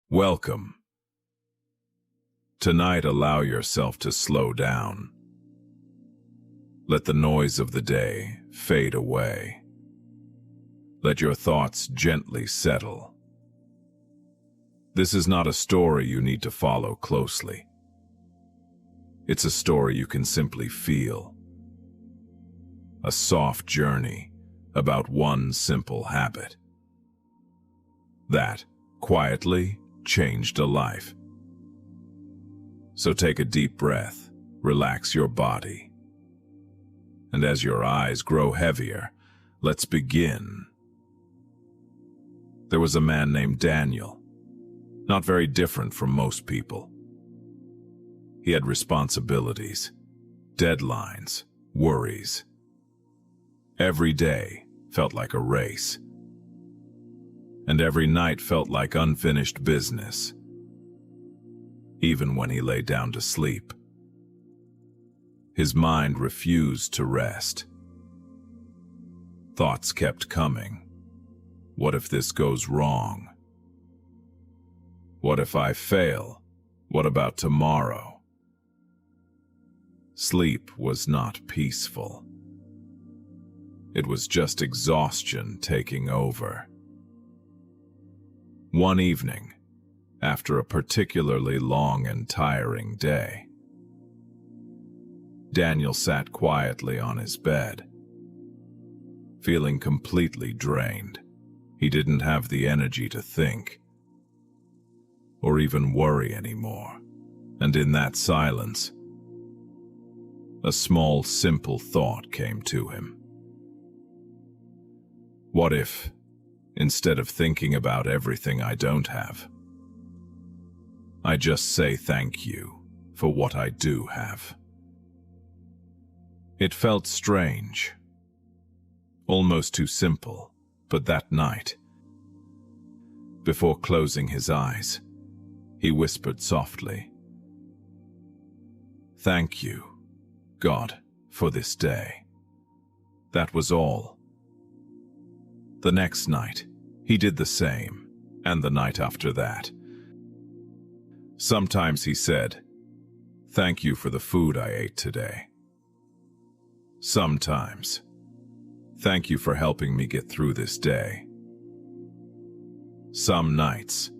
Welcome. Tonight, allow yourself to slow down. Let the noise of the day fade away. Let your thoughts gently settle. This is not a story you need to follow closely. It's a story you can simply feel. A soft journey about one simple habit that, quietly, changed a life. So take a deep breath, relax your body. And as your eyes grow heavier, let's begin. There was a man named Daniel, not very different from most people. He had responsibilities, deadlines, worries. Every day felt like a race. And every night felt like unfinished business, even when he lay down to sleep. His mind refused to rest. Thoughts kept coming. What if this goes wrong? What if I fail? What about tomorrow? Sleep was not peaceful. It was just exhaustion taking over. One evening, after a particularly long and tiring day, Daniel sat quietly on his bed, feeling completely drained. He didn't have the energy to think or even worry anymore. And in that silence, a small, simple thought came to him. What if, instead of thinking about everything I don't have, I just say thank you for what I do have? It felt strange, almost too simple, but that night, before closing his eyes, he whispered softly, "Thank you, God, for this day." That was all. The next night, he did the same, and the night after that. Sometimes he said, "Thank you for the food I ate today." Sometimes, "Thank you for helping me get through this day." Some nights,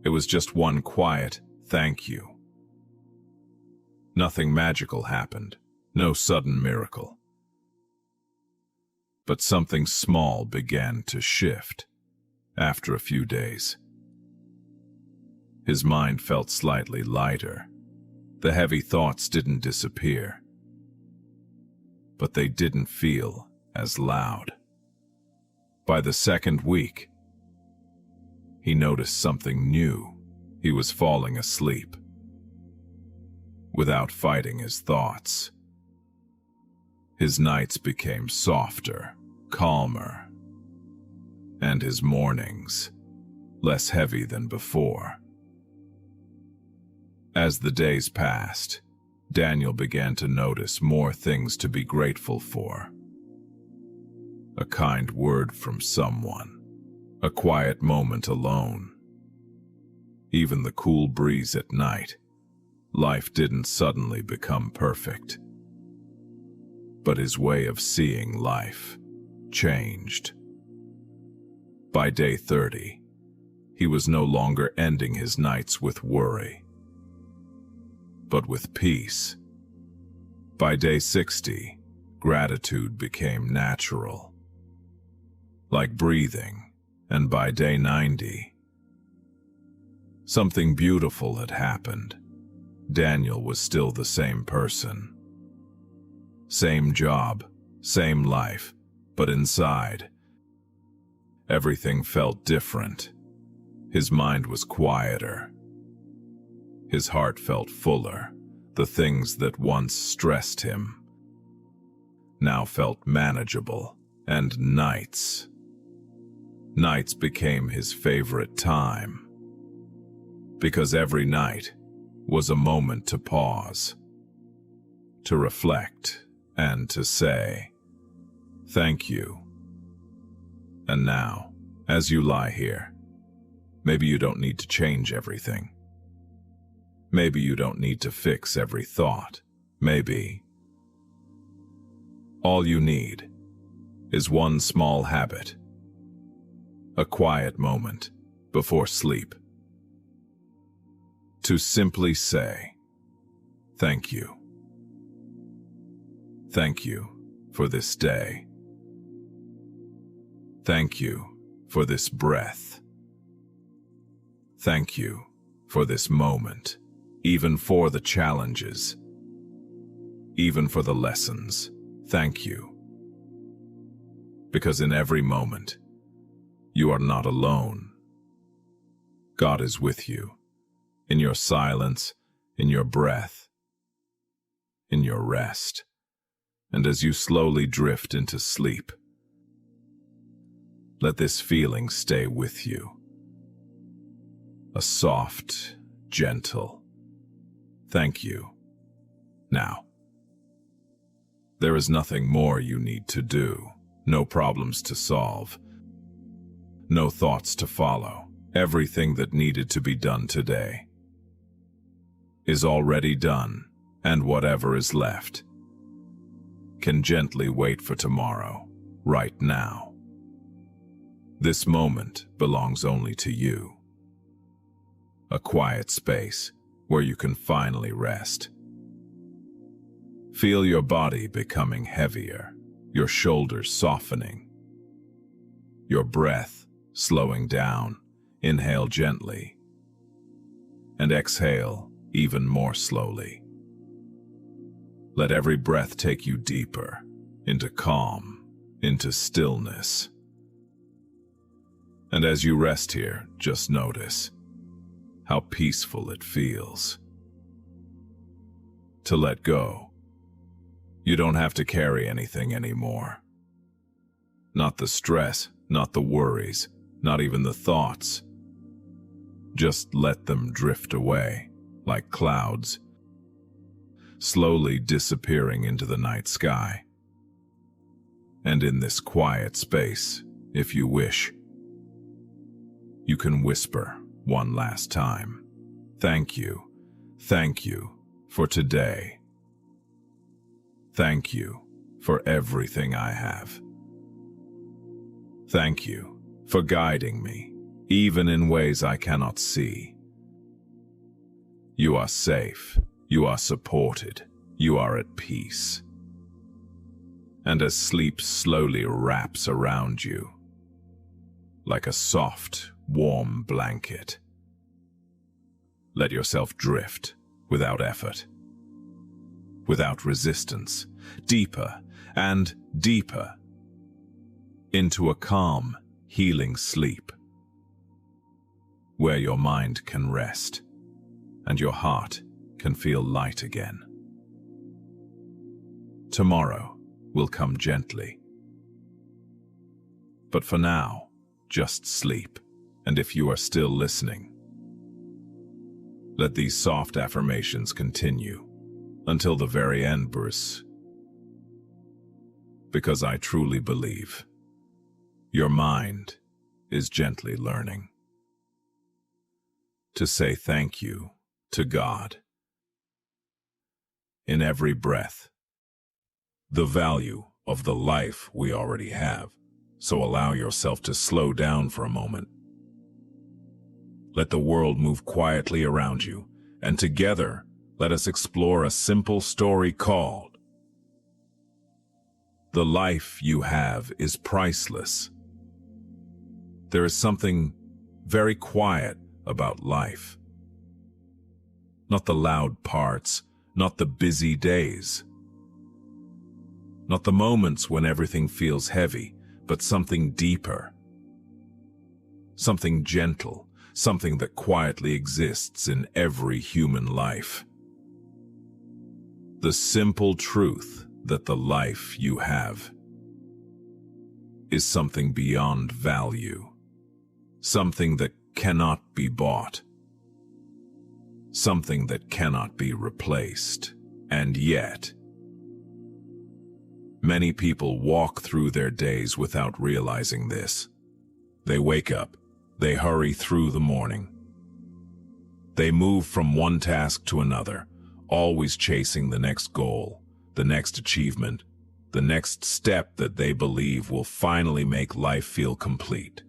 it was just one quiet thank you. Nothing magical happened, no sudden miracle. But something small began to shift after a few days. His mind felt slightly lighter. The heavy thoughts didn't disappear, but they didn't feel as loud. By the second week, he noticed something new. He was falling asleep without fighting his thoughts. His nights became softer, calmer, and his mornings less heavy than before. As the days passed, Daniel began to notice more things to be grateful for. A kind word from someone, a quiet moment alone, even the cool breeze at night. Life didn't suddenly become perfect, but his way of seeing life changed. By day 30, he was no longer ending his nights with worry, but with peace. By day 60, gratitude became natural, like breathing, and by day 90, something beautiful had happened. Daniel was still the same person. Same job, same life, but inside, everything felt different. His mind was quieter. His heart felt fuller. The things that once stressed him now felt manageable, and nights became his favorite time, because every night was a moment to pause, to reflect, and to say, "Thank you." And now, as you lie here, Maybe you don't need to change everything. Maybe you don't need to fix every thought. Maybe all you need is one small habit, a quiet moment before sleep, to simply say, "Thank you. Thank you for this day. Thank you for this breath. Thank you for this moment, even for the challenges, even for the lessons. Thank you. Because in every moment, you are not alone. God is with you, in your silence, in your breath, in your rest. And as you slowly drift into sleep, let this feeling stay with you. A soft, gentle, thank you. Now, there is nothing more you need to do, no problems to solve, no thoughts to follow. Everything that needed to be done today is already done, and whatever is left can gently wait for tomorrow, right now. This moment belongs only to you. A quiet space where you can finally rest. Feel your body becoming heavier, your shoulders softening, your breath slowing down. Inhale gently, and exhale even more slowly. Let every breath take you deeper, into calm, into stillness. And as you rest here, just notice how peaceful it feels. To let go. You don't have to carry anything anymore. Not the stress, not the worries, not even the thoughts. Just let them drift away, like clouds, slowly disappearing into the night sky. And in this quiet space, if you wish, you can whisper one last time, thank you for today. Thank you for everything I have. Thank you for guiding me, even in ways I cannot see. You are safe, you are supported, you are at peace. And as sleep slowly wraps around you, like a soft, warm blanket, let yourself drift without effort, without resistance, deeper and deeper into a calm, healing sleep, where your mind can rest and your heart can feel light again. Tomorrow will come gently. But for now, just sleep, and if you are still listening, let these soft affirmations continue until the very end, Bruce. Because I truly believe your mind is gently learning to say thank you to God in every breath, the value of the life we already have. So allow yourself to slow down for a moment. Let the world move quietly around you, and together let us explore a simple story called "The Life You Have is Priceless." There is something very quiet about life. Not the loud parts, not the busy days, not the moments when everything feels heavy, but something deeper, something gentle, something that quietly exists in every human life. The simple truth that the life you have is something beyond value, something that cannot be bought, something that cannot be replaced. And yet, many people walk through their days without realizing this. They wake up, They hurry through the morning. They move from one task to another, always chasing the next goal, the next achievement, the next step that they believe will finally make life feel complete.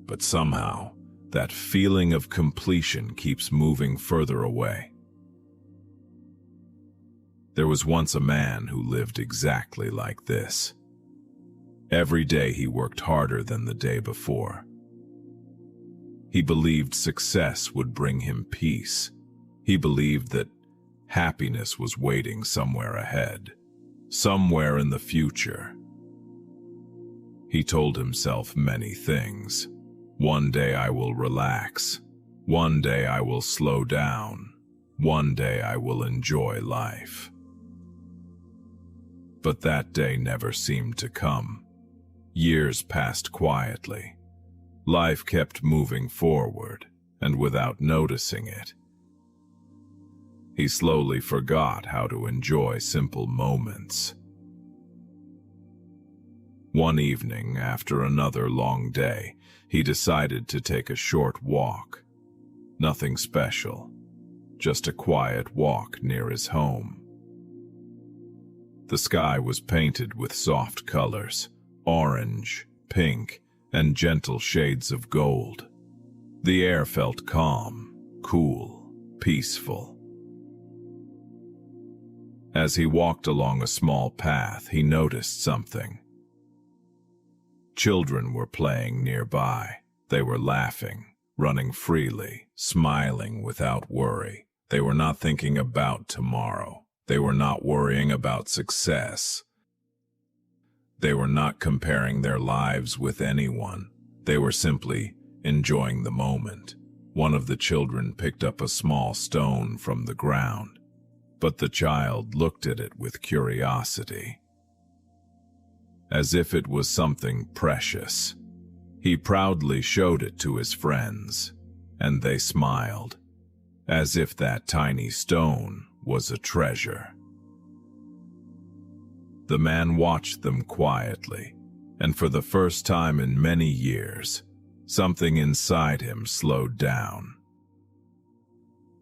But somehow, that feeling of completion keeps moving further away. There was once a man who lived exactly like this. Every day he worked harder than the day before. He believed success would bring him peace. He believed that happiness was waiting somewhere ahead, somewhere in the future. He told himself many things. One day I will relax. One day I will slow down. One day I will enjoy life. But that day never seemed to come. Years passed quietly. Life kept moving forward, and without noticing it, he slowly forgot how to enjoy simple moments. One evening, after another long day, he decided to take a short walk. Nothing special, just a quiet walk near his home. The sky was painted with soft colors, orange, pink, and gentle shades of gold. The air felt calm, cool, peaceful. As he walked along a small path, he noticed something. Children were playing nearby. They were laughing, running freely, smiling without worry. They were not thinking about tomorrow. They were not worrying about success. They were not comparing their lives with anyone. They were simply enjoying the moment. One of the children picked up a small stone from the ground, but the child looked at it with curiosity, as if it was something precious. He proudly showed it to his friends, and they smiled, as if that tiny stone was a treasure. The man watched them quietly, and for the first time in many years, something inside him slowed down.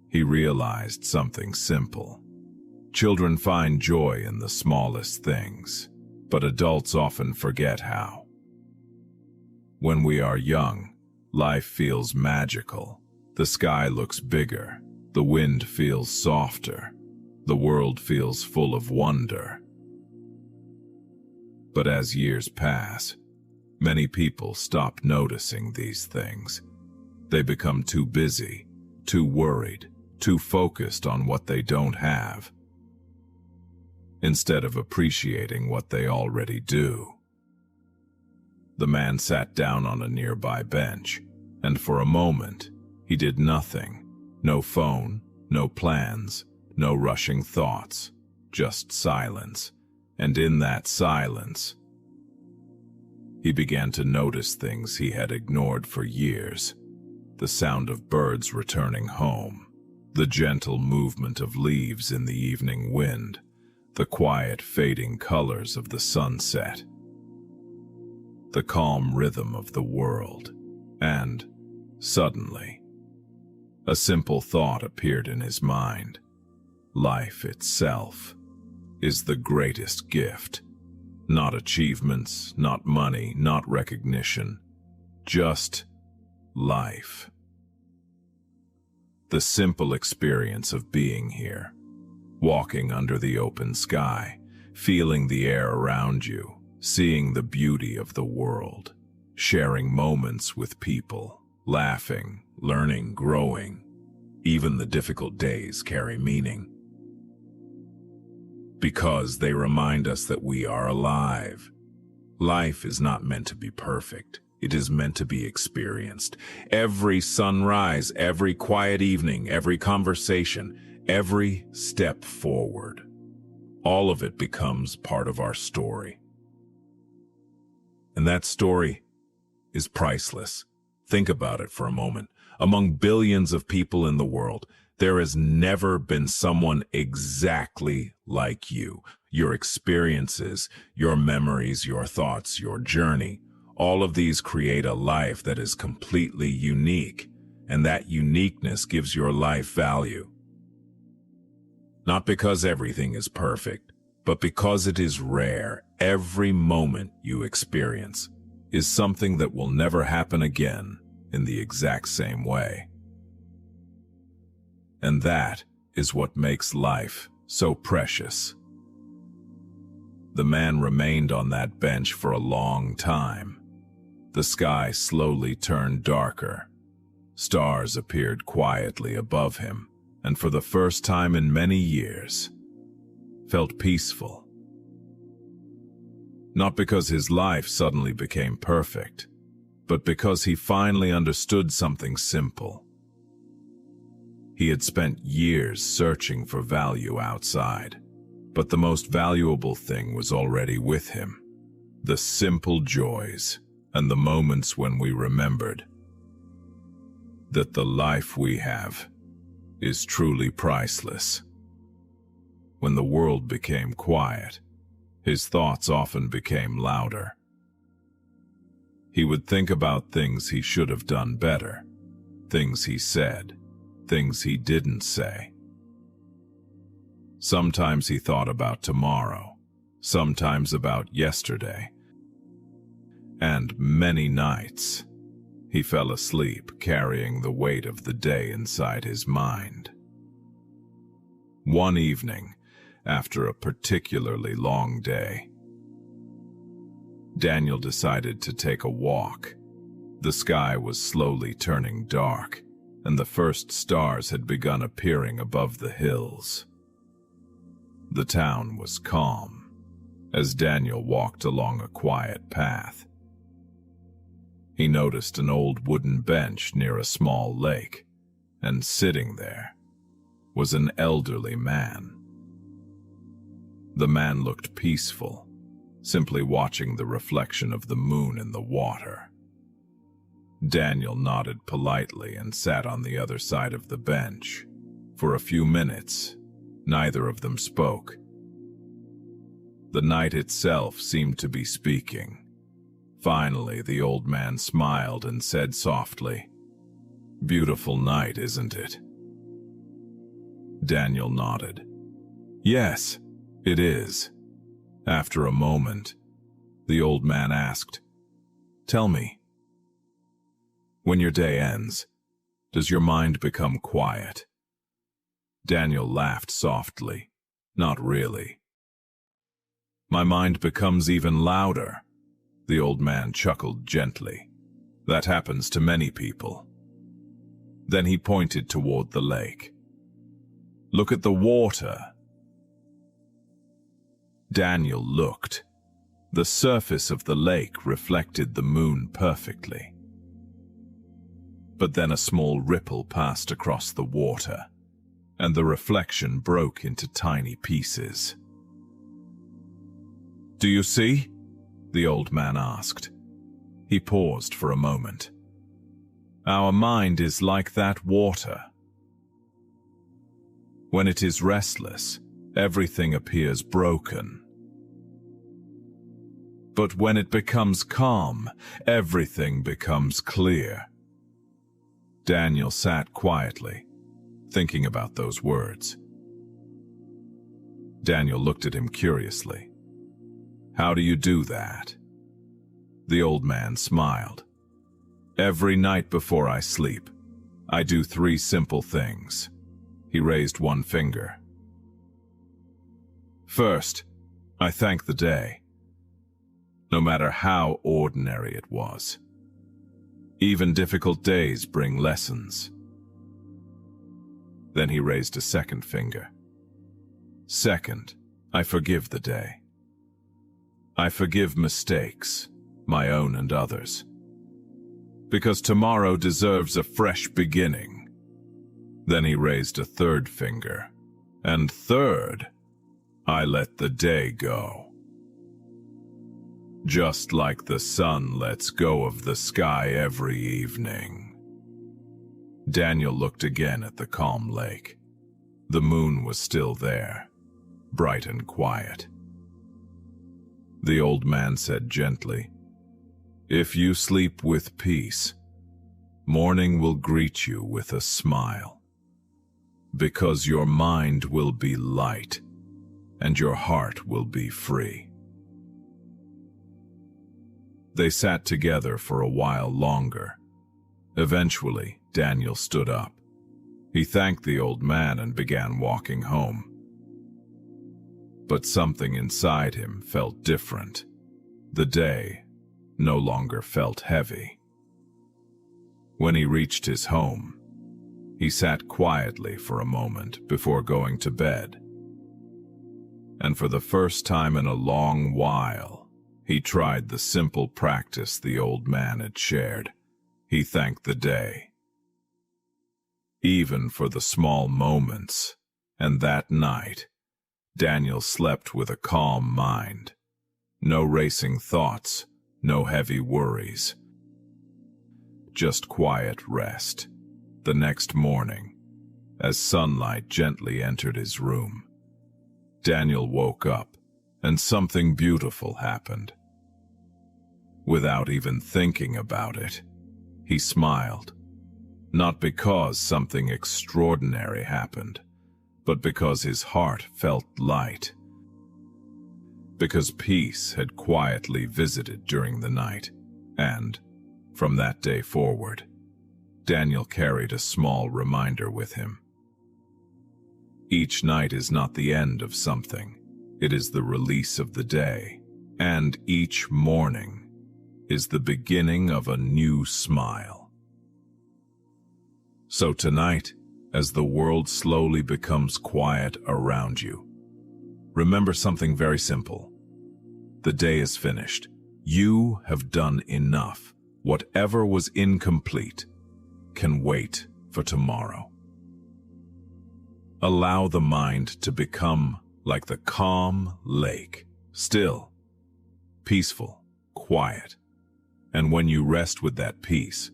He realized something simple. Children find joy in the smallest things, but adults often forget how. When we are young, life feels magical. The sky looks bigger, the wind feels softer, the world feels full of wonder. But as years pass, many people stop noticing these things. They become too busy, too worried, too focused on what they don't have, instead of appreciating what they already do. The man sat down on a nearby bench, and for a moment, he did nothing. No phone, no plans, no rushing thoughts, just silence. And in that silence, he began to notice things he had ignored for years. The sound of birds returning home, the gentle movement of leaves in the evening wind, the quiet fading colors of the sunset, the calm rhythm of the world. And, suddenly, a simple thought appeared in his mind. Life itself is the greatest gift. Not achievements, not money, not recognition, just life. The simple experience of being here, walking under the open sky, feeling the air around you, seeing the beauty of the world, sharing moments with people, laughing, learning, growing. Even the difficult days carry meaning, because they remind us that we are alive. Life is not meant to be perfect. It is meant to be experienced. Every sunrise, every quiet evening, every conversation, every step forward, all of it becomes part of our story. And that story is priceless. Think about it for a moment. Among billions of people in the world, there has never been someone exactly like you. Your experiences, your memories, your thoughts, your journey, All of these create a life that is completely unique, and that uniqueness gives your life value. Not because everything is perfect, but because it is rare. Every moment you experience is something that will never happen again in the exact same way. And that is what makes life so precious. The man remained on that bench for a long time. The sky slowly turned darker. Stars appeared quietly above him, and for the first time in many years, felt peaceful. Not because his life suddenly became perfect, but because he finally understood something simple. He had spent years searching for value outside, but the most valuable thing was already with him. The simple joys and the moments when we remembered that the life we have is truly priceless. When the world became quiet, his thoughts often became louder. He would think about things he should have done better, things he said, things he didn't say. Sometimes he thought about tomorrow, sometimes about yesterday, and many nights he fell asleep carrying the weight of the day inside his mind. One evening, after a particularly long day, Daniel decided to take a walk. The sky was slowly turning dark, and the first stars had begun appearing above the hills. The town was calm as Daniel walked along a quiet path. He noticed an old wooden bench near a small lake, and sitting there was an elderly man. The man looked peaceful, simply watching the reflection of the moon in the water. Daniel nodded politely and sat on the other side of the bench. For a few minutes, neither of them spoke. The night itself seemed to be speaking. Finally, the old man smiled and said softly, "Beautiful night, isn't it?" Daniel nodded. "Yes, it is." After a moment, the old man asked, "Tell me, when your day ends, does your mind become quiet?" Daniel laughed softly. "Not really. My mind becomes even louder." The old man chuckled gently. "That happens to many people." Then he pointed toward the lake. "Look at the water." Daniel looked. The surface of the lake reflected the moon perfectly. But then a small ripple passed across the water, and the reflection broke into tiny pieces. "Do you see?" the old man asked. He paused for a moment. "Our mind is like that water. When it is restless, everything appears broken. But when it becomes calm, everything becomes clear." Daniel sat quietly, thinking about those words. Daniel looked at him curiously. "How do you do that?" The old man smiled. "Every night before I sleep, I do 3 simple things." He raised one finger. "First, I thank the day, no matter how ordinary it was. Even difficult days bring lessons." Then he raised a second finger. "Second, I forgive the day. I forgive mistakes, my own and others, because tomorrow deserves a fresh beginning." Then he raised a third finger. "And third, I let the day go. Just like the sun lets go of the sky every evening." Daniel looked again at the calm lake. The moon was still there, bright and quiet. The old man said gently, If you sleep with peace, morning will greet you with a smile, because your mind will be light and your heart will be free. They sat together for a while longer. Eventually, Daniel stood up. He thanked the old man and began walking home. But something inside him felt different. The day no longer felt heavy. When he reached his home, he sat quietly for a moment before going to bed. And for the first time in a long while, he tried the simple practice the old man had shared. He thanked the day, even for the small moments, and that night, Daniel slept with a calm mind. No racing thoughts, no heavy worries. Just quiet rest. The next morning, as sunlight gently entered his room, Daniel woke up, and something beautiful happened. Without even thinking about it, he smiled. Not because something extraordinary happened, but because his heart felt light. Because peace had quietly visited during the night, and, from that day forward, Daniel carried a small reminder with him. Each night is not the end of something, it is the release of the day, and each morning is the beginning of a new smile. So tonight, as the world slowly becomes quiet around you, remember something very simple. The day is finished. You have done enough. Whatever was incomplete can wait for tomorrow. Allow the mind to become like the calm lake, still, peaceful, quiet. And when you rest with that peace,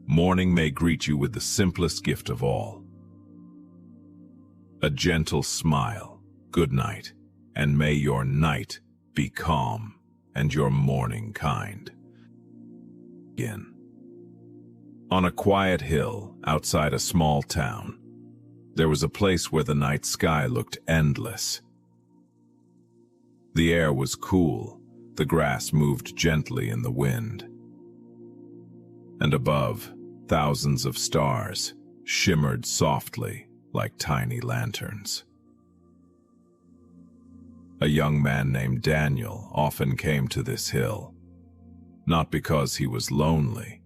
morning may greet you with the simplest gift of all. A gentle smile, good night, and may your night be calm and your morning kind. On a quiet hill outside a small town, there was a place where the night sky looked endless. The air was cool, the grass moved gently in the wind. And above, thousands of stars shimmered softly like tiny lanterns. A young man named Daniel often came to this hill, not because he was lonely,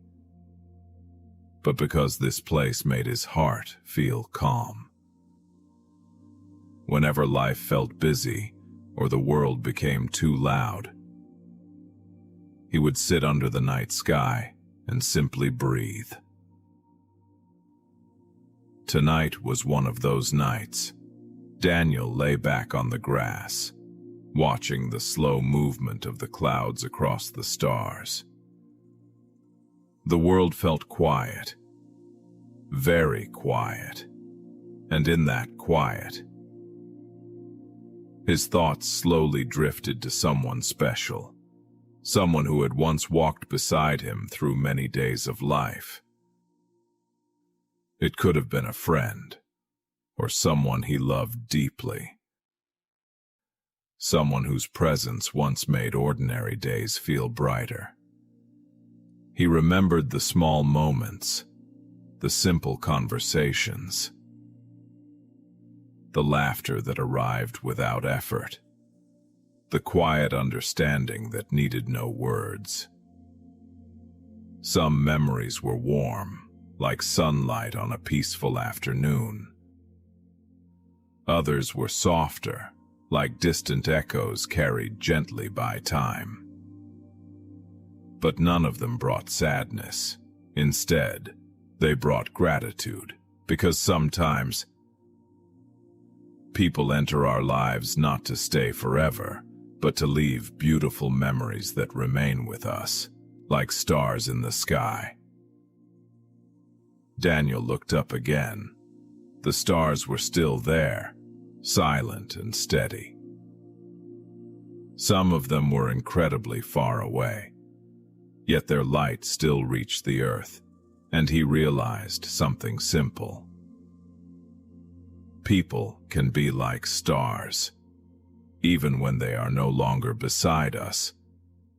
but because this place made his heart feel calm. Whenever life felt busy or the world became too loud, he would sit under the night sky and simply breathe. Tonight was one of those nights. Daniel lay back on the grass, watching the slow movement of the clouds across the stars. The world felt quiet, very quiet, and in that quiet, his thoughts slowly drifted to someone special, someone who had once walked beside him through many days of life. It could have been a friend, or someone he loved deeply. Someone whose presence once made ordinary days feel brighter. He remembered the small moments, the simple conversations, the laughter that arrived without effort, the quiet understanding that needed no words. Some memories were warm, like sunlight on a peaceful afternoon. Others were softer, like distant echoes carried gently by time. But none of them brought sadness. Instead, they brought gratitude, because sometimes people enter our lives not to stay forever, but to leave beautiful memories that remain with us, like stars in the sky. Daniel looked up again. The stars were still there, silent and steady. Some of them were incredibly far away, Yet their light still reached the earth, and he realized something simple. People can be like stars. Even when they are no longer beside us,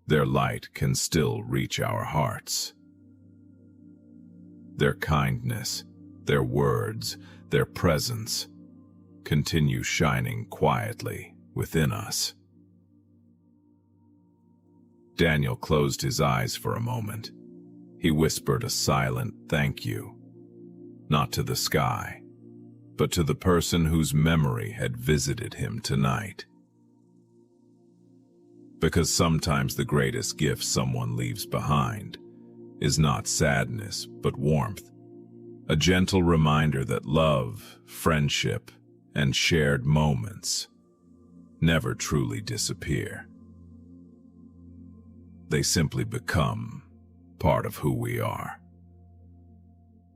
their light can still reach our hearts. Their kindness, their words, their presence continue shining quietly within us. Daniel closed his eyes for a moment. He whispered a silent thank you, not to the sky, but to the person whose memory had visited him tonight. Because sometimes the greatest gift someone leaves behind is not sadness, but warmth, a gentle reminder that love, friendship, and shared moments never truly disappear. They simply become part of who we are.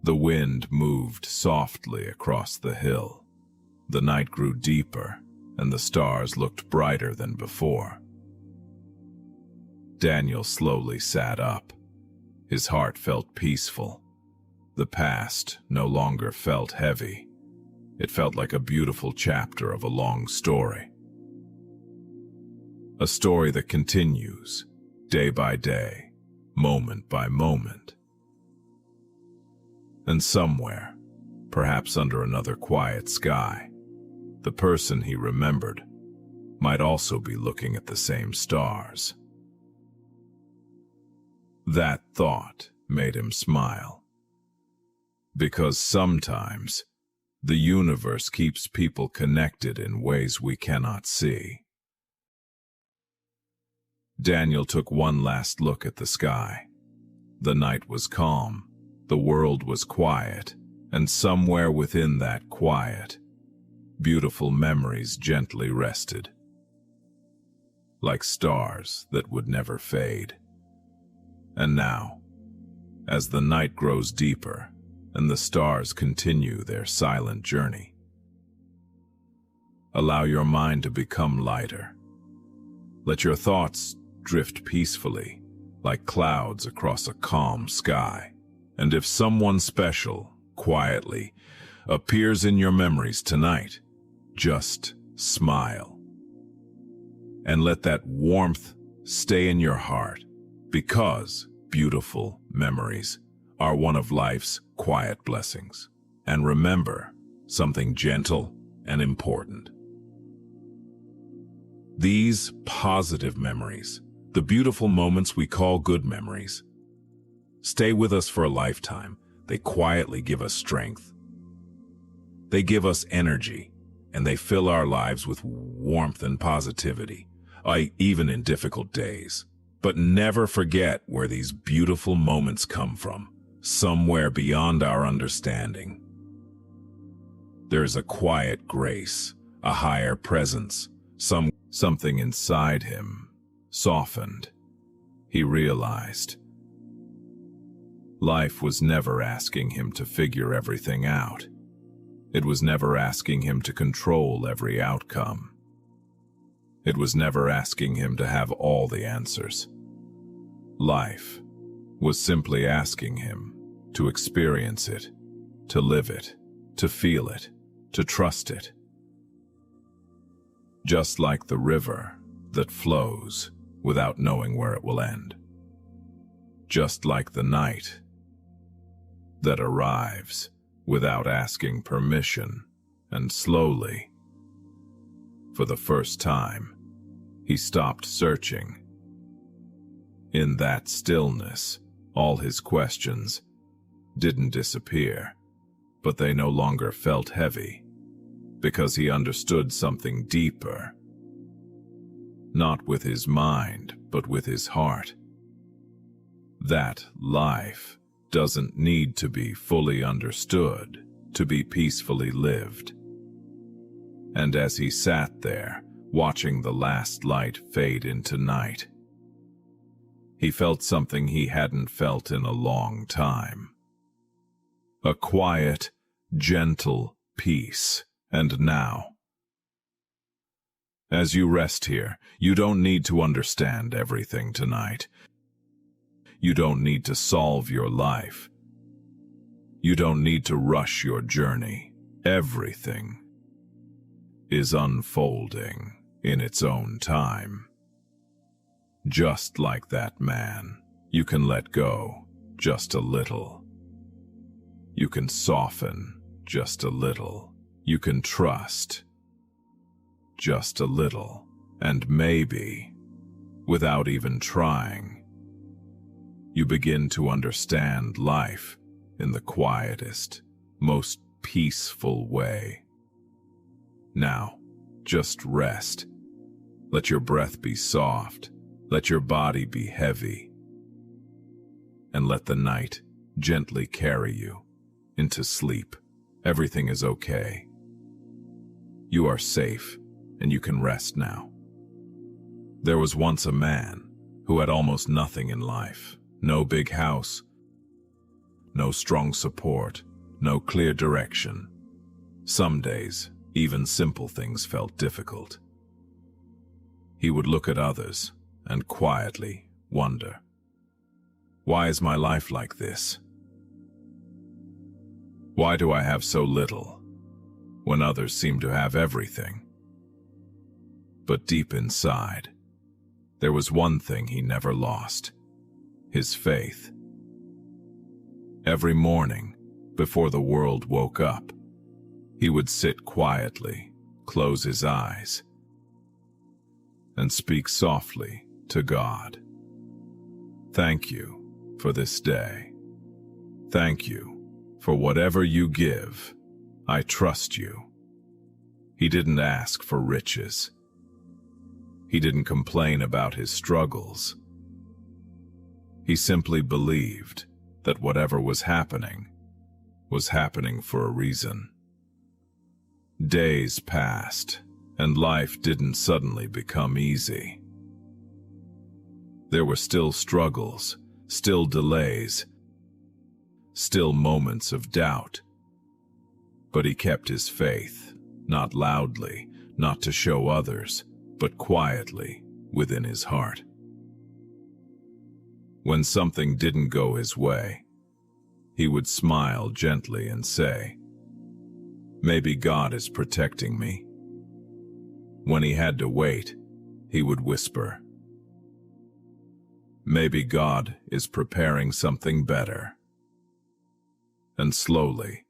The wind moved softly across the hill. The night grew deeper, and the stars looked brighter than before. Daniel slowly sat up. His heart felt peaceful. The past no longer felt heavy. It felt like a beautiful chapter of a long story. A story that continues, day by day, moment by moment. And somewhere, perhaps under another quiet sky, the person he remembered might also be looking at the same stars. That thought made him smile. Because sometimes the universe keeps people connected in ways we cannot see. Daniel took one last look at the sky. The night was calm, the world was quiet, and somewhere within that quiet, beautiful memories gently rested, like stars that would never fade. And now, as the night grows deeper and the stars continue their silent journey, allow your mind to become lighter. Let your thoughts drift peacefully, like clouds across a calm sky. And if someone special, quietly, appears in your memories tonight, just smile. And let that warmth stay in your heart, because beautiful memories are one of life's quiet blessings. And remember something gentle and important. These positive memories, the beautiful moments we call good memories, stay with us for a lifetime. They quietly give us strength. They give us energy, and they fill our lives with warmth and positivity, even in difficult days. But never forget where these beautiful moments come from, somewhere beyond our understanding. There's a quiet grace, a higher presence, something inside him softened. He realized life was never asking him to figure everything out. It was never asking him to control every outcome. It was never asking him to have all the answers. Life was simply asking him to experience it, to live it, to feel it, to trust it. Just like the river that flows without knowing where it will end. Just like the night that arrives without asking permission, and slowly, for the first time, he stopped searching. In that stillness, all his questions didn't disappear, but they no longer felt heavy, because he understood something deeper, not with his mind, but with his heart. That life doesn't need to be fully understood to be peacefully lived. And as he sat there, watching the last light fade into night, he felt something he hadn't felt in a long time. A quiet, gentle peace. And now, as you rest here, you don't need to understand everything tonight. You don't need to solve your life. You don't need to rush your journey. Everything is unfolding in its own time. Just like that man, you can let go just a little. You can soften just a little. You can trust just a little. And maybe, without even trying, you begin to understand life in the quietest, most peaceful way. Now, just rest. Let your breath be soft. Let your body be heavy. And let the night gently carry you into sleep. Everything is okay. You are safe, and you can rest now. There was once a man who had almost nothing in life. No big house, no strong support, no clear direction. Some days, even simple things felt difficult. He would look at others and quietly wonder, why is my life like this? Why do I have so little when others seem to have everything? But deep inside, there was one thing he never lost: his faith. Every morning, before the world woke up, he would sit quietly, close his eyes, and speak softly to God. Thank you for this day. Thank you for whatever you give. I trust you. He didn't ask for riches. He didn't complain about his struggles. He simply believed that whatever was happening for a reason. Days passed, and life didn't suddenly become easy. There were still struggles, still delays, still moments of doubt. But he kept his faith, not loudly, not to show others, but quietly within his heart. When something didn't go his way, he would smile gently and say, "Maybe God is protecting me." When he had to wait, he would whisper, "Maybe God is preparing something better." And slowly,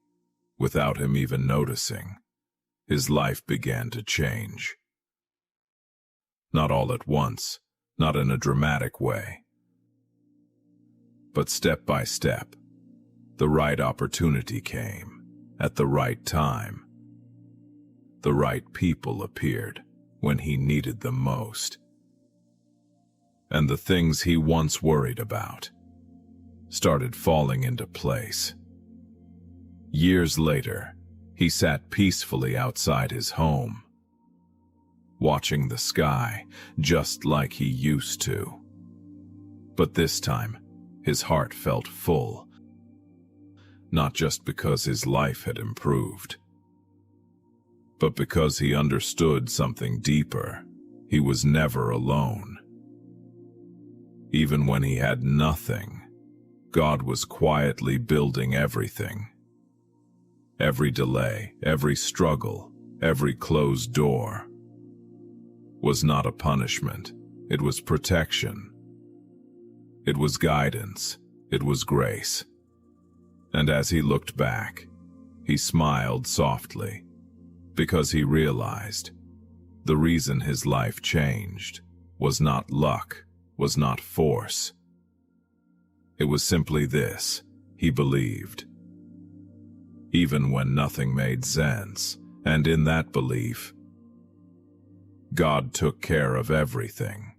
without him even noticing, his life began to change. Not all at once, not in a dramatic way, but step by step. The right opportunity came at the right time. The right people appeared when he needed them most. And the things he once worried about started falling into place. Years later, he sat peacefully outside his home, watching the sky just like he used to. But this time, his heart felt full, not just because his life had improved, but because he understood something deeper. He was never alone. Even when he had nothing, God was quietly building everything. Every delay, every struggle, every closed door was not a punishment. It was protection. It was guidance. It was grace. And as he looked back, he smiled softly, because he realized the reason his life changed was not luck, was not force. It was simply this: he believed, even when nothing made sense, and in that belief, God took care of everything.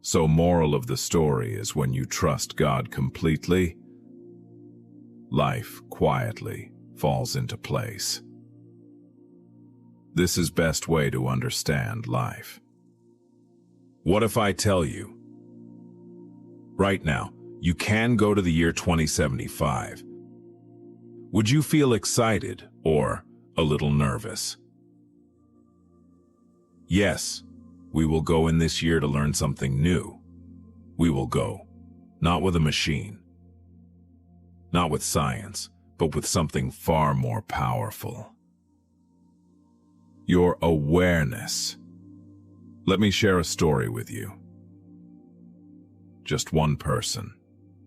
So moral of the story is, when you trust God completely, life quietly falls into place. This is best way to understand life. What if I tell you, right now, you can go to the year 2075? Would you feel excited or a little nervous? Yes, we will go in this year to learn something new. We will go Not with a machine. Not with science, but with something far more powerful. Your awareness. Let me share a story with you. Just one person,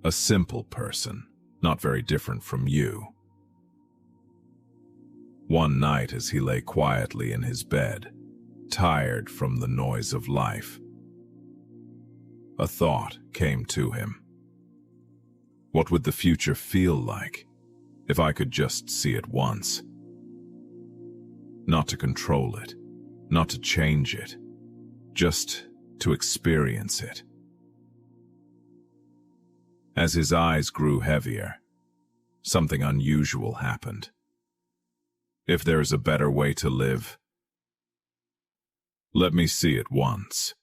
a simple person, not very different from you. One night as he lay quietly in his bed, tired from the noise of life, a thought came to him. What would the future feel like if I could just see it once? Not to control it, not to change it, just to experience it. As his eyes grew heavier, something unusual happened. If there is a better way to live, let me see it once.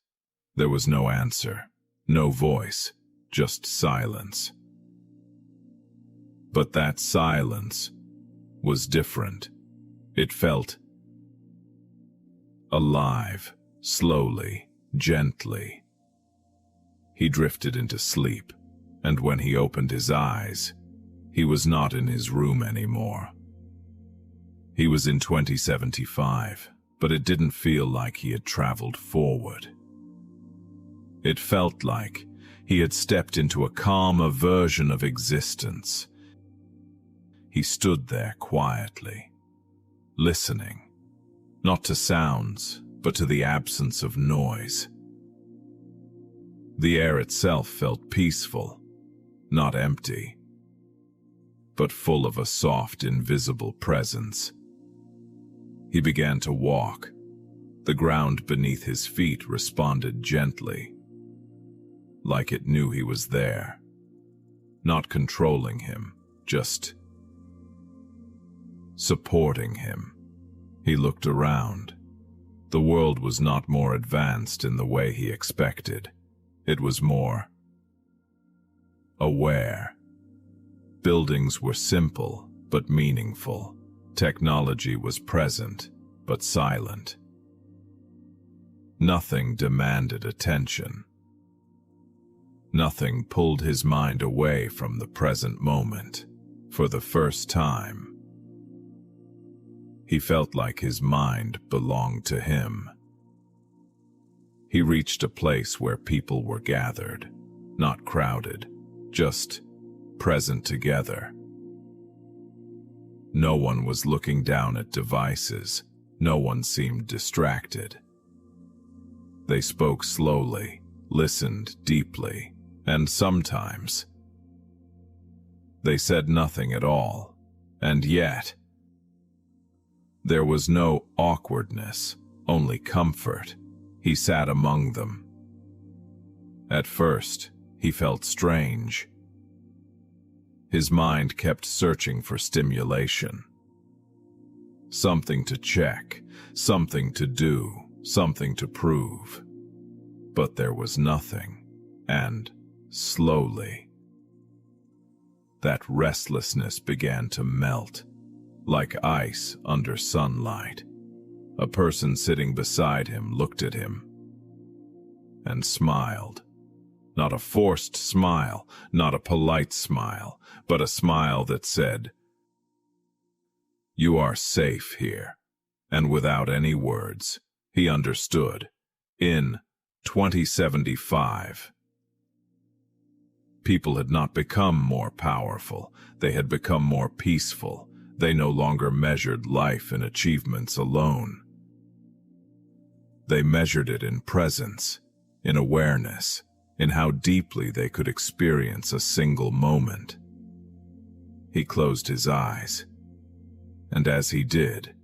There was no answer, no voice, just silence. But that silence was different. It felt alive, slowly, gently. He drifted into sleep, and when he opened his eyes, he was not in his room anymore. He was in 2075, but it didn't feel like he had traveled forward. It felt like he had stepped into a calmer version of existence. He stood there quietly, listening, not to sounds, but to the absence of noise. The air itself felt peaceful, not empty, but full of a soft, invisible presence. He began to walk. The ground beneath his feet responded gently, like it knew he was there, not controlling him, just supporting him. He looked around. The world was not more advanced in the way he expected. It was more aware. Buildings were simple but meaningful. Technology was present but silent. Nothing demanded attention. Nothing pulled his mind away from the present moment. For the first time, he felt like his mind belonged to him. He reached a place where people were gathered, not crowded, just present together. No one was looking down at devices. No one seemed distracted. They spoke slowly, listened deeply, and sometimes they said nothing at all. And yet, there was no awkwardness, only comfort. He sat among them. At first, he felt strange. His mind kept searching for stimulation. Something to check, something to do, something to prove. But there was nothing, and slowly, that restlessness began to melt, like ice under sunlight. A person sitting beside him looked at him and smiled. Not a forced smile, not a polite smile, but a smile that said, "You are safe here." And without any words, he understood. In 2075, people had not become more powerful. They had become more peaceful. They no longer measured life in achievements alone. They measured it in presence, in awareness, in how deeply they could experience a single moment. He closed his eyes, and as he did,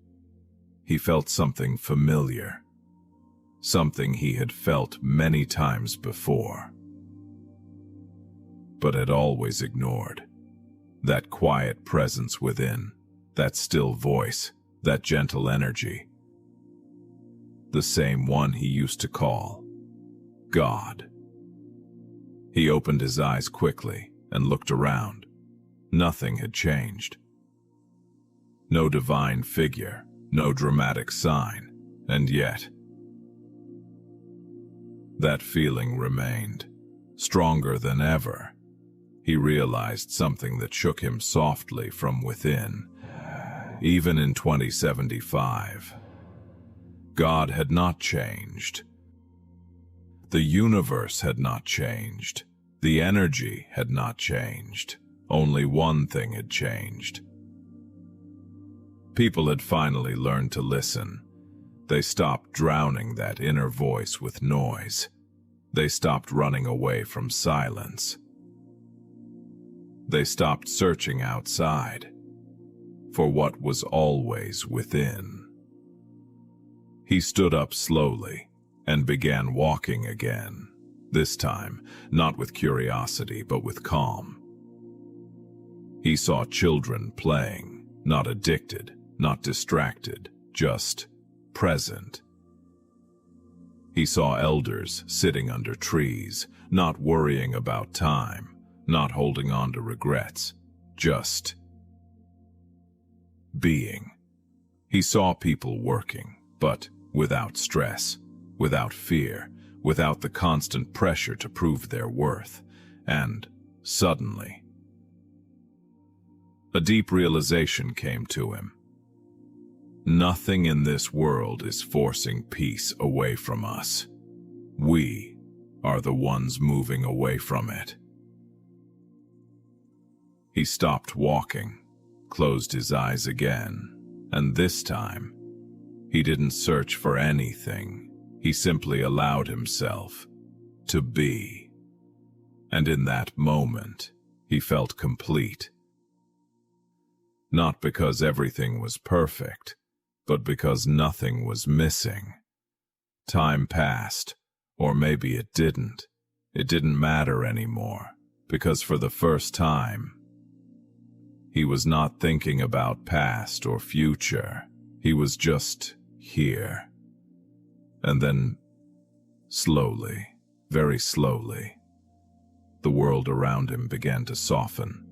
he felt something familiar, something he had felt many times before, but had always ignored. That quiet presence within, that still voice, that gentle energy. The same one he used to call God. He opened his eyes quickly and looked around. Nothing had changed. No divine figure, no dramatic sign, and yet, that feeling remained. stronger than ever. He realized something that shook him softly from within. Even in 2075, God had not changed. The universe had not changed. The energy had not changed. Only one thing had changed. People had finally learned to listen. They stopped drowning that inner voice with noise. They stopped running away from silence. They stopped searching outside for what was always within. He stood up slowly and began walking again, this time not with curiosity but with calm. He saw children playing, not addicted, not distracted, just present. He saw elders sitting under trees, not worrying about time, not holding on to regrets, just being. He saw people working, but without stress, without fear, without the constant pressure to prove their worth. And suddenly, a deep realization came to him. Nothing in this world is forcing peace away from us. We are the ones moving away from it. He stopped walking, closed his eyes again, and this time, he didn't search for anything. He simply allowed himself to be. And in that moment, he felt complete. Not because everything was perfect, but because nothing was missing. Time passed, or maybe it didn't. It didn't matter anymore, because for the first time, he was not thinking about past or future. He was just here. And then, slowly, very slowly, the world around him began to soften.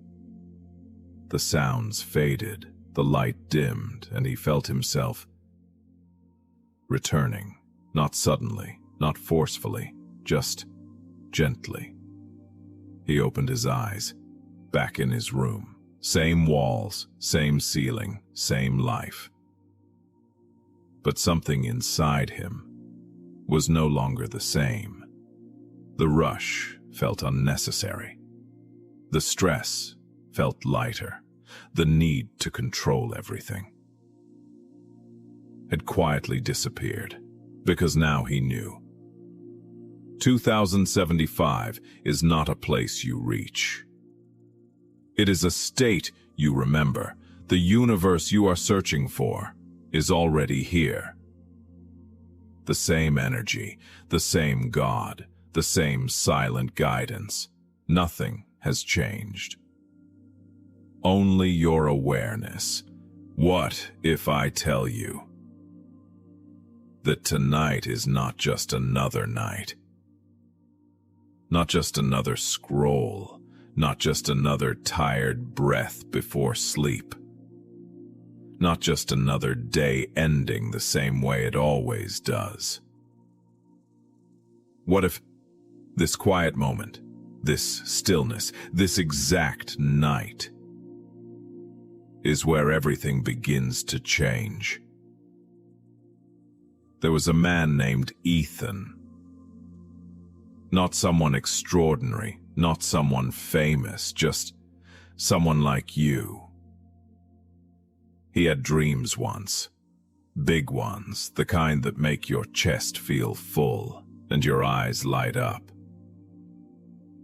The sounds faded, the light dimmed, and he felt himself returning, not suddenly, not forcefully, just gently. He opened his eyes, back in his room. Same walls, same ceiling, same life. But something inside him was no longer the same. The rush felt unnecessary. The stress felt lighter. The need to control everything had quietly disappeared, because now he knew. 2075 is not a place you reach. It is a state you remember. The universe you are searching for is already here. The same energy, the same God, the same silent guidance. Nothing has changed. Only your awareness. What if I tell you that tonight is not just another night? Not just another scroll. Not just another tired breath before sleep. Not just another day ending the same way it always does. What if this quiet moment, this stillness, this exact night is where everything begins to change? There was a man named Ethan. Not someone extraordinary. Not someone famous, just someone like you. He had dreams once, big ones, the kind that make your chest feel full and your eyes light up.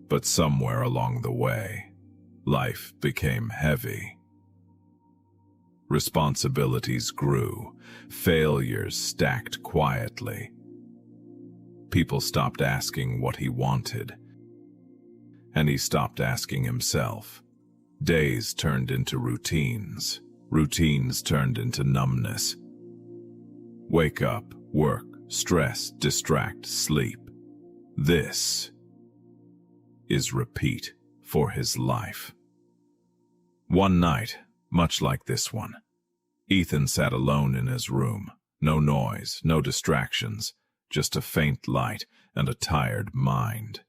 But somewhere along the way, life became heavy. Responsibilities grew, failures stacked quietly. People stopped asking what he wanted, and he stopped asking himself. Days turned into routines. Routines turned into numbness. Wake up, work, stress, distract, sleep. This is repeat for his life. One night, much like this one, Ethan sat alone in his room. No noise, no distractions, just a faint light and a tired mind.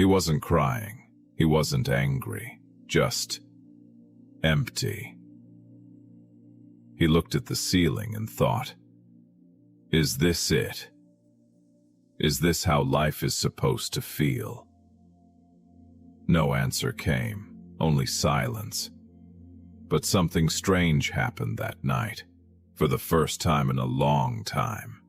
He wasn't crying. He wasn't angry. Just empty. He looked at the ceiling and thought, is this it? Is this how life is supposed to feel? No answer came, only silence. But something strange happened that night, for the first time in a long time.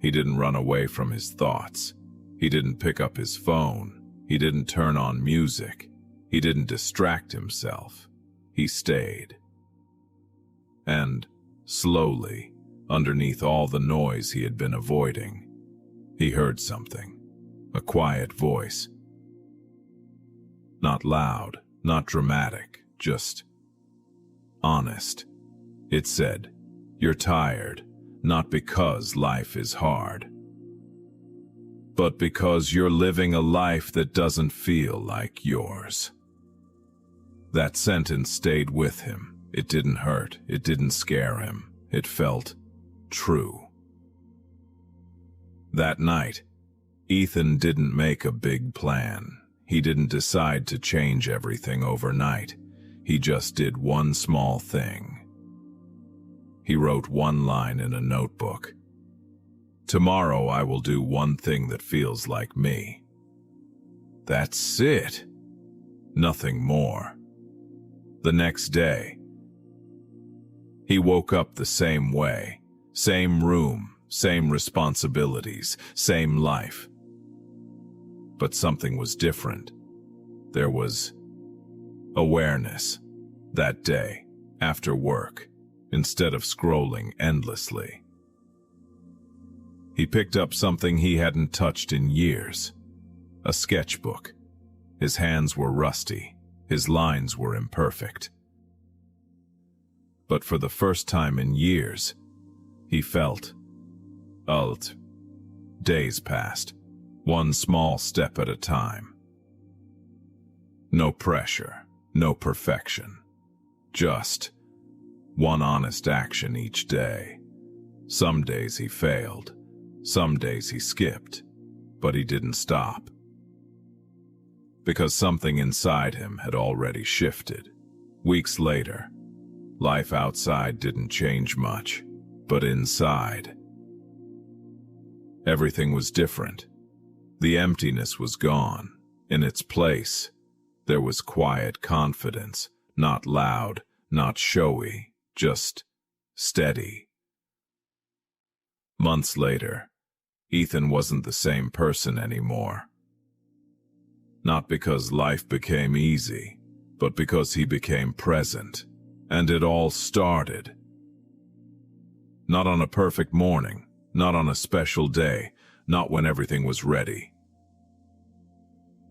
He didn't run away from his thoughts. He didn't pick up his phone. He didn't turn on music. He didn't distract himself. He stayed. And, slowly, underneath all the noise he had been avoiding, he heard something. A quiet voice. Not loud, not dramatic, just honest. It said, "You're tired, not because life is hard, but because you're living a life that doesn't feel like yours." That sentence stayed with him. It didn't hurt. It didn't scare him. It felt true. That night, Ethan didn't make a big plan. He didn't decide to change everything overnight. He just did one small thing. He wrote one line in a notebook. "Tomorrow I will do one thing that feels like me." That's it. Nothing more. The next day, he woke up the same way. Same room, same responsibilities, same life. But something was different. There was awareness. That day, after work, instead of scrolling endlessly, he picked up something he hadn't touched in years. A sketchbook. His hands were rusty. His lines were imperfect. But for the first time in years, he felt alt. Days passed, one small step at a time. No pressure, no perfection. Just one honest action each day. Some days he failed. Some days he skipped. But he didn't stop. Because something inside him had already shifted. Weeks later, life outside didn't change much, but inside, everything was different. The emptiness was gone. In its place, there was quiet confidence, not loud, not showy, just steady. Months later, Ethan wasn't the same person anymore. Not because life became easy, but because he became present. And it all started. Not on a perfect morning, not on a special day, not when everything was ready,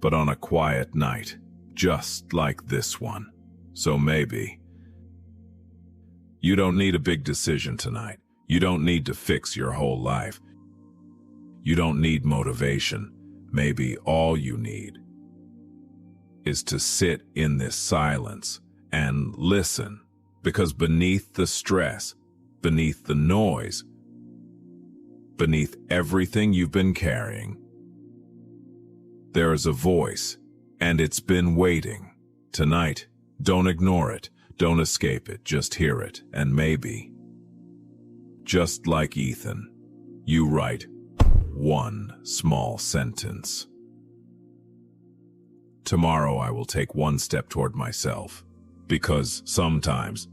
but on a quiet night, just like this one. So maybe you don't need a big decision tonight. You don't need to fix your whole life. You don't need motivation. Maybe all you need is to sit in this silence and listen, because beneath the stress, beneath the noise, beneath everything you've been carrying, there is a voice, and it's been waiting. Tonight, don't ignore it, don't escape it, just hear it, and maybe, just like Ethan, you write one small sentence. Tomorrow I will take one step toward myself, because sometimes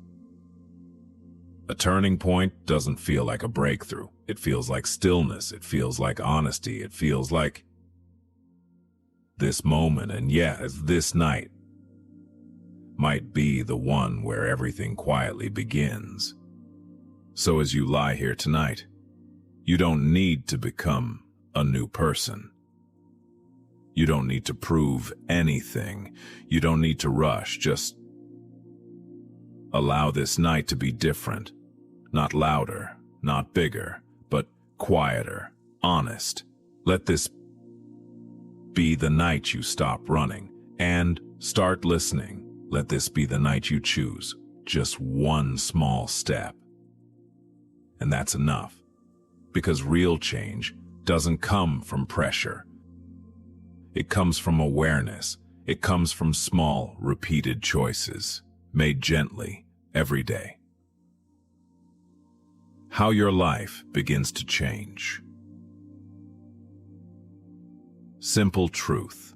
a turning point doesn't feel like a breakthrough. It feels like stillness. It feels like honesty. It feels like this moment, and yes, this night might be the one where everything quietly begins. So as you lie here tonight, you don't need to become a new person. You don't need to prove anything. You don't need to rush. Just allow this night to be different. Not louder, not bigger, but quieter, honest. Let this be the night you stop running and start listening. Let this be the night you choose just one small step. And that's enough. Because real change doesn't come from pressure. It comes from awareness. It comes from small, repeated choices, made gently, every day. How your life begins to change. Simple truth.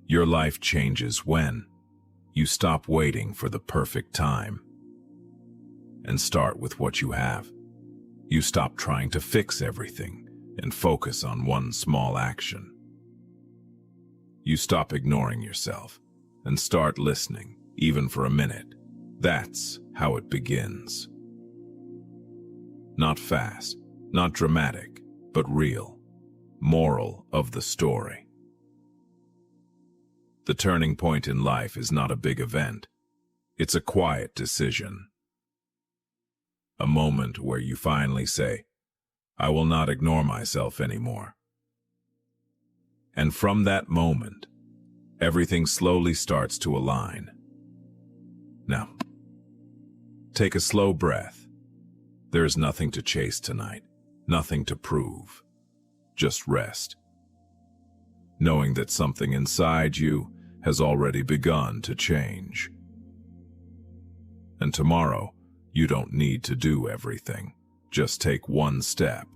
Your life changes when you stop waiting for the perfect time and start with what you have. You stop trying to fix everything and focus on one small action. You stop ignoring yourself and start listening, even for a minute. That's how it begins. Not fast, not dramatic, but real. Moral of the story. The turning point in life is not a big event. It's a quiet decision. A moment where you finally say, I will not ignore myself anymore. And from that moment, everything slowly starts to align. Now, take a slow breath. There is nothing to chase tonight, nothing to prove. Just rest, knowing that something inside you has already begun to change. And tomorrow, you don't need to do everything. Just take one step.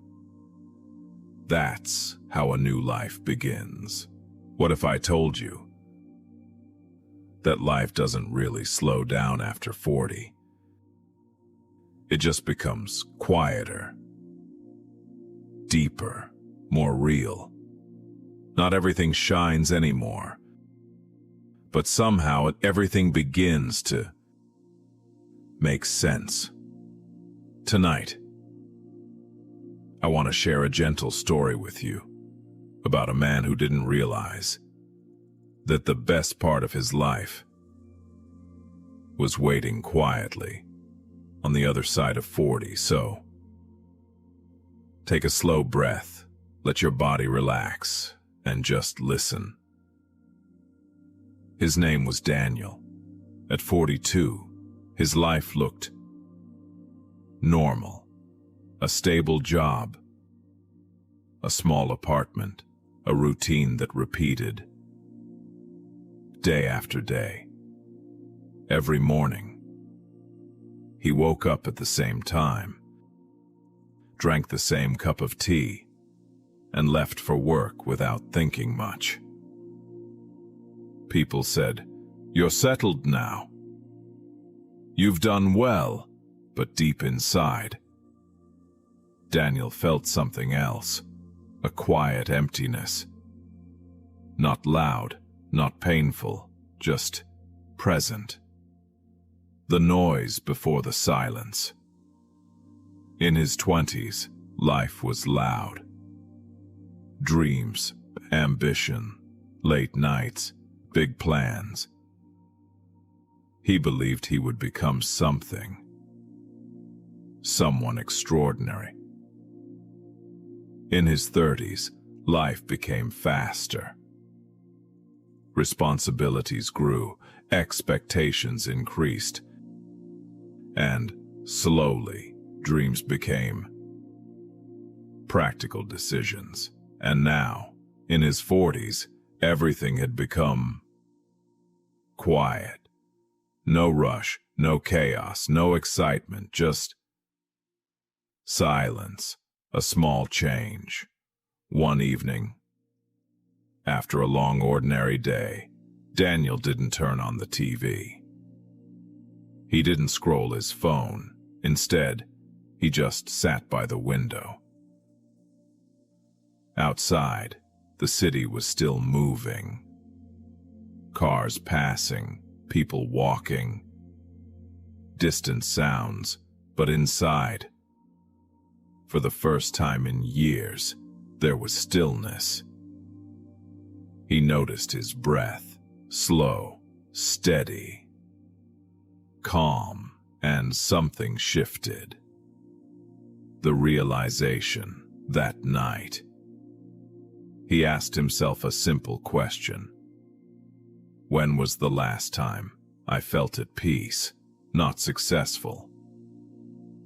That's how a new life begins. What if I told you that life doesn't really slow down after 40? It just becomes quieter, deeper, more real. Not everything shines anymore, but somehow everything begins to make sense. Tonight, I want to share a gentle story with you about a man who didn't realize that the best part of his life was waiting quietly on the other side of 40. So, take a slow breath, let your body relax, and just listen. His name was Daniel. At 42, his life looked normal. A stable job, a small apartment, a routine that repeated day after day. Every morning, he woke up at the same time, drank the same cup of tea, and left for work without thinking much. People said, "You're settled now. You've done well," but deep inside, Daniel felt something else, a quiet emptiness. Not loud, not painful, just present. The noise before the silence. In his 20s, life was loud. Dreams, ambition, late nights, big plans. He believed he would become something. Someone extraordinary. In his 30s, life became faster. Responsibilities grew, expectations increased, and slowly, dreams became practical decisions. And now, in his 40s, everything had become quiet. No rush, no chaos, no excitement, just silence. A small change. One evening, after a long ordinary day, Daniel didn't turn on the TV. He didn't scroll his phone. Instead, he just sat by the window. Outside, the city was still moving. Cars passing, people walking, distant sounds, but inside, for the first time in years, there was stillness. He noticed his breath, slow, steady, calm, and something shifted. The realization that night. He asked himself a simple question. When was the last time I felt at peace, not successful,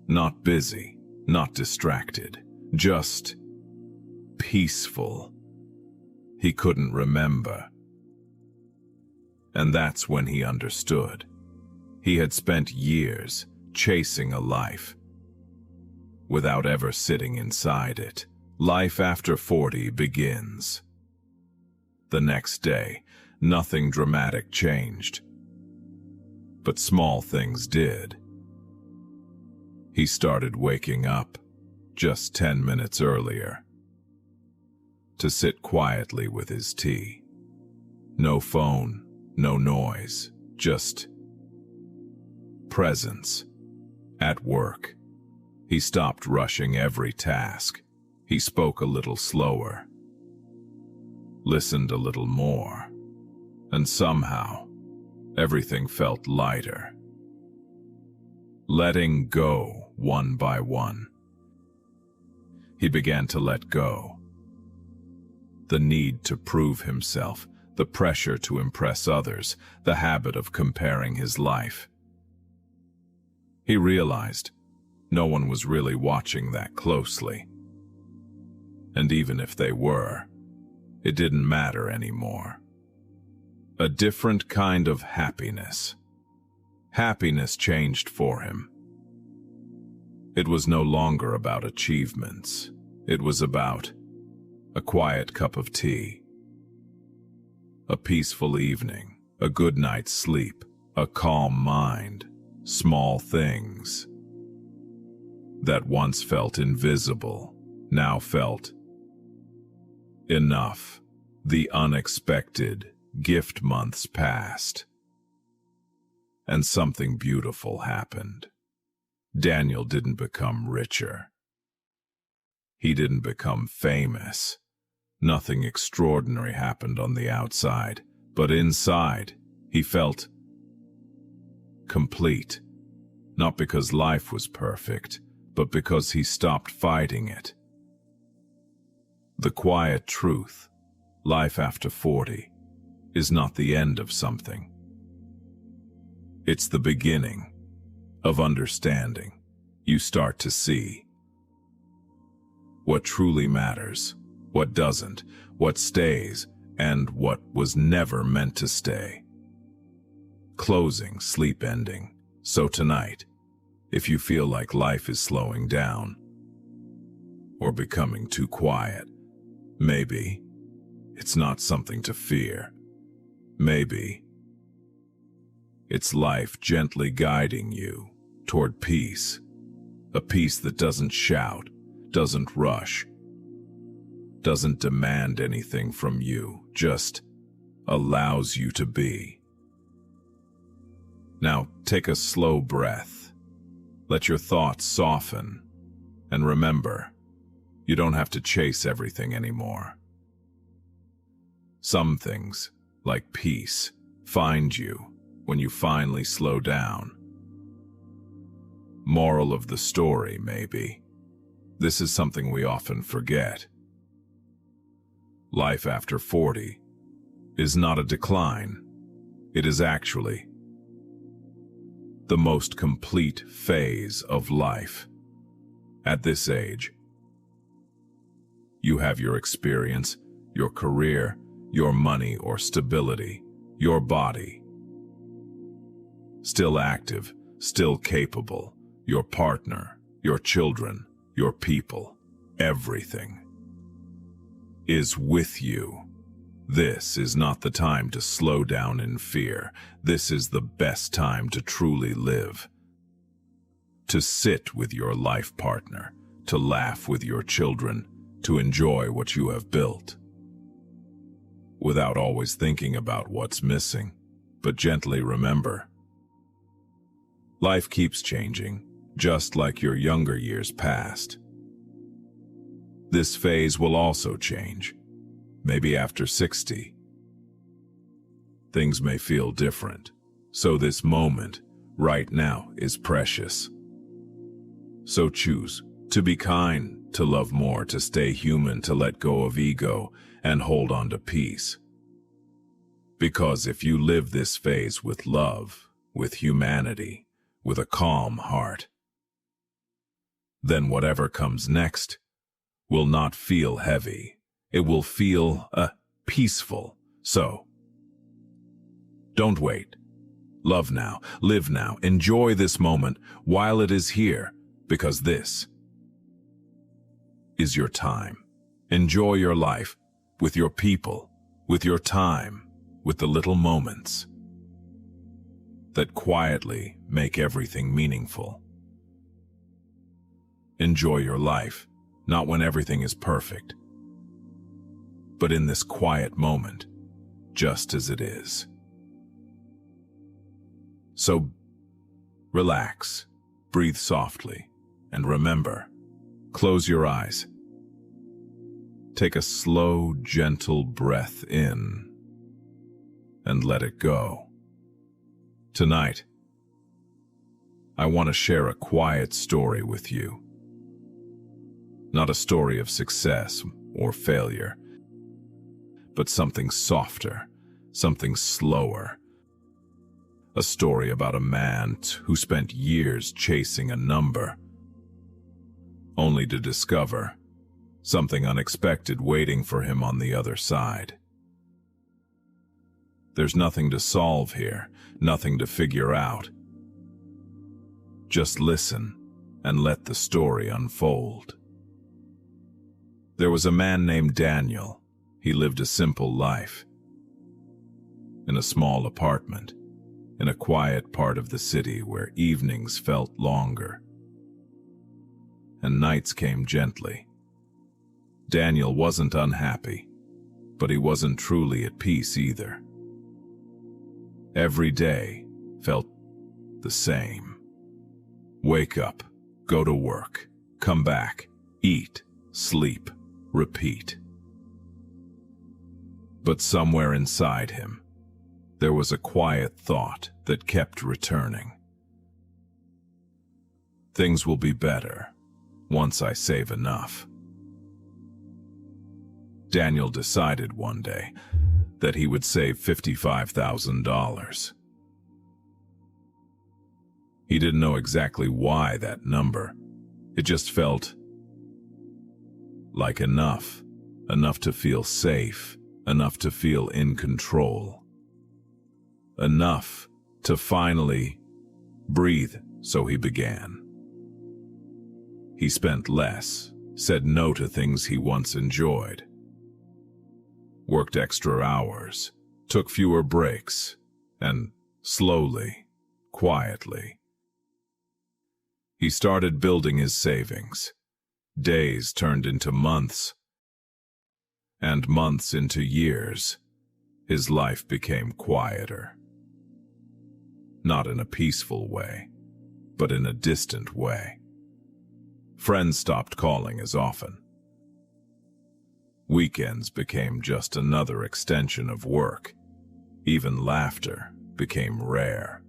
not busy? Not distracted, just peaceful. He couldn't remember. And that's when he understood. He had spent years chasing a life without ever sitting inside it. Life after 40 begins. The next day, nothing dramatic changed. But small things did. He started waking up just 10 minutes earlier to sit quietly with his tea. No phone, no noise, just presence. At work, he stopped rushing every task. He spoke a little slower, listened a little more, and somehow everything felt lighter. Letting go one by one. He began to let go. The need to prove himself, the pressure to impress others, the habit of comparing his life. He realized no one was really watching that closely. And even if they were, it didn't matter anymore. A different kind of happiness. Happiness changed for him. It was no longer about achievements. It was about a quiet cup of tea, a peaceful evening, a good night's sleep, a calm mind, small things that once felt invisible, now felt enough. The unexpected gift months passed, and something beautiful happened. Daniel didn't become richer. He didn't become famous. Nothing extraordinary happened on the outside, but inside, he felt complete. Not because life was perfect, but because he stopped fighting it. The quiet truth, life after 40, is not the end of something. It's the beginning of understanding. You start to see what truly matters, what doesn't, what stays, and what was never meant to stay. Closing, sleep ending. So tonight, if you feel like life is slowing down or becoming too quiet, maybe it's not something to fear. Maybe it's life gently guiding you toward peace, a peace that doesn't shout, doesn't rush, doesn't demand anything from you, just allows you to be. Now take a slow breath. Let your thoughts soften. And remember, you don't have to chase everything anymore. Some things, like peace, find you when you finally slow down. Moral of the story, maybe. This is something we often forget. Life after 40 is not a decline. It is actually the most complete phase of life. At this age, you have your experience, your career, your money or stability, your body. Still active, still capable, your partner, your children, your people, everything is with you. This is not the time to slow down in fear. This is the best time to truly live. To sit with your life partner, to laugh with your children, to enjoy what you have built. Without always thinking about what's missing, but gently remember. Life keeps changing, just like your younger years past. This phase will also change. Maybe after 60. Things may feel different. So this moment, right now, is precious. So choose to be kind, to love more, to stay human, to let go of ego, and hold on to peace. Because if you live this phase with love, with humanity, with a calm heart, then whatever comes next will not feel heavy. It will feel peaceful. So, don't wait. Love now, live now, enjoy this moment while it is here, because this is your time. Enjoy your life with your people, with your time, with the little moments that quietly make everything meaningful. Enjoy your life, not when everything is perfect, but in this quiet moment, just as it is. So, relax, breathe softly, and remember, close your eyes. Take a slow, gentle breath in, and let it go. Tonight, I want to share a quiet story with you. Not a story of success or failure, but something softer, something slower. A story about a man who spent years chasing a number, only to discover something unexpected waiting for him on the other side. There's nothing to solve here, nothing to figure out. Just listen and let the story unfold. There was a man named Daniel. He lived a simple life. In a small apartment, in a quiet part of the city where evenings felt longer and nights came gently. Daniel wasn't unhappy, but he wasn't truly at peace either. Every day felt the same. Wake up, go to work, come back, eat, sleep, repeat. But somewhere inside him, there was a quiet thought that kept returning. Things will be better once I save enough. Daniel decided one day that he would save $55,000. He didn't know exactly why that number. It just felt like enough to feel safe, enough to feel in control. Enough to finally breathe, so he began. He spent less, said no to things he once enjoyed, worked extra hours, took fewer breaks, and slowly, quietly, he started building his savings. Days turned into months, and months into years. His life became quieter. Not in a peaceful way, but in a distant way. Friends stopped calling as often. Weekends became just another extension of work. Even laughter became rare.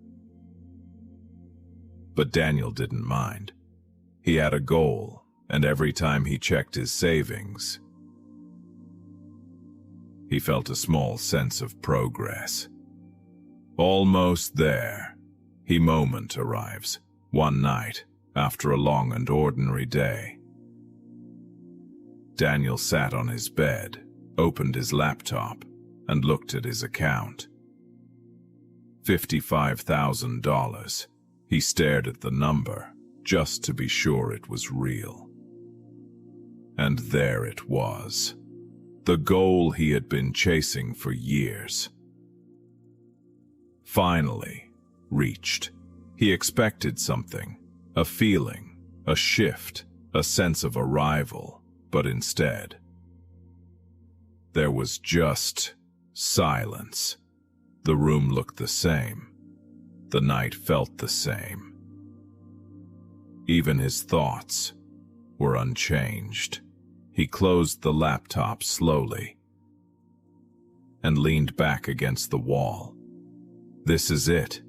But Daniel didn't mind. He had a goal, and every time he checked his savings, he felt a small sense of progress. Almost there, the moment arrives, one night, after a long and ordinary day. Daniel sat on his bed, opened his laptop, and looked at his account. $55,000. He stared at the number, just to be sure it was real. And there it was, the goal he had been chasing for years. Finally reached. He expected something, a feeling, a shift, a sense of arrival, but instead, there was just silence. The room looked the same. The night felt the same. Even his thoughts were unchanged. He closed the laptop slowly and leaned back against the wall. This is it.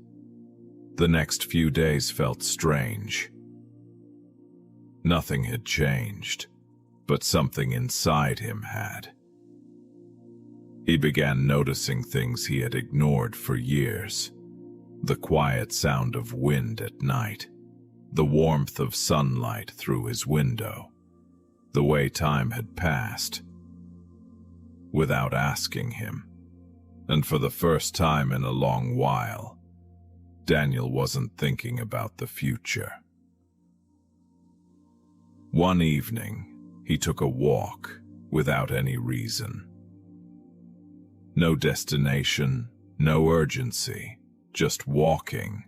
The next few days felt strange. Nothing had changed, but something inside him had. He began noticing things he had ignored for years. The quiet sound of wind at night, the warmth of sunlight through his window, the way time had passed. without asking him. And for the first time in a long while, Daniel wasn't thinking about the future. One evening, he took a walk without any reason. No destination, no urgency, just walking.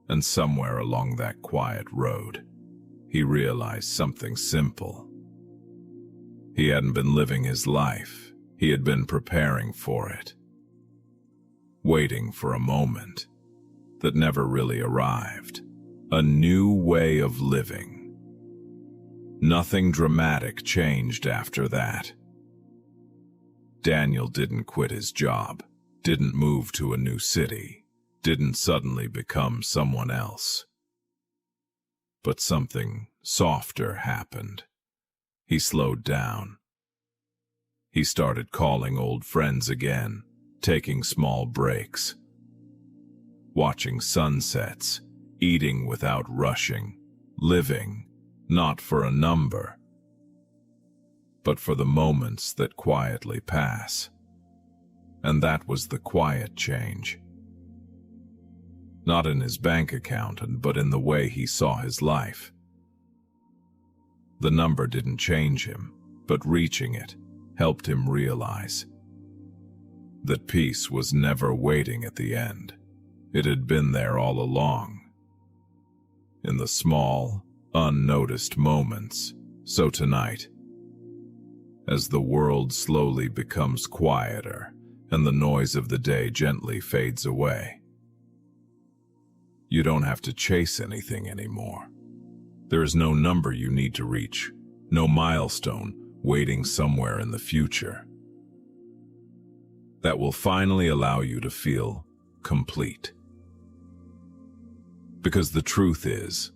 And somewhere along that quiet road, he realized something simple. He hadn't been living his life, he had been preparing for it. Waiting for a moment that never really arrived. A new way of living. Nothing dramatic changed after that. Daniel didn't quit his job, didn't move to a new city, didn't suddenly become someone else. But something softer happened. He slowed down. He started calling old friends again, taking small breaks, watching sunsets, eating without rushing, living not for a number, but for the moments that quietly pass. And that was the quiet change. Not in his bank account, but in the way he saw his life. The number didn't change him, but reaching it helped him realize that peace was never waiting at the end. It had been there all along. In the small, unnoticed moments. So tonight, as the world slowly becomes quieter and the noise of the day gently fades away, you don't have to chase anything anymore. There is no number you need to reach, no milestone waiting somewhere in the future. That will finally allow you to feel complete. Because the truth is,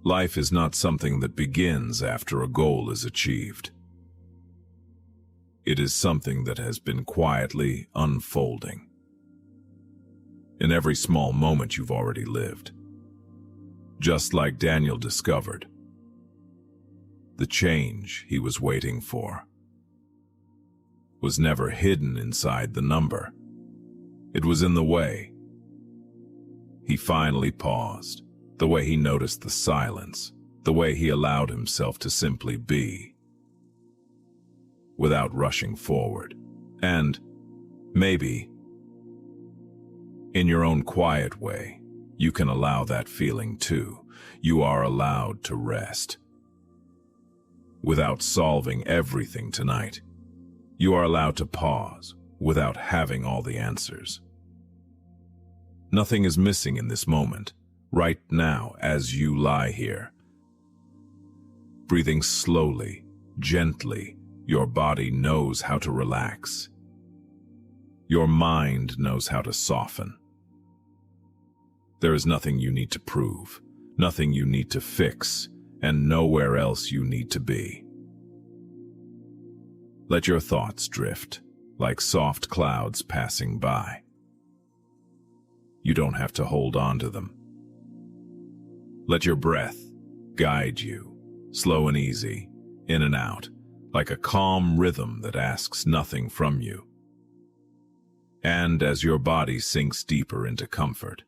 life is not something that begins after a goal is achieved. It is something that has been quietly unfolding. In every small moment you've already lived. Just like Daniel discovered, the change he was waiting for was never hidden inside the number. It was in the way. He finally paused, the way he noticed the silence, the way he allowed himself to simply be, without rushing forward. And maybe, in your own quiet way, you can allow that feeling too. You are allowed to rest. Without solving everything tonight, you are allowed to pause without having all the answers. Nothing is missing in this moment, right now as you lie here. Breathing slowly, gently, your body knows how to relax. Your mind knows how to soften. There is nothing you need to prove, nothing you need to fix, and nowhere else you need to be. Let your thoughts drift, like soft clouds passing by. You don't have to hold on to them. Let your breath guide you, slow and easy, in and out, like a calm rhythm that asks nothing from you. And as your body sinks deeper into comfort,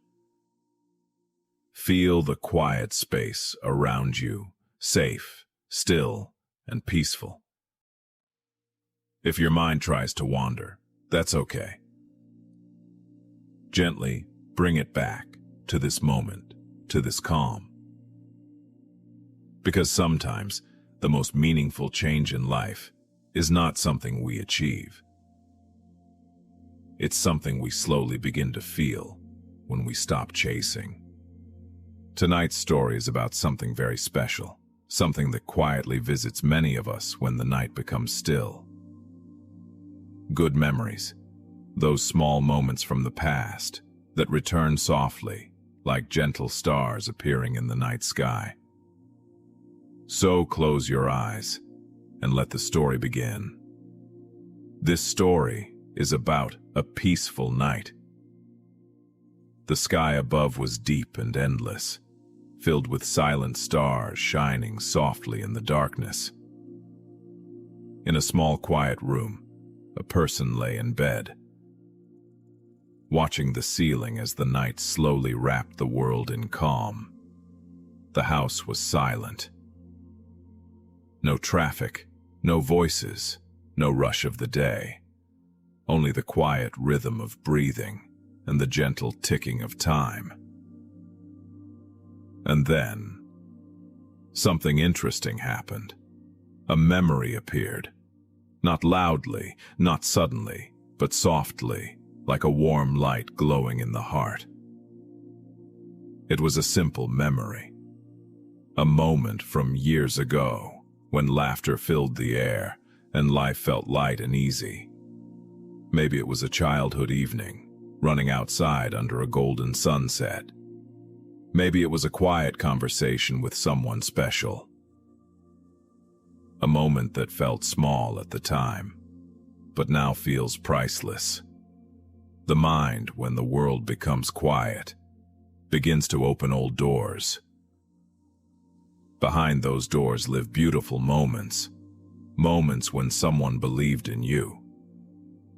feel the quiet space around you, safe, still, and peaceful. If your mind tries to wander, that's okay. Gently bring it back to this moment, to this calm. Because sometimes the most meaningful change in life is not something we achieve. It's something we slowly begin to feel when we stop chasing. Tonight's story is about something very special, something that quietly visits many of us when the night becomes still. Good memories, those small moments from the past that return softly, like gentle stars appearing in the night sky. So close your eyes and let the story begin. This story is about a peaceful night. The sky above was deep and endless, filled with silent stars shining softly in the darkness. In a small, quiet room, a person lay in bed, watching the ceiling as the night slowly wrapped the world in calm. The house was silent. No traffic, no voices, no rush of the day. Only the quiet rhythm of breathing and the gentle ticking of time. And then, something interesting happened. A memory appeared. Not loudly, not suddenly, but softly, like a warm light glowing in the heart. It was a simple memory. A moment from years ago, when laughter filled the air and life felt light and easy. Maybe it was a childhood evening, running outside under a golden sunset. Maybe it was a quiet conversation with someone special. A moment that felt small at the time, but now feels priceless. The mind, when the world becomes quiet, begins to open old doors. Behind those doors live beautiful moments. Moments when someone believed in you.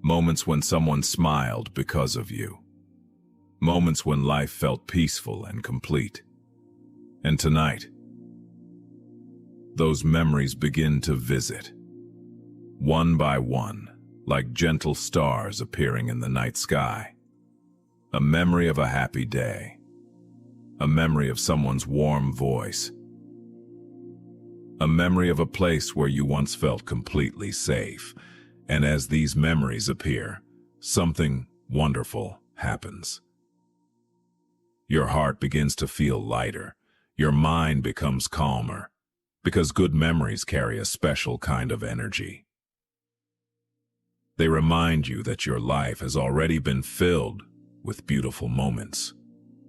Moments when someone smiled because of you. Moments when life felt peaceful and complete. And tonight, those memories begin to visit. One by one, like gentle stars appearing in the night sky. A memory of a happy day. A memory of someone's warm voice. A memory of a place where you once felt completely safe. And as these memories appear, something wonderful happens. Your heart begins to feel lighter. Your mind becomes calmer. Because good memories carry a special kind of energy. They remind you that your life has already been filled with beautiful moments.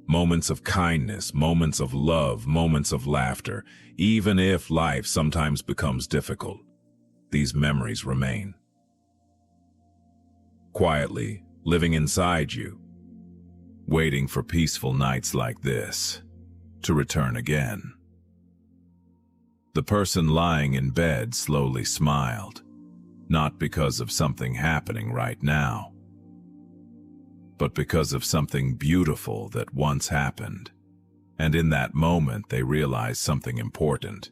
Moments of kindness, moments of love, moments of laughter. Even if life sometimes becomes difficult, these memories remain. Quietly, living inside you, waiting for peaceful nights like this to return again. The person lying in bed slowly smiled, not because of something happening right now, but because of something beautiful that once happened, and in that moment they realized something important.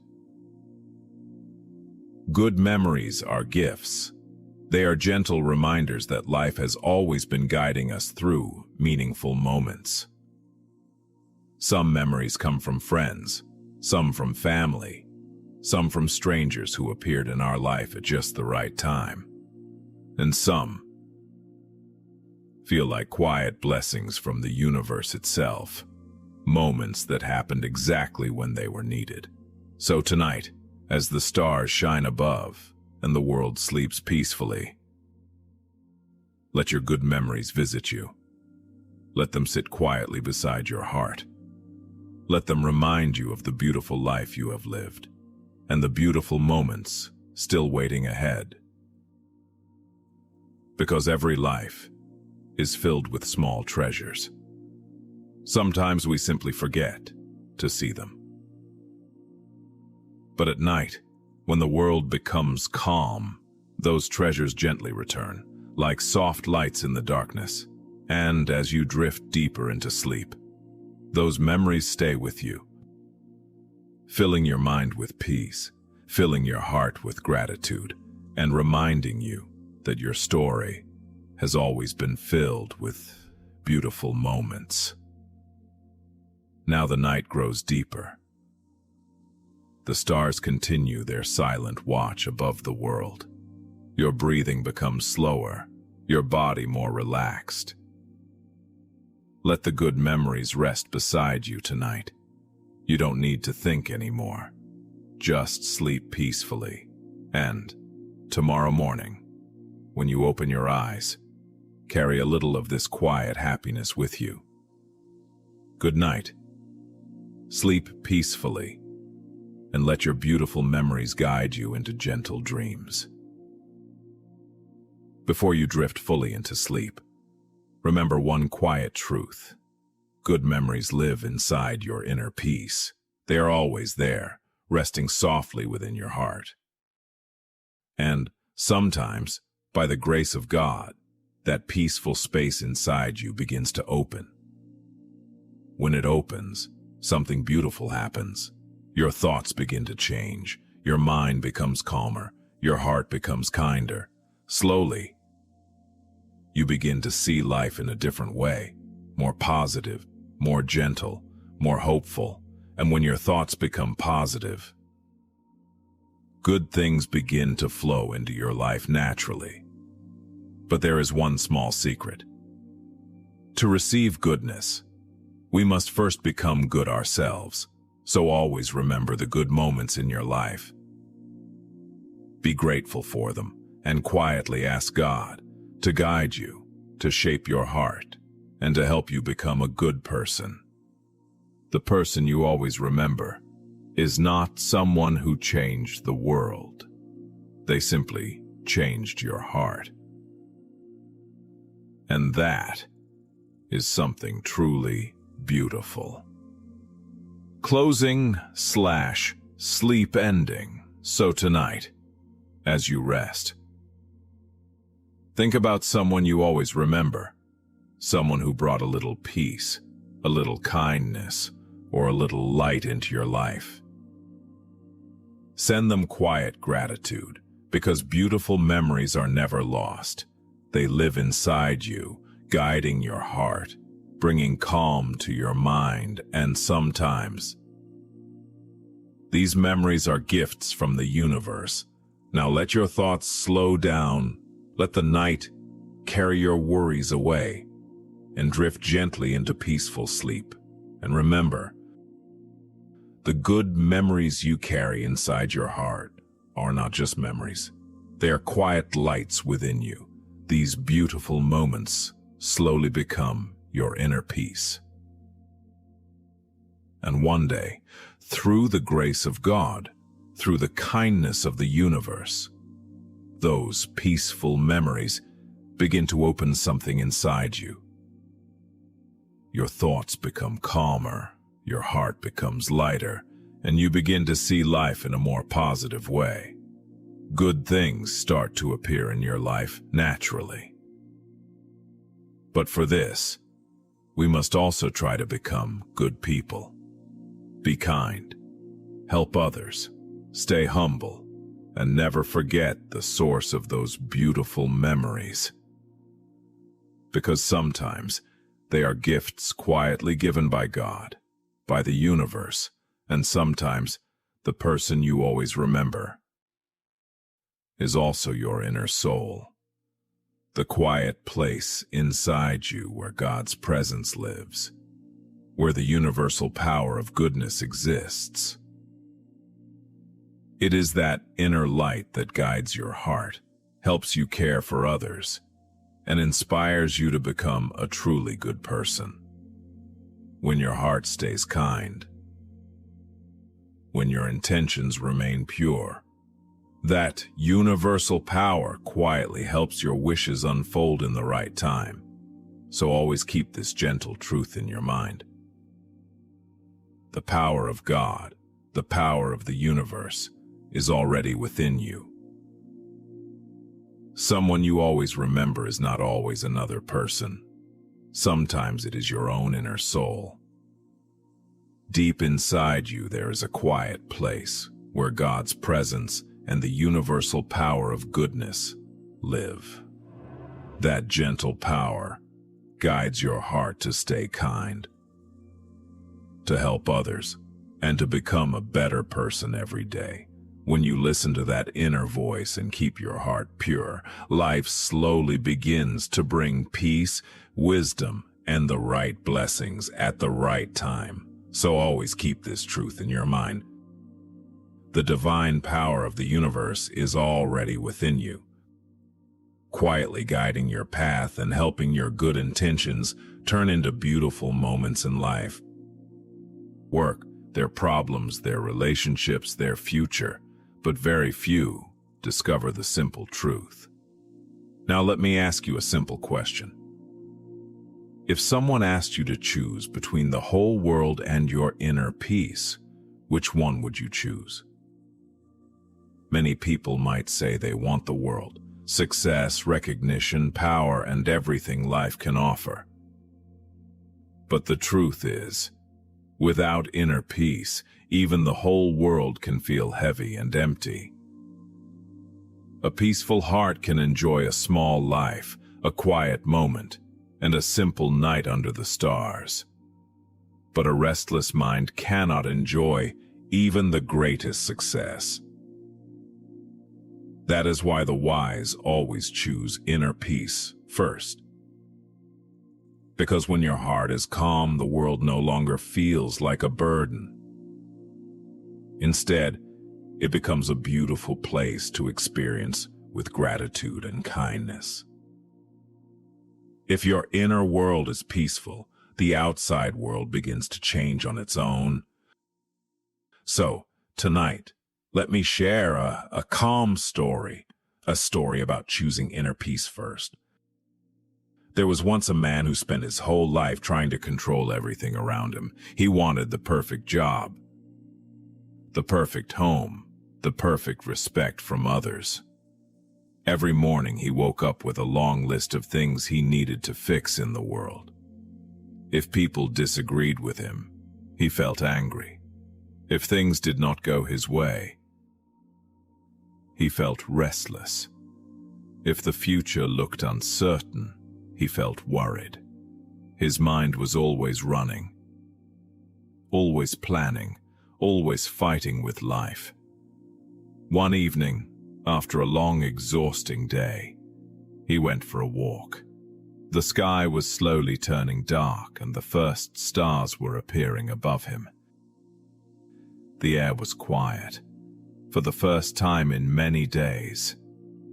Good memories are gifts. They are gentle reminders that life has always been guiding us through meaningful moments. Some memories come from friends, some from family, some from strangers who appeared in our life at just the right time, and some feel like quiet blessings from the universe itself, moments that happened exactly when they were needed. So tonight, as the stars shine above and the world sleeps peacefully, let your good memories visit you. Let them sit quietly beside your heart. Let them remind you of the beautiful life you have lived and the beautiful moments still waiting ahead. Because every life is filled with small treasures. Sometimes we simply forget to see them. But at night, when the world becomes calm, those treasures gently return, like soft lights in the darkness. And as you drift deeper into sleep, those memories stay with you, filling your mind with peace, filling your heart with gratitude, and reminding you that your story has always been filled with beautiful moments. Now the night grows deeper. The stars continue their silent watch above the world. Your breathing becomes slower, your body more relaxed. Let the good memories rest beside you tonight. You don't need to think anymore. Just sleep peacefully. And tomorrow morning, when you open your eyes, carry a little of this quiet happiness with you. Good night. Sleep peacefully, and let your beautiful memories guide you into gentle dreams. Before you drift fully into sleep, remember one quiet truth. Good memories live inside your inner peace. They are always there, resting softly within your heart. And sometimes, by the grace of God, that peaceful space inside you begins to open. When it opens, something beautiful happens. Your thoughts begin to change. Your mind becomes calmer. Your heart becomes kinder. Slowly, you begin to see life in a different way, more positive, more gentle, more hopeful. And when your thoughts become positive, good things begin to flow into your life naturally. But there is one small secret. To receive goodness, we must first become good ourselves. So always remember the good moments in your life. Be grateful for them and quietly ask God to guide you, to shape your heart, and to help you become a good person. The person you always remember is not someone who changed the world. They simply changed your heart. And that is something truly beautiful. Closing/sleep ending. So tonight, as you rest, think about someone you always remember, someone who brought a little peace, a little kindness, or a little light into your life. Send them quiet gratitude, because beautiful memories are never lost. They live inside you, guiding your heart, bringing calm to your mind, and sometimes these memories are gifts from the universe. Now let your thoughts slow down, let the night carry your worries away, and drift gently into peaceful sleep. And remember, the good memories you carry inside your heart are not just memories. They are quiet lights within you. These beautiful moments slowly become your inner peace. And one day, through the grace of God, through the kindness of the universe, those peaceful memories begin to open something inside you. Your thoughts become calmer, your heart becomes lighter, and you begin to see life in a more positive way. Good things start to appear in your life naturally. But for this, we must also try to become good people. Be kind, help others, stay humble, and never forget the source of those beautiful memories. Because sometimes they are gifts quietly given by God, by the universe, and sometimes the person you always remember is also your inner soul, the quiet place inside you where God's presence lives, where the universal power of goodness exists. It is that inner light that guides your heart, helps you care for others, and inspires you to become a truly good person. When your heart stays kind, when your intentions remain pure, that universal power quietly helps your wishes unfold in the right time. So always keep this gentle truth in your mind. The power of God, the power of the universe, is already within you. Someone you always remember is not always another person. Sometimes it is your own inner soul. Deep inside you there is a quiet place where God's presence and the universal power of goodness live. That gentle power guides your heart to stay kind, to help others, and to become a better person every day. When you listen to that inner voice and keep your heart pure, life slowly begins to bring peace, wisdom, and the right blessings at the right time. So always keep this truth in your mind. The divine power of the universe is already within you, quietly guiding your path and helping your good intentions turn into beautiful moments in life. Work, their problems, their relationships, their future, but very few discover the simple truth. Now let me ask you a simple question. If someone asked you to choose between the whole world and your inner peace, which one would you choose? Many people might say they want the world, success, recognition, power, and everything life can offer. But the truth is, without inner peace, even the whole world can feel heavy and empty. A peaceful heart can enjoy a small life, a quiet moment, and a simple night under the stars. But a restless mind cannot enjoy even the greatest success. That is why the wise always choose inner peace first. Because when your heart is calm, the world no longer feels like a burden. Instead, it becomes a beautiful place to experience with gratitude and kindness. If your inner world is peaceful, the outside world begins to change on its own. So, tonight, let me share a calm story, a story about choosing inner peace first. There was once a man who spent his whole life trying to control everything around him. He wanted the perfect job, the perfect home, the perfect respect from others. Every morning he woke up with a long list of things he needed to fix in the world. If people disagreed with him, he felt angry. If things did not go his way, he felt restless. If the future looked uncertain, he felt worried. His mind was always running, always planning, always fighting with life. One evening, after a long, exhausting day, he went for a walk. The sky was slowly turning dark, and the first stars were appearing above him. The air was quiet. For the first time in many days,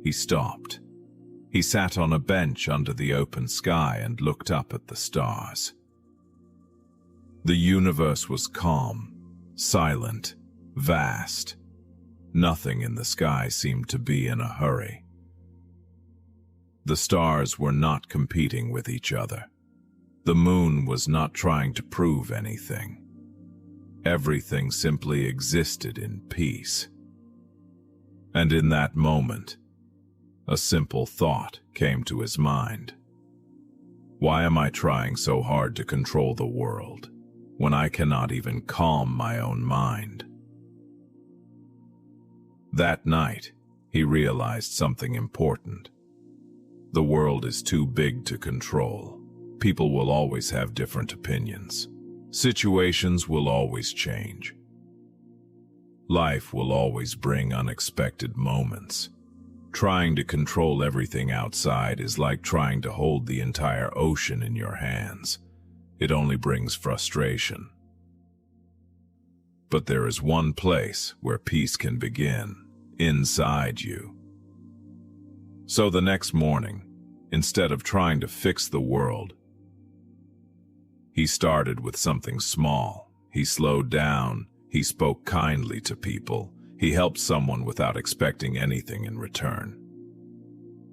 he stopped. He sat on a bench under the open sky and looked up at the stars. The universe was calm, silent, vast. Nothing in the sky seemed to be in a hurry. The stars were not competing with each other. The moon was not trying to prove anything. Everything simply existed in peace. And in that moment, a simple thought came to his mind. Why am I trying so hard to control the world when I cannot even calm my own mind? That night, he realized something important. The world is too big to control. People will always have different opinions. Situations will always change. Life will always bring unexpected moments. Trying to control everything outside is like trying to hold the entire ocean in your hands. It only brings frustration. But there is one place where peace can begin, inside you. So the next morning, instead of trying to fix the world, he started with something small. He slowed down. He spoke kindly to people. He helped someone without expecting anything in return.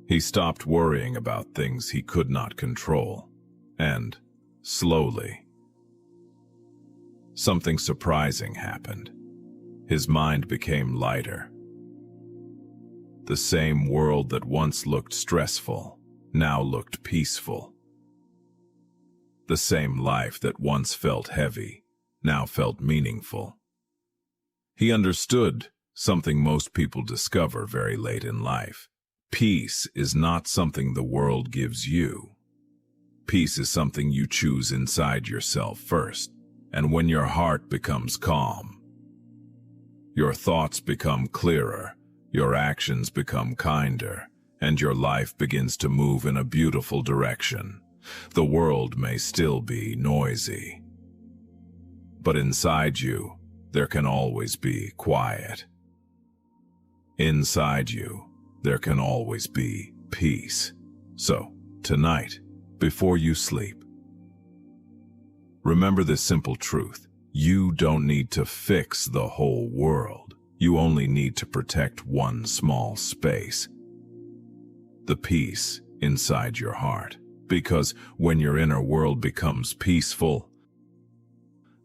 He stopped worrying about things he could not control. And, slowly, something surprising happened. His mind became lighter. The same world that once looked stressful now looked peaceful. The same life that once felt heavy now felt meaningful. He understood something most people discover very late in life. Peace is not something the world gives you. Peace is something you choose inside yourself first. And when your heart becomes calm, your thoughts become clearer, your actions become kinder, and your life begins to move in a beautiful direction. The world may still be noisy, but inside you, there can always be quiet. Inside you, there can always be peace. So, tonight, before you sleep, remember this simple truth. You don't need to fix the whole world. You only need to protect one small space. The peace inside your heart. Because when your inner world becomes peaceful,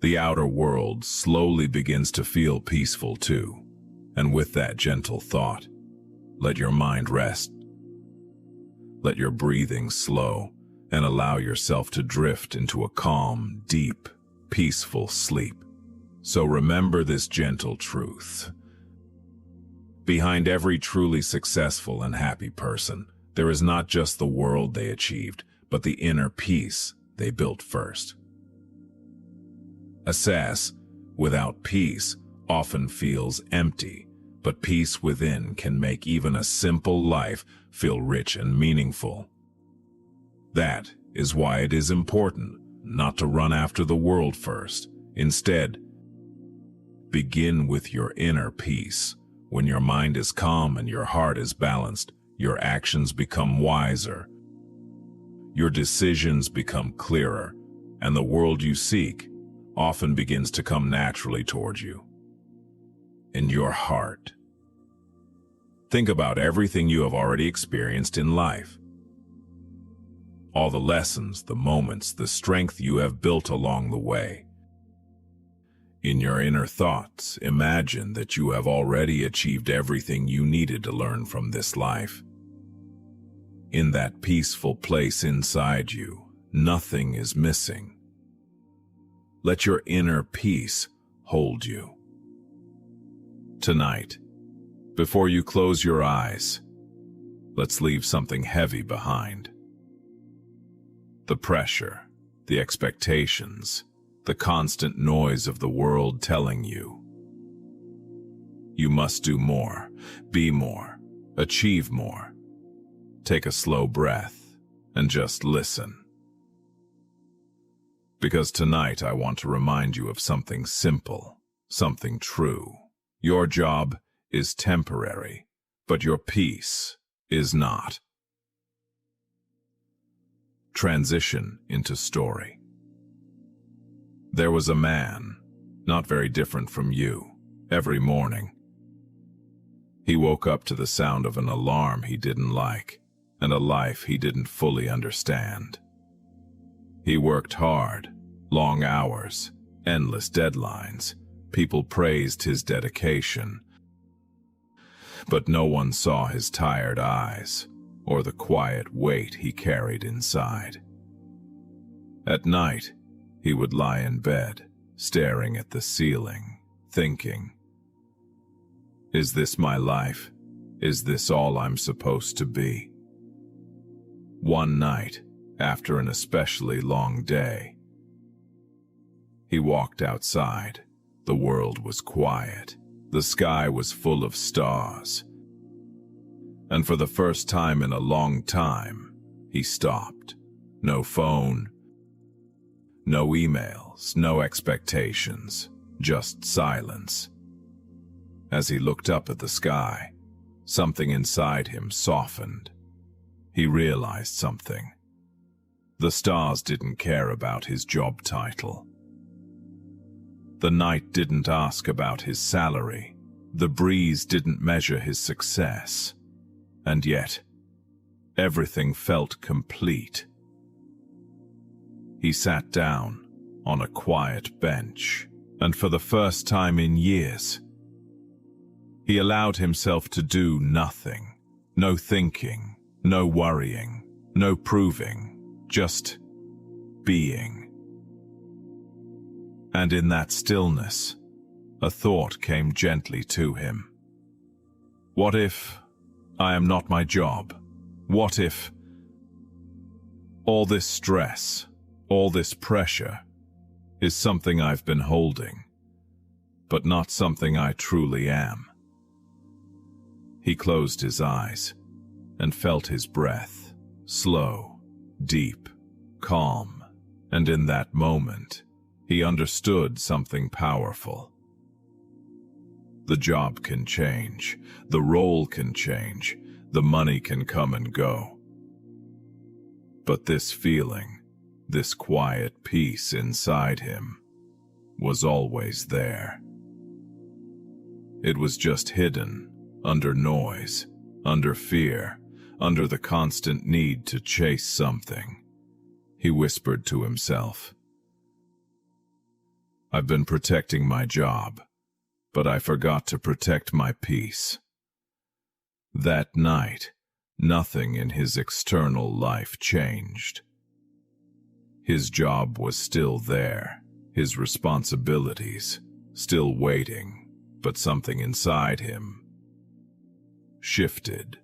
the outer world slowly begins to feel peaceful too. And with that gentle thought, let your mind rest. Let your breathing slow and allow yourself to drift into a calm, deep, peaceful sleep. So remember this gentle truth. Behind every truly successful and happy person, there is not just the world they achieved, but the inner peace they built first. Success without peace often feels empty, but peace within can make even a simple life feel rich and meaningful. That is why it is important not to run after the world first. Instead, begin with your inner peace. When your mind is calm and your heart is balanced, your actions become wiser, your decisions become clearer, and the world you seek often begins to come naturally towards you. In your heart. Think about everything you have already experienced in life. All the lessons, the moments, the strength you have built along the way. In your inner thoughts, imagine that you have already achieved everything you needed to learn from this life. In that peaceful place inside you, nothing is missing. Let your inner peace hold you. Tonight, before you close your eyes, let's leave something heavy behind. The pressure, the expectations, the constant noise of the world telling you, you must do more, be more, achieve more. Take a slow breath and just listen. Because tonight I want to remind you of something simple, something true. Your job is temporary, but your peace is not. Transition into story. There was a man, not very different from you, every morning. He woke up to the sound of an alarm he didn't like, and a life he didn't fully understand. He worked hard, long hours, endless deadlines. People praised his dedication, but no one saw his tired eyes or the quiet weight he carried inside. At night, he would lie in bed, staring at the ceiling, thinking, "Is this my life? Is this all I'm supposed to be?" One night, after an especially long day, he walked outside. The world was quiet. The sky was full of stars. And for the first time in a long time, he stopped. No phone, no emails, no expectations, just silence. As he looked up at the sky, something inside him softened. He realized something. The stars didn't care about his job title. The night didn't ask about his salary. The breeze didn't measure his success. And yet, everything felt complete. He sat down on a quiet bench, and for the first time in years, he allowed himself to do nothing. No thinking, no worrying, no proving, just being. And in that stillness, a thought came gently to him. What if I am not my job? What if all this stress, all this pressure, is something I've been holding, but not something I truly am? He closed his eyes and felt his breath, slow, deep, calm, and in that moment, he understood something powerful. The job can change, the role can change, the money can come and go. But this feeling, this quiet peace inside him, was always there. It was just hidden, under noise, under fear, under the constant need to chase something. He whispered to himself, "I've been protecting my job, but I forgot to protect my peace. That night, nothing in his external life changed. His job was still there, his responsibilities still waiting, but something inside him shifted.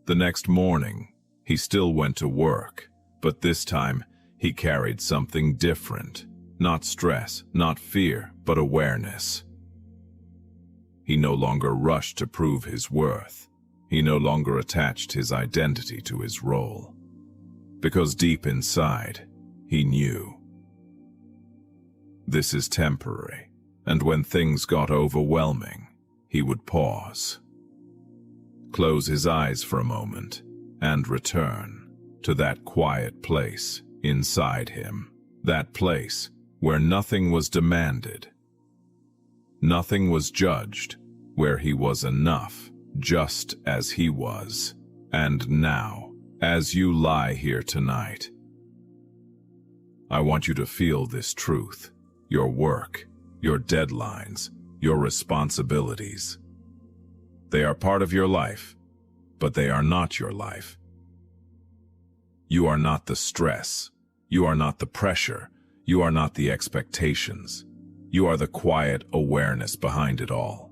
The next morning, he still went to work, but this time he carried something different. Not stress, not fear, but awareness. He no longer rushed to prove his worth. He no longer attached his identity to his role. Because deep inside, he knew. This is temporary, and when things got overwhelming, he would pause, close his eyes for a moment, and return to that quiet place inside him, that place where nothing was demanded, nothing was judged, where he was enough, just as he was. And now, as you lie here tonight, I want you to feel this truth. Your work, your deadlines, your responsibilities. They are part of your life, but they are not your life. You are not the stress. You are not the pressure. You are not the expectations. You are the quiet awareness behind it all.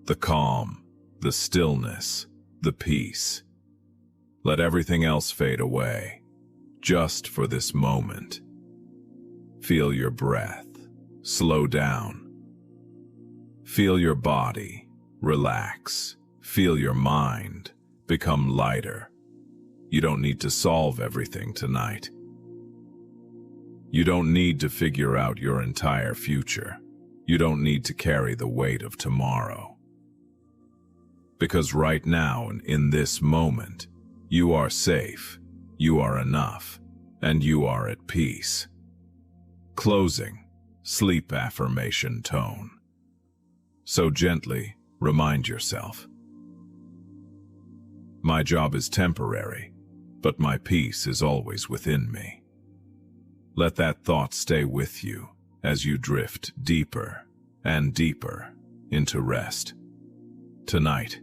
The calm, the stillness, the peace. Let everything else fade away, just for this moment. Feel your breath, slow down. Feel your body, relax. Feel your mind, become lighter. You don't need to solve everything tonight. You don't need to figure out your entire future. You don't need to carry the weight of tomorrow. Because right now and in this moment, you are safe, you are enough, and you are at peace. Closing, sleep affirmation tone. So gently remind yourself. My job is temporary, but my peace is always within me. Let that thought stay with you as you drift deeper and deeper into rest. Tonight,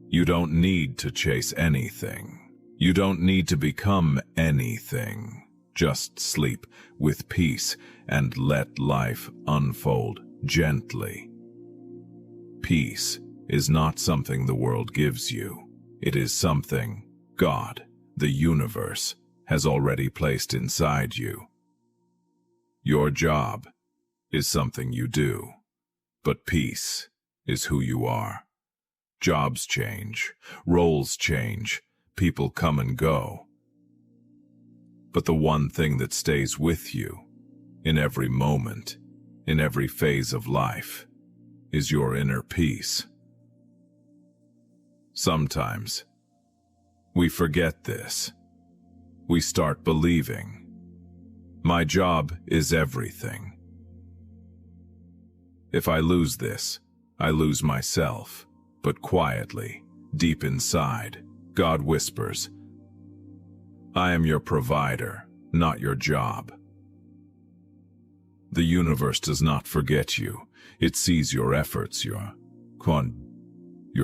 you don't need to chase anything. You don't need to become anything. Just sleep with peace and let life unfold gently. Peace is not something the world gives you. It is something God, the universe, has already placed inside you. Your job is something you do, but peace is who you are. Jobs change, roles change, people come and go. But the one thing that stays with you, in every moment, in every phase of life, is your inner peace. Sometimes, we forget this. We start believing, my job is everything. If I lose this, I lose myself. But quietly, deep inside, God whispers, I am your provider, not your job. The universe does not forget you. It sees your efforts, your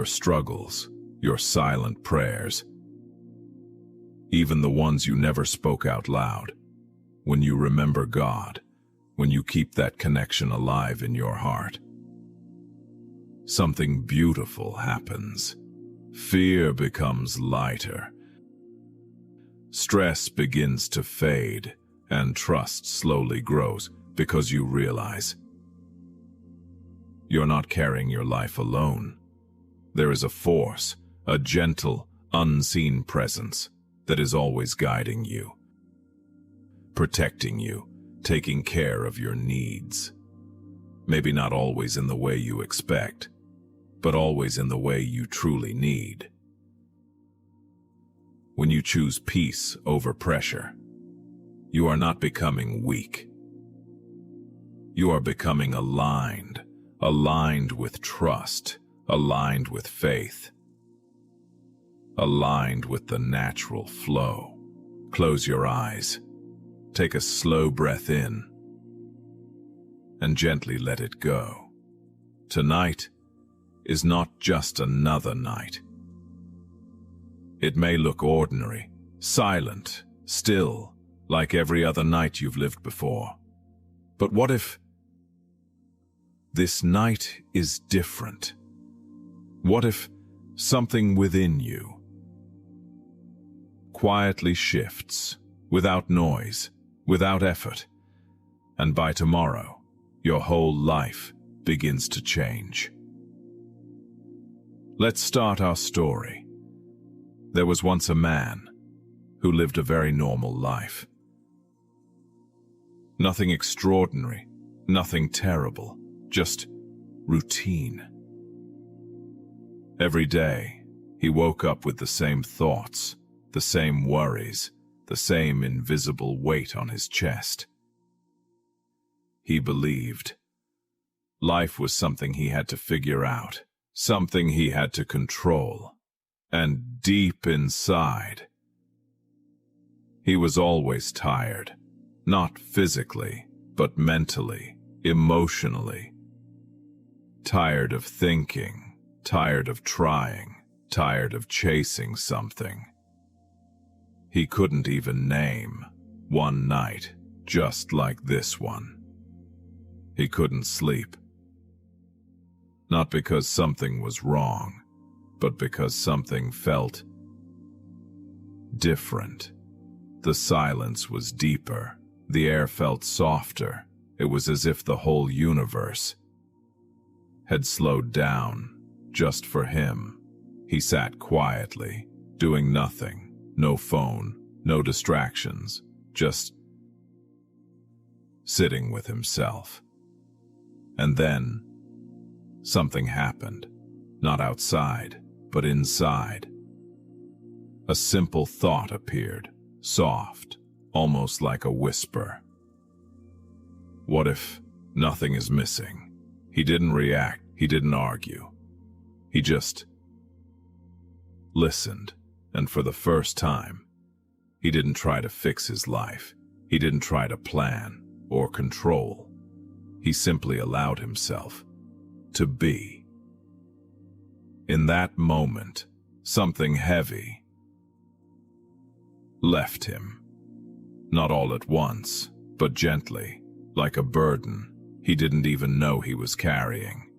struggles, your silent prayers, even the ones you never spoke out loud. When you remember God, when you keep that connection alive in your heart, something beautiful happens. Fear becomes lighter. Stress begins to fade, and trust slowly grows because you realize you're not carrying your life alone. There is a force, a gentle, unseen presence that is always guiding you, protecting you, taking care of your needs. Maybe not always in the way you expect, but always in the way you truly need. When you choose peace over pressure, you are not becoming weak. You are becoming aligned with trust, aligned with faith, aligned with the natural flow. Close your eyes. Take a slow breath in and gently let it go. Tonight is not just another night. It may look ordinary, silent, still, like every other night you've lived before. But what if this night is different? What if something within you quietly shifts, without noise, without effort, and by tomorrow, your whole life begins to change? Let's start our story. There was once a man who lived a very normal life. Nothing extraordinary, nothing terrible, just routine. Every day, he woke up with the same thoughts, the same worries, the same invisible weight on his chest. He believed life was something he had to figure out, something he had to control. And deep inside, he was always tired, not physically, but mentally, emotionally. Tired of thinking, tired of trying, tired of chasing something. He couldn't even name one night just like this one. He couldn't sleep. Not because something was wrong, but because something felt different. The silence was deeper. The air felt softer. It was as if the whole universe had slowed down just for him. He sat quietly, doing nothing. No phone, no distractions, just sitting with himself. And then something happened, not outside, but inside. A simple thought appeared, soft, almost like a whisper. What if nothing is missing? He didn't react, he didn't argue. He just listened, and for the first time, he didn't try to fix his life. He didn't try to plan or control. He simply allowed himself to be. In that moment, something heavy left him. Not all at once, but gently, like a burden he didn't even know he was carrying.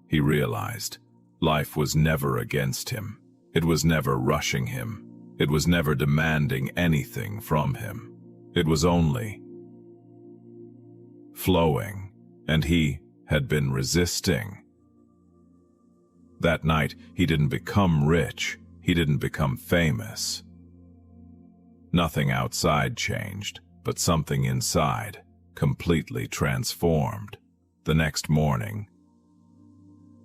He realized life was never against him. It was never rushing him. It was never demanding anything from him. It was only flowing, and he had been resisting. That night, he didn't become rich. He didn't become famous. Nothing outside changed, but something inside completely transformed. The next morning,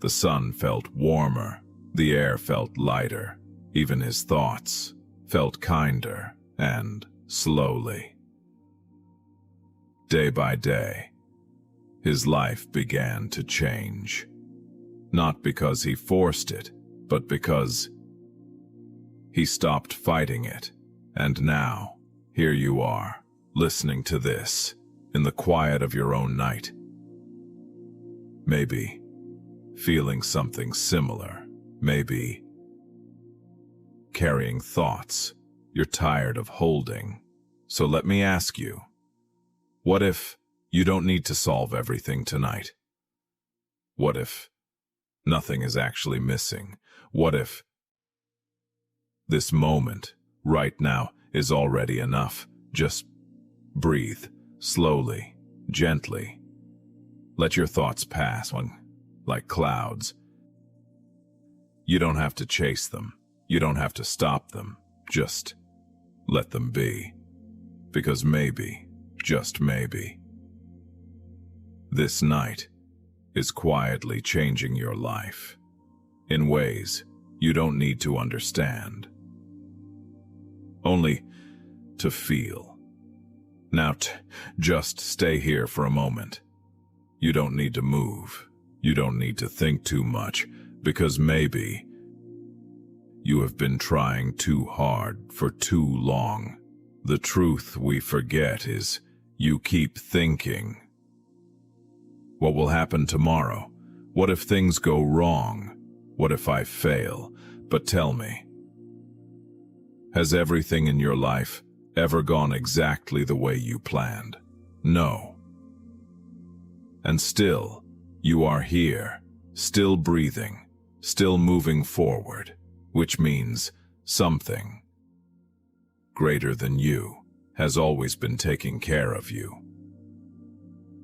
the sun felt warmer, the air felt lighter, even his thoughts felt kinder, and slowly, day by day, his life began to change. Not because he forced it, but because he stopped fighting it. And now, here you are, listening to this, in the quiet of your own night. Maybe feeling something similar, maybe carrying thoughts you're tired of holding. So let me ask you, what if you don't need to solve everything tonight? What if nothing is actually missing? What if this moment, right now, is already enough? Just breathe, slowly, gently. Let your thoughts pass like clouds. You don't have to chase them. You don't have to stop them. Just let them be. Because maybe, just maybe, this night is quietly changing your life in ways you don't need to understand, only to feel. Now just stay here for a moment. You don't need to move. You don't need to think too much, because maybe you have been trying too hard for too long. The truth we forget is you keep thinking What will happen tomorrow? What if things go wrong? What if I fail? But tell me, has everything in your life ever gone exactly the way you planned? No. And still, you are here, still breathing, still moving forward, which means something greater than you has always been taking care of you.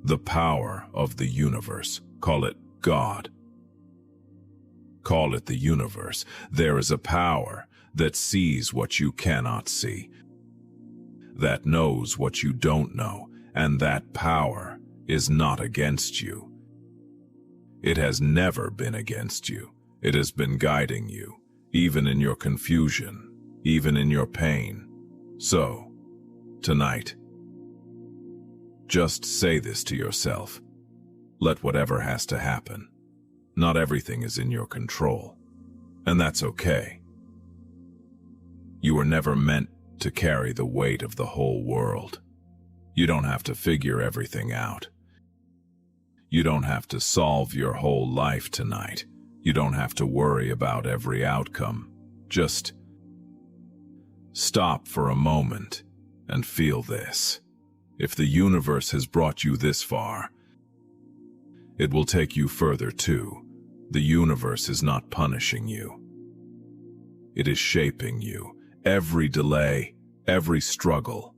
The power of the universe, call it God. Call it the universe. There is a power that sees what you cannot see, that knows what you don't know, and that power is not against you. It has never been against you. It has been guiding you, even in your confusion, even in your pain. So, tonight, just say this to yourself. Let whatever has to happen. Not everything is in your control, and that's okay. You were never meant to carry the weight of the whole world. You don't have to figure everything out. You don't have to solve your whole life tonight. You don't have to worry about every outcome. Just stop for a moment and feel this. If the universe has brought you this far, it will take you further too. The universe is not punishing you. It is shaping you. Every delay, every struggle,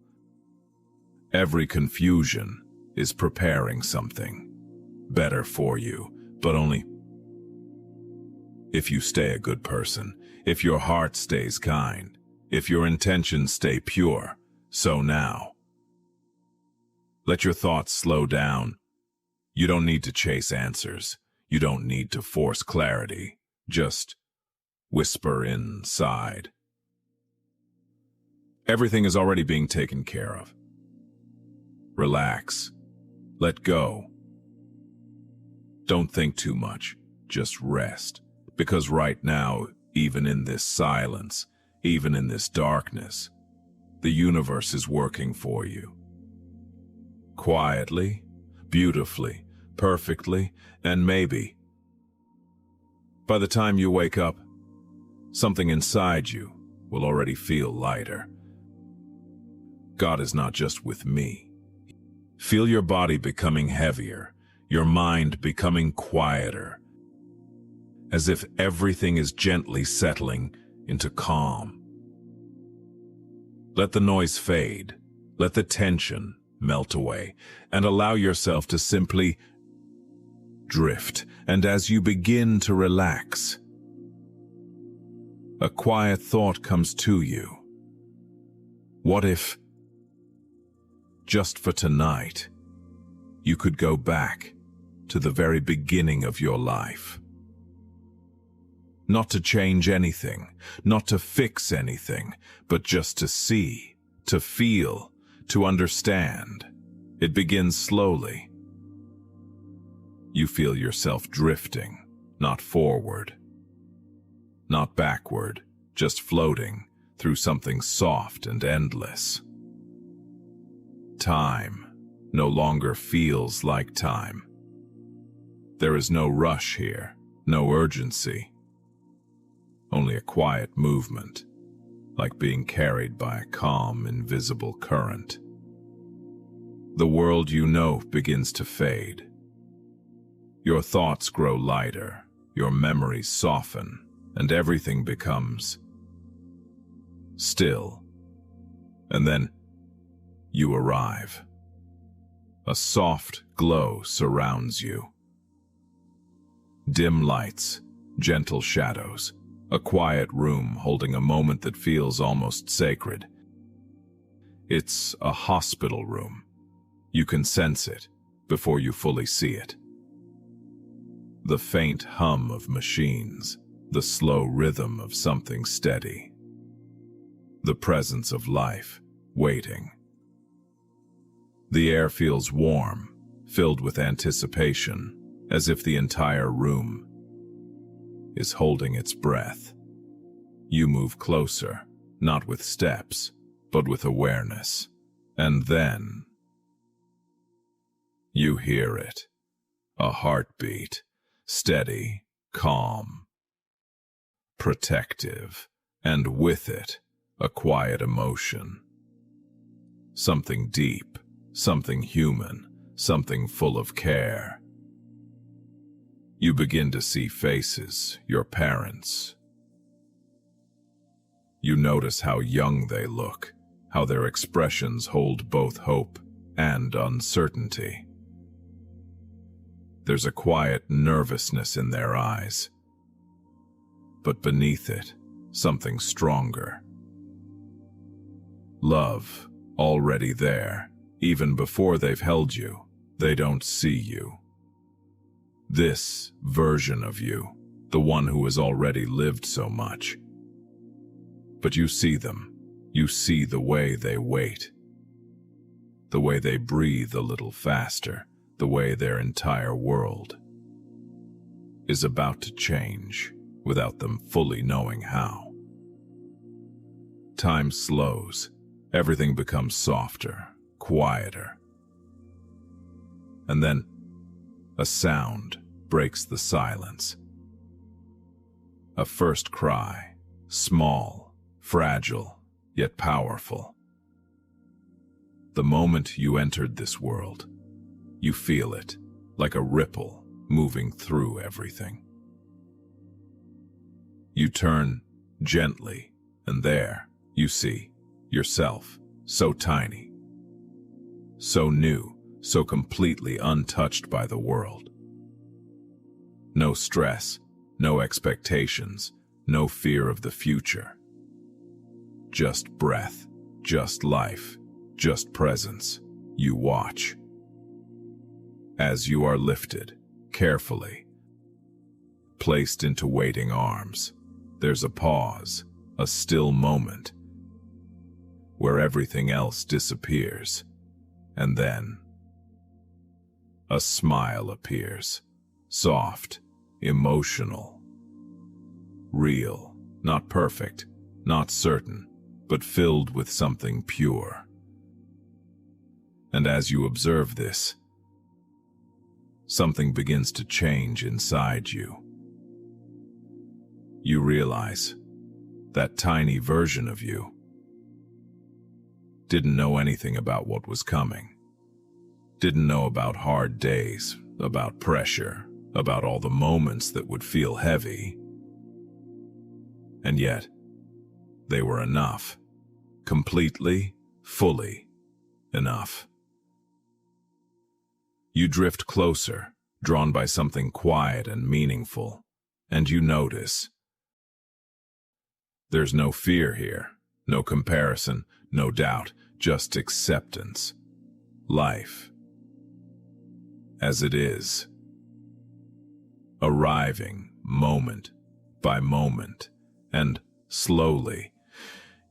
every confusion is preparing something better for you, but only if you stay a good person, if your heart stays kind, if your intentions stay pure. So now, let your thoughts slow down. You don't need to chase answers. You don't need to force clarity. Just whisper inside. Everything is already being taken care of. Relax. Let go. Don't think too much. Just rest. Because right now, even in this silence, even in this darkness, the universe is working for you. Quietly, beautifully, perfectly, and maybe, by the time you wake up, something inside you will already feel lighter. God is not just with me. Feel your body becoming heavier, your mind becoming quieter, as if everything is gently settling into calm. Let the noise fade, let the tension melt away, and allow yourself to simply drift. And as you begin to relax, a quiet thought comes to you. What if, just for tonight, you could go back to the very beginning of your life? Not to change anything, not to fix anything, but just to see, to feel, to understand. It begins slowly. You feel yourself drifting, not forward, not backward, just floating through something soft and endless. Time no longer feels like time. There is no rush here, no urgency. Only a quiet movement, like being carried by a calm, invisible current. The world you know begins to fade. Your thoughts grow lighter, your memories soften, and everything becomes still. And then you arrive. A soft glow surrounds you. Dim lights, gentle shadows, a quiet room holding a moment that feels almost sacred. It's a hospital room. You can sense it before you fully see it. The faint hum of machines, the slow rhythm of something steady. The presence of life, waiting. The air feels warm, filled with anticipation, as if the entire room is holding its breath. You move closer, not with steps, but with awareness. And then you hear it. A heartbeat, steady, calm, protective, and with it, a quiet emotion. Something deep, something human, something full of care. You begin to see faces, your parents. You notice how young they look, how their expressions hold both hope and uncertainty. There's a quiet nervousness in their eyes, but beneath it, something stronger. Love, already there, even before they've held you. They don't see you. This version of you, the one who has already lived so much. But you see them. You see the way they wait, the way they breathe a little faster, the way their entire world is about to change without them fully knowing how. Time slows. Everything becomes softer, quieter. And then a sound breaks the silence. A first cry, small, fragile, yet powerful. The moment you entered this world, you feel it, like a ripple moving through everything. You turn gently, and there you see yourself, so tiny, so new, so completely untouched by the world. No stress, no expectations, no fear of the future. Just breath, just life, just presence. You watch. As you are lifted, carefully, placed into waiting arms, there's a pause, a still moment, where everything else disappears, and then a smile appears, soft, emotional, real, not perfect, not certain, but filled with something pure. And as you observe this, something begins to change inside you. You realize that tiny version of you didn't know anything about what was coming, didn't know about hard days, about pressure, about all the moments that would feel heavy. And yet, they were enough, completely, fully enough. You drift closer, drawn by something quiet and meaningful, and you notice there's no fear here, no comparison, no doubt, just acceptance. Life, as it is, arriving moment by moment, and slowly,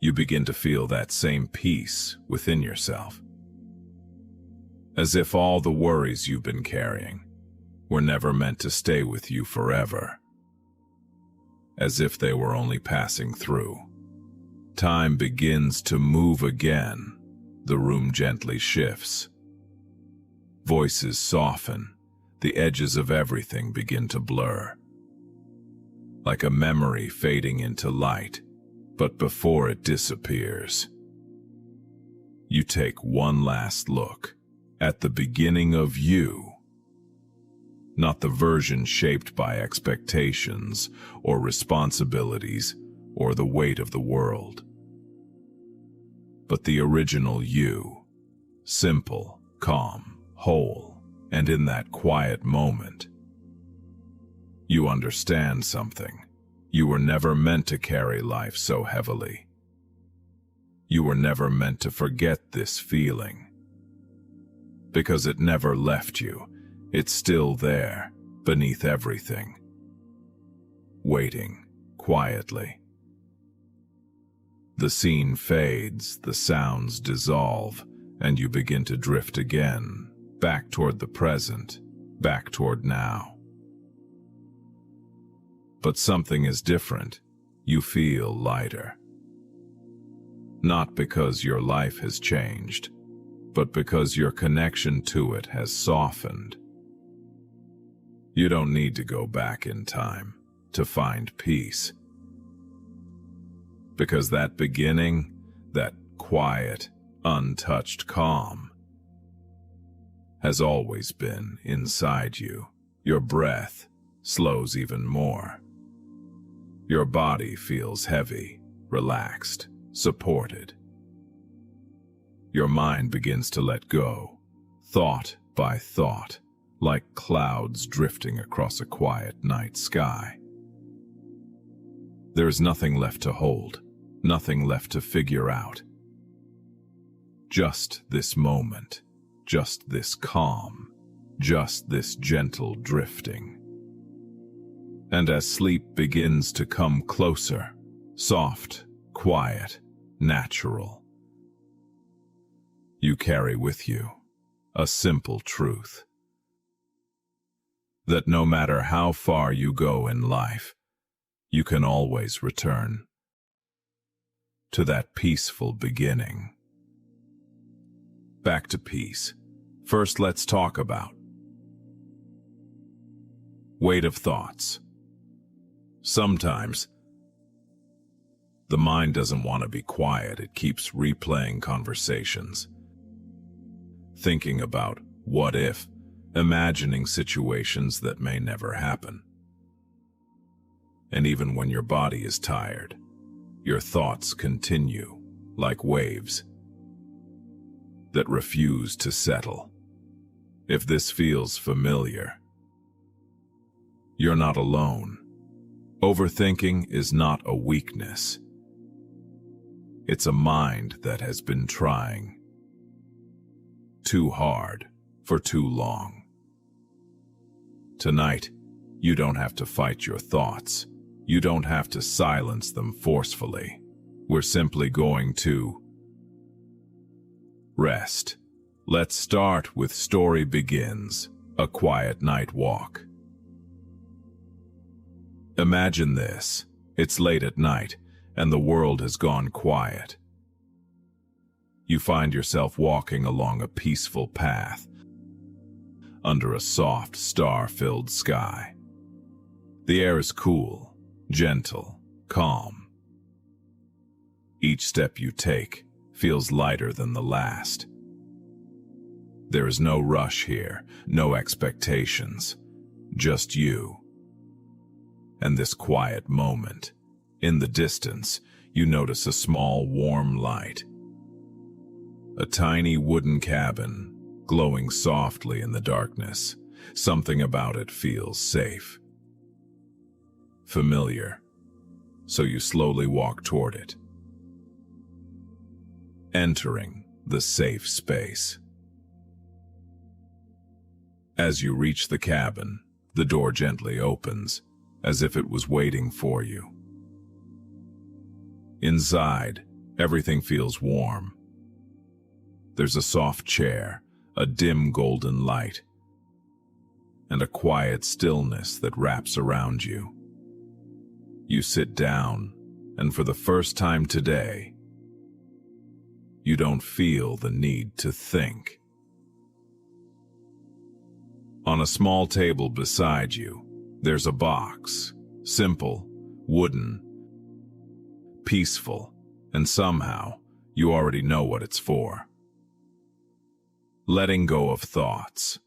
you begin to feel that same peace within yourself. As if all the worries you've been carrying were never meant to stay with you forever. As if they were only passing through. Time begins to move again. The room gently shifts. Voices soften. The edges of everything begin to blur. Like a memory fading into light, but before it disappears, you take one last look at the beginning of you. Not the version shaped by expectations or responsibilities or the weight of the world, but the original you, simple, calm, whole, and in that quiet moment, you understand something. You were never meant to carry life so heavily. You were never meant to forget this feeling, because it never left you. It's still there, beneath everything, waiting quietly. The scene fades, the sounds dissolve, and you begin to drift again, back toward the present, back toward now. But something is different. You feel lighter. Not because your life has changed, but because your connection to it has softened. You don't need to go back in time to find peace. Because that beginning, that quiet, untouched calm, has always been inside you. Your breath slows even more. Your body feels heavy, relaxed, supported. Your mind begins to let go, thought by thought, like clouds drifting across a quiet night sky. There is nothing left to hold, nothing left to figure out. Just this moment, just this calm, just this gentle drifting. And as sleep begins to come closer, soft, quiet, natural, you carry with you a simple truth. That no matter how far you go in life, you can always return to that peaceful beginning. Back to peace. First, let's talk about weight of thoughts. Sometimes the mind doesn't want to be quiet. It keeps replaying conversations, thinking about what if, imagining situations that may never happen. And even when your body is tired, your thoughts continue like waves that refuse to settle. If this feels familiar, you're not alone. Overthinking is not a weakness. It's a mind that has been trying too hard for too long. Tonight, you don't have to fight your thoughts. You don't have to silence them forcefully. We're simply going to rest. Let's start with Story Begins, a quiet night walk. Imagine this. It's late at night, and the world has gone quiet. You find yourself walking along a peaceful path under a soft, star-filled sky. The air is cool, gentle, calm. Each step you take feels lighter than the last. There is no rush here, no expectations, just you and this quiet moment. In the distance, you notice a small, warm light. A tiny wooden cabin, glowing softly in the darkness. Something about it feels safe, familiar, so you slowly walk toward it, entering the safe space. As you reach the cabin, the door gently opens, as if it was waiting for you. Inside, everything feels warm. There's a soft chair, a dim golden light, and a quiet stillness that wraps around you. You sit down, and for the first time today, you don't feel the need to think. On a small table beside you, there's a box, simple, wooden, peaceful, and somehow you already know what it's for. Letting go of thoughts.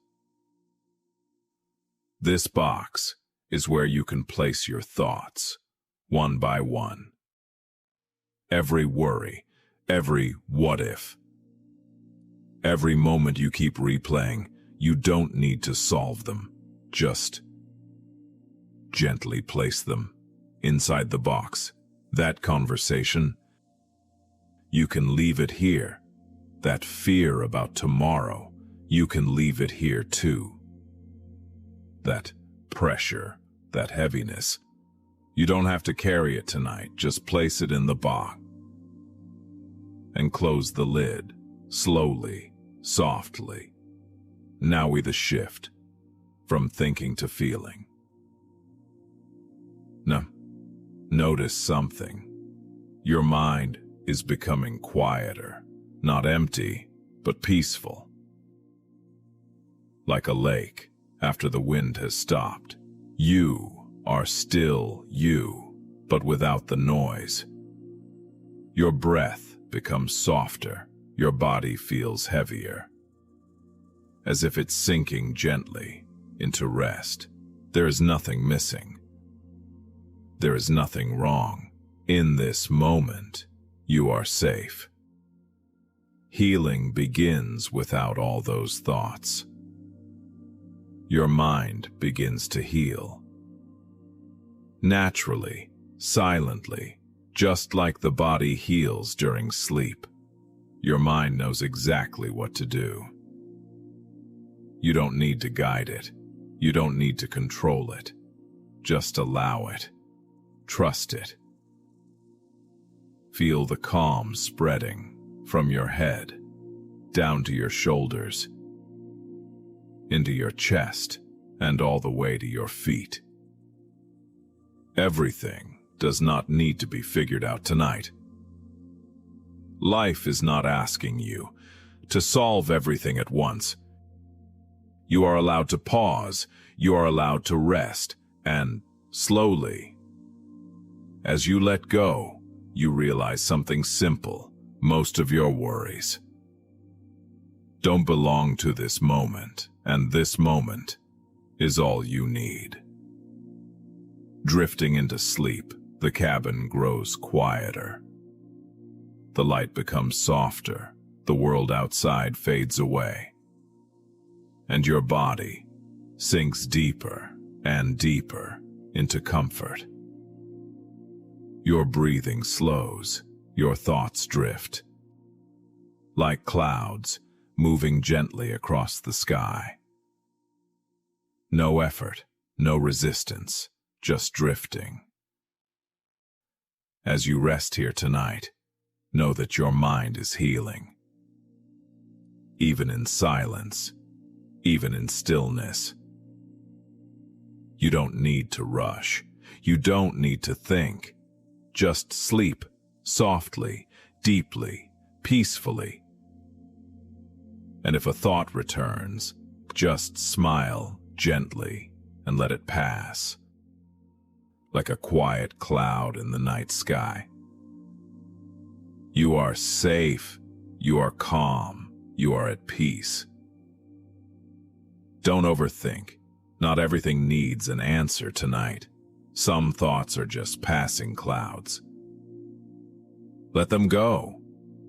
This box is where you can place your thoughts, one by one. Every worry, every what if, every moment you keep replaying, you don't need to solve them. Just gently place them inside the box. That conversation, you can leave it here. That fear about tomorrow, you can leave it here too. That pressure, that heaviness, you don't have to carry it tonight. Just place it in the box and close the lid, slowly, softly. Now the shift from thinking to feeling. Now, notice something. Your mind is becoming quieter, not empty, but peaceful. Like a lake, after the wind has stopped. You are still you, but without the noise. Your breath becomes softer, your body feels heavier, as if it's sinking gently into rest. There is nothing missing. There is nothing wrong. In this moment, you are safe. Healing begins without all those thoughts. Your mind begins to heal. Naturally, silently, just like the body heals during sleep. Your mind knows exactly what to do. You don't need to guide it. You don't need to control it. Just allow it. Trust it. Feel the calm spreading from your head, down to your shoulders, into your chest, and all the way to your feet. Everything does not need to be figured out tonight. Life is not asking you to solve everything at once. You are allowed to pause, you are allowed to rest, and slowly, as you let go, you realize something simple. Most of your worries don't belong to this moment, and this moment is all you need. Drifting into sleep, the cabin grows quieter. The light becomes softer, the world outside fades away, and your body sinks deeper and deeper into comfort. Your breathing slows, your thoughts drift, like clouds moving gently across the sky. No effort, no resistance, just drifting. As you rest here tonight, know that your mind is healing. Even in silence, even in stillness. You don't need to rush. You don't need to think. Just sleep, softly, deeply, peacefully. And if a thought returns, just smile gently and let it pass, like a quiet cloud in the night sky. You are safe, you are calm, you are at peace. Don't overthink. Not everything needs an answer tonight. Some thoughts are just passing clouds. Let them go.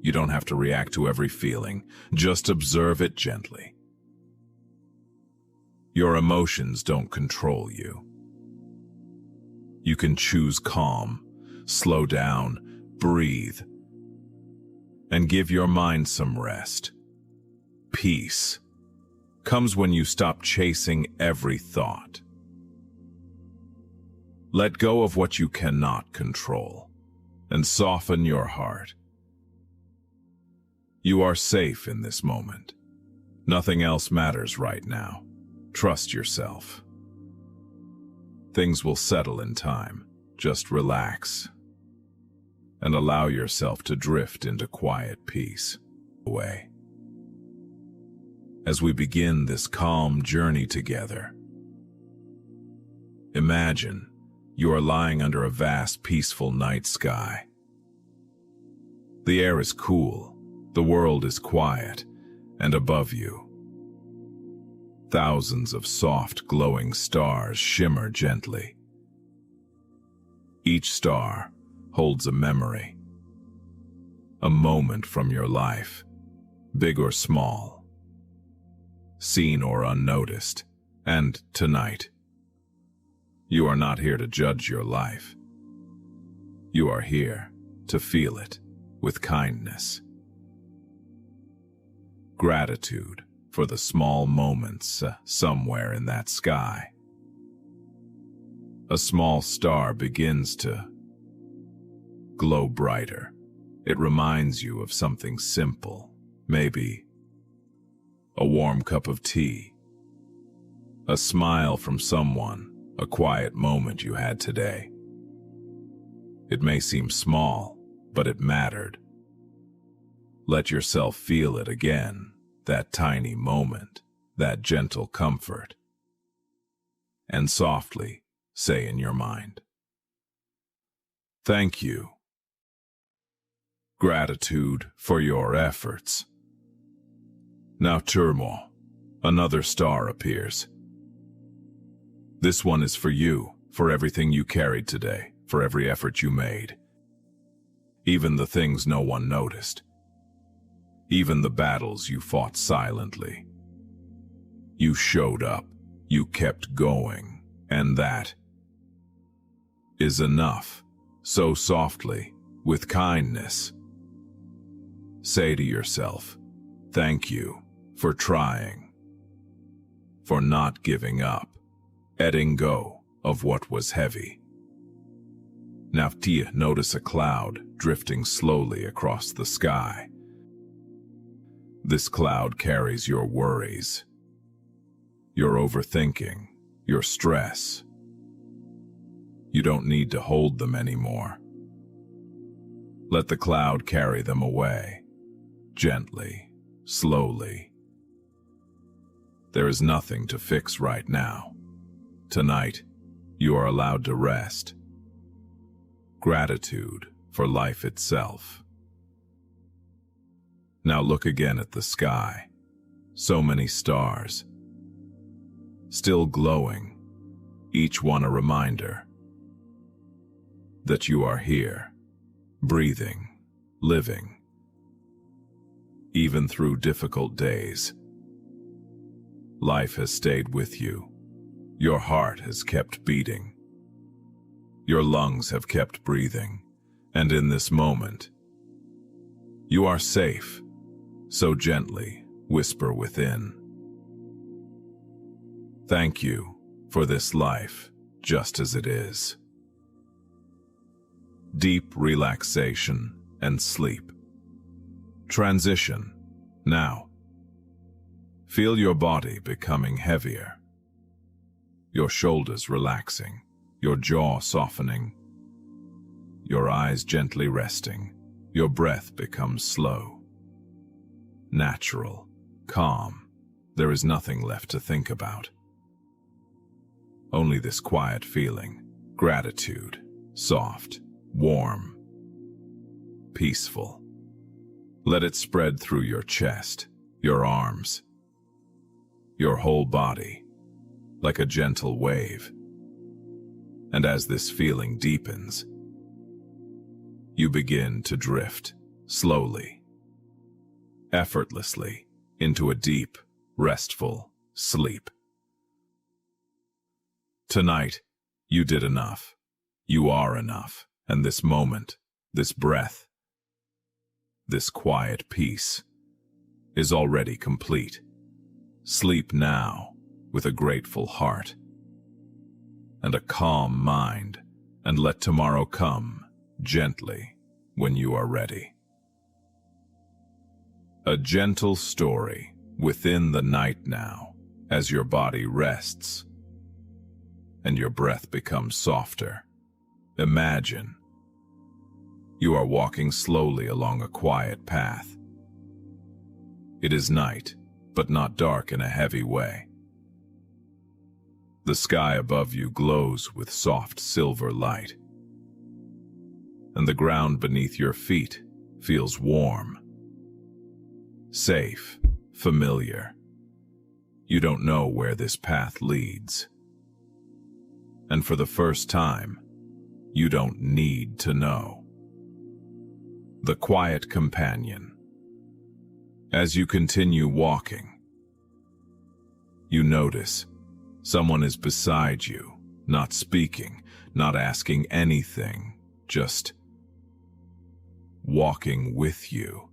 You don't have to react to every feeling. Just observe it gently. Your emotions don't control you. You can choose calm, slow down, breathe, and give your mind some rest. Peace comes when you stop chasing every thought. Let go of what you cannot control and soften your heart. You are safe in this moment. Nothing else matters right now. Trust yourself. Things will settle in time. Just relax and allow yourself to drift into quiet peace. Away. As we begin this calm journey together, imagine you are lying under a vast, peaceful night sky. The air is cool, the world is quiet, and above you, thousands of soft, glowing stars shimmer gently. Each star holds a memory, a moment from your life, big or small, seen or unnoticed. And tonight, you are not here to judge your life. You are here to feel it with kindness. Gratitude for the small moments somewhere in that sky. A small star begins to glow brighter. It reminds you of something simple, maybe a warm cup of tea, a smile from someone, a quiet moment you had today. It may seem small, but it mattered. Let yourself feel it again, that tiny moment, that gentle comfort. and softly say in your mind, "Thank you. Gratitude for your efforts." Now turmoil, another star appears. This one is for you, for everything you carried today, for every effort you made. Even the things no one noticed. Even the battles you fought silently. You showed up, you kept going, and that is enough. So softly, with kindness, say to yourself, "Thank you for trying, for not giving up, letting go of what was heavy." Now notice a cloud drifting slowly across the sky. This cloud carries your worries, your overthinking, your stress. You don't need to hold them anymore. Let the cloud carry them away, gently, slowly. There is nothing to fix right now. Tonight, you are allowed to rest. Gratitude for life itself. Now look again at the sky. So many stars. Still glowing, each one a reminder that you are here, breathing, living. Even through difficult days, life has stayed with you. Your heart has kept beating. Your lungs have kept breathing. And in this moment, you are safe. So gently whisper within, "Thank you for this life, just as it is." Deep relaxation and sleep. Transition. Now, feel your body becoming heavier. Your shoulders relaxing, your jaw softening, your eyes gently resting, your breath becomes slow, natural, calm. There is nothing left to think about. Only this quiet feeling, gratitude, soft, warm, peaceful. Let it spread through your chest, your arms, your whole body, like a gentle wave. And as this feeling deepens, you begin to drift slowly, effortlessly, into a deep, restful sleep. Tonight, you did enough. You are enough. And this moment, this breath, this quiet peace is already complete. Sleep now with a grateful heart and a calm mind, and let tomorrow come gently when you are ready. A gentle story within the night now, as your body rests and your breath becomes softer. Imagine you are walking slowly along a quiet path. It is night, but not dark in a heavy way. The sky above you glows with soft silver light, and the ground beneath your feet feels warm, safe, familiar. You don't know where this path leads, and for the first time, you don't need to know. The quiet companion. As you continue walking, you notice someone is beside you, not speaking, not asking anything, just walking with you.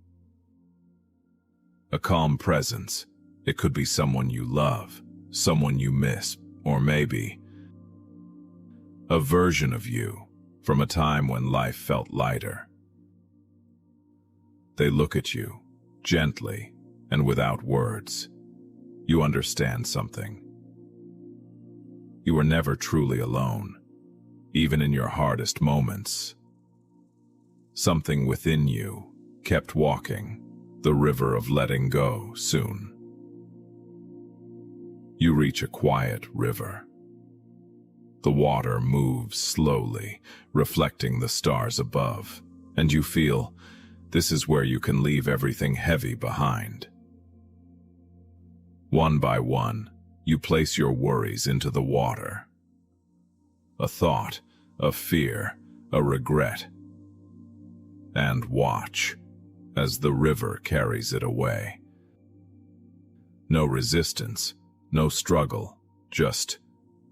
A calm presence. It could be someone you love, someone you miss, or maybe a version of you from a time when life felt lighter. They look at you, gently and without words. You understand something. You were never truly alone, even in your hardest moments. Something within you kept walking, the river of letting go soon. You reach a quiet river. The water moves slowly, reflecting the stars above, and you feel this is where you can leave everything heavy behind. One by one, you place your worries into the water. A thought, a fear, a regret, and watch as the river carries it away. No resistance, no struggle, just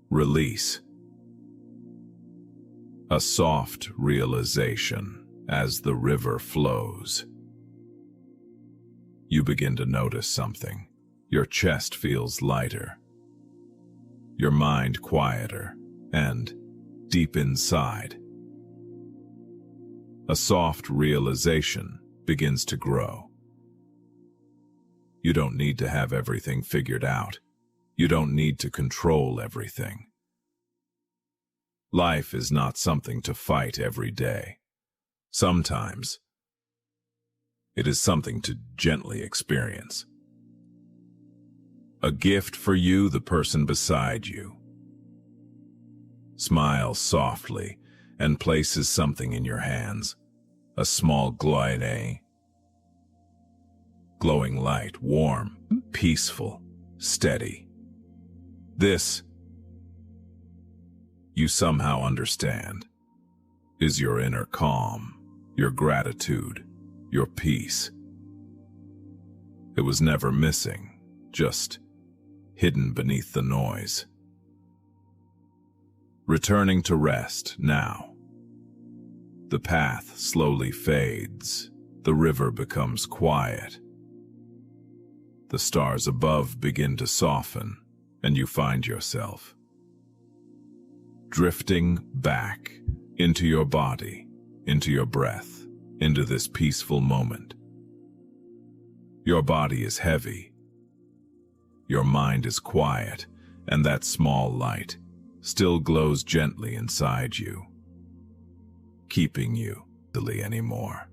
release. A soft realization as the river flows. You begin to notice something. Your chest feels lighter, your mind quieter, and deep inside, a soft realization begins to grow. You don't need to have everything figured out. You don't need to control everything. Life is not something to fight every day. Sometimes, it is something to gently experience. A gift for you, the person beside you smiles softly and places something in your hands, a small glowing light, warm, peaceful, steady. This, you somehow understand, is your inner calm, your gratitude, your peace. It was never missing, just hidden beneath the noise. Returning to rest now. The path slowly fades, the river becomes quiet. The stars above begin to soften, and you find yourself drifting back into your body, into your breath, into this peaceful moment. Your body is heavy, your mind is quiet, and that small light still glows gently inside you, keeping you easily anymore.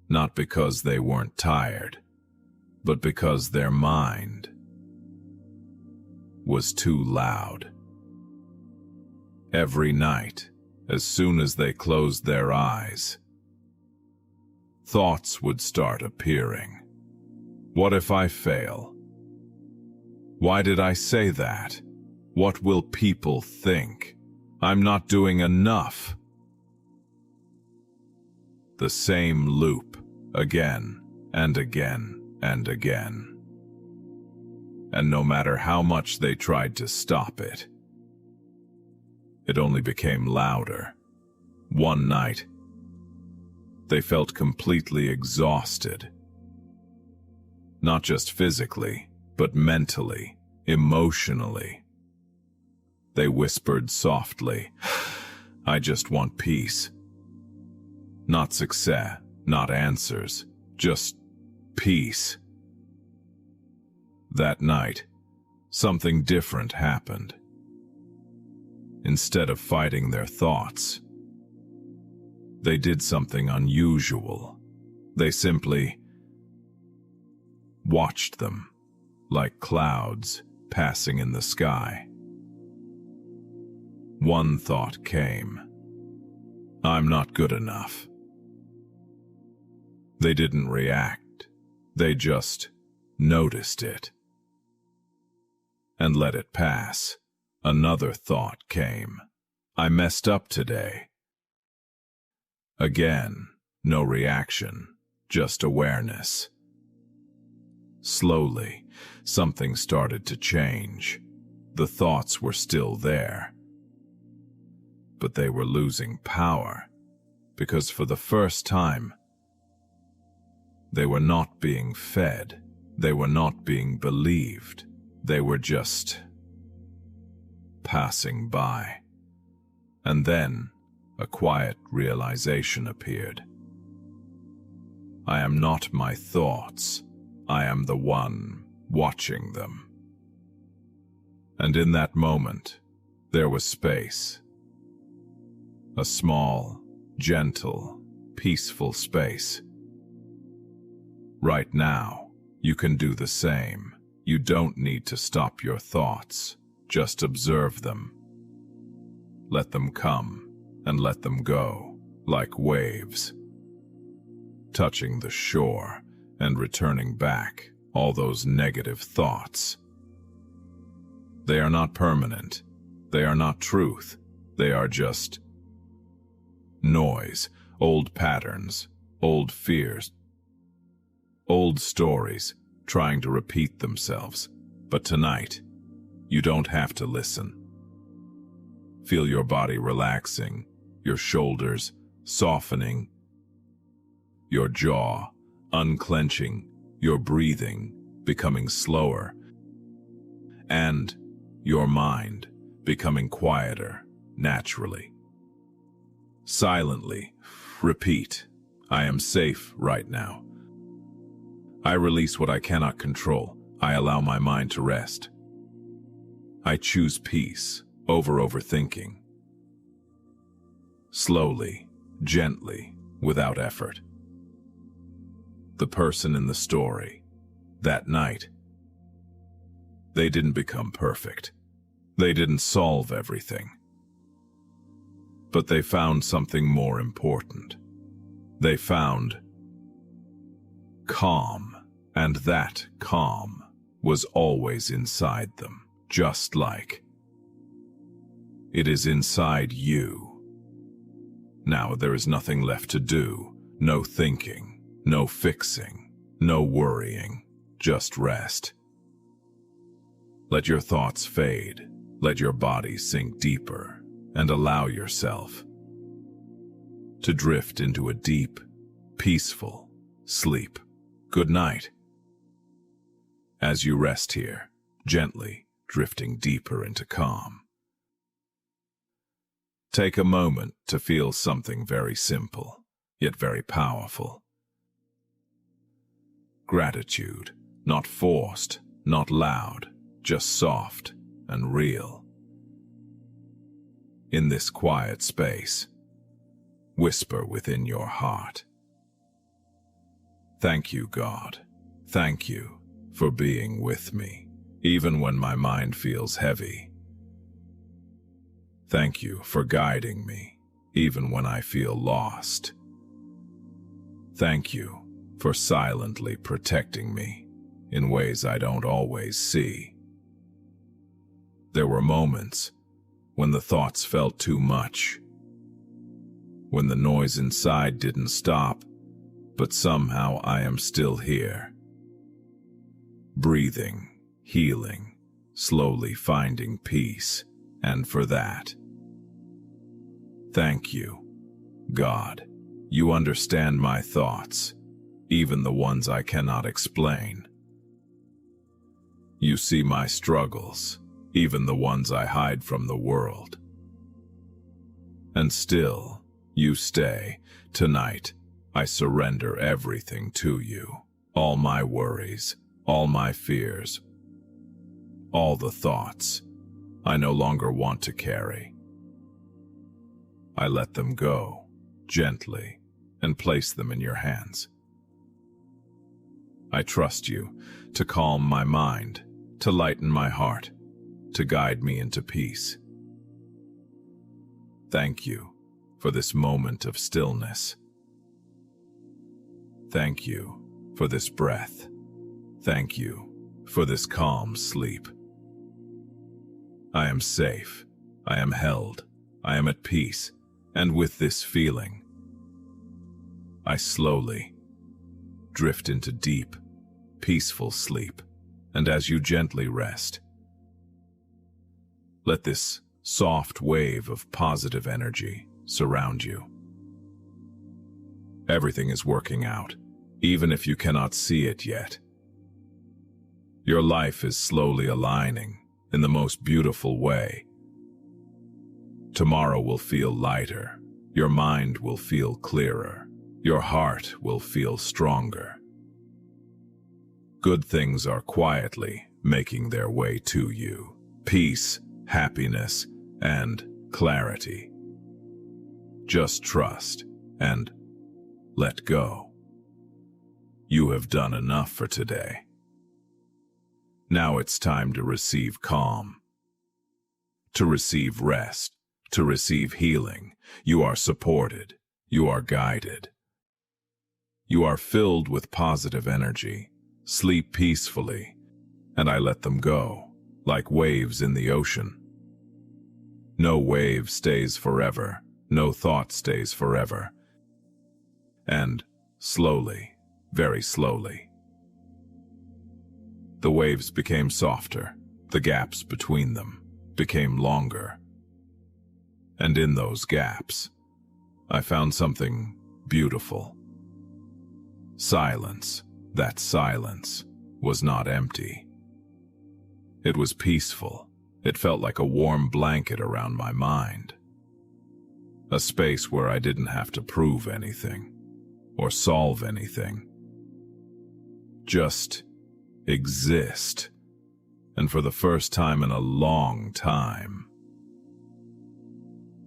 Not because they weren't tired, but because their mind was too loud. Every night, as soon as they closed their eyes, thoughts would start appearing. What if I fail? Why did I say that? What will people think? I'm not doing enough. The same loop, again and again and again. And no matter how much they tried to stop it, it only became louder. One night, they felt completely exhausted. Not just physically, but mentally, emotionally. They whispered softly, "I just want peace." Not success, not answers, just peace. That night, something different happened. Instead of fighting their thoughts, they did something unusual. They simply watched them, like clouds passing in the sky. One thought came: I'm not good enough. They didn't react, they just noticed it and let it pass. Another thought came: I messed up today. Again, no reaction, just awareness. Slowly, something started to change. The thoughts were still there, but they were losing power, because for the first time, they were not being fed, they were not being believed, they were just passing by. And then, a quiet realization appeared. I am not my thoughts, I am the one watching them. And in that moment, there was space. A small, gentle, peaceful space. Right now, you can do the same. You don't need to stop your thoughts. Just observe them. Let them come and let them go, like waves, touching the shore and returning back all those negative thoughts. They are not permanent. They are not truth. They are just noise, old patterns, old fears, old stories trying to repeat themselves. But tonight, you don't have to listen. Feel your body relaxing, your shoulders softening, your jaw unclenching, your breathing becoming slower, and your mind becoming quieter naturally. Silently repeat, I am safe right now. I release what I cannot control. I allow my mind to rest. I choose peace over overthinking. Slowly, gently, without effort. The person in the story, that night, they didn't become perfect. They didn't solve everything. But they found something more important. They found calm, and that calm was always inside them, just like it is inside you. Now there is nothing left to do, no thinking, no fixing, no worrying, just rest. Let your thoughts fade, let your body sink deeper, and allow yourself to drift into a deep, peaceful sleep. Good night. As you rest here, gently drifting deeper into calm, take a moment to feel something very simple, yet very powerful. Gratitude, not forced, not loud, just soft and real. In this quiet space, whisper within your heart, thank you, God. Thank you for being with me, even when my mind feels heavy. Thank you for guiding me, even when I feel lost. Thank you for silently protecting me in ways I don't always see. There were moments when the thoughts felt too much, when the noise inside didn't stop, but somehow I am still here, breathing, healing, slowly finding peace, and for that, thank you, God. You understand my thoughts, even the ones I cannot explain. You see my struggles, even the ones I hide from the world. And still, you stay. Tonight, I surrender everything to you. All my worries, all my fears, all the thoughts I no longer want to carry. I let them go, gently, and place them in your hands. I trust you to calm my mind, to lighten my heart, to guide me into peace. Thank you for this moment of stillness. Thank you for this breath. Thank you for this calm sleep. I am safe. I am held. I am at peace. And with this feeling, I slowly drift into deep, peaceful sleep. And as you gently rest, let this soft wave of positive energy surround you. Everything is working out, even if you cannot see it yet. Your life is slowly aligning in the most beautiful way. Tomorrow will feel lighter. Your mind will feel clearer. Your heart will feel stronger. Good things are quietly making their way to you. Peace, happiness, and clarity. Just trust and let go. You have done enough for today. Now it's time to receive calm. to receive rest, to receive healing. You are supported. You are guided. You are filled with positive energy. Sleep peacefully, and I let them go, like waves in the ocean. No wave stays forever. No thought stays forever. And slowly, very slowly, the waves became softer. The gaps between them became longer. And in those gaps, I found something beautiful. Silence. That silence was not empty. It was peaceful. It felt like a warm blanket around my mind. A space where I didn't have to prove anything or solve anything. Just exist. And for the first time in a long time,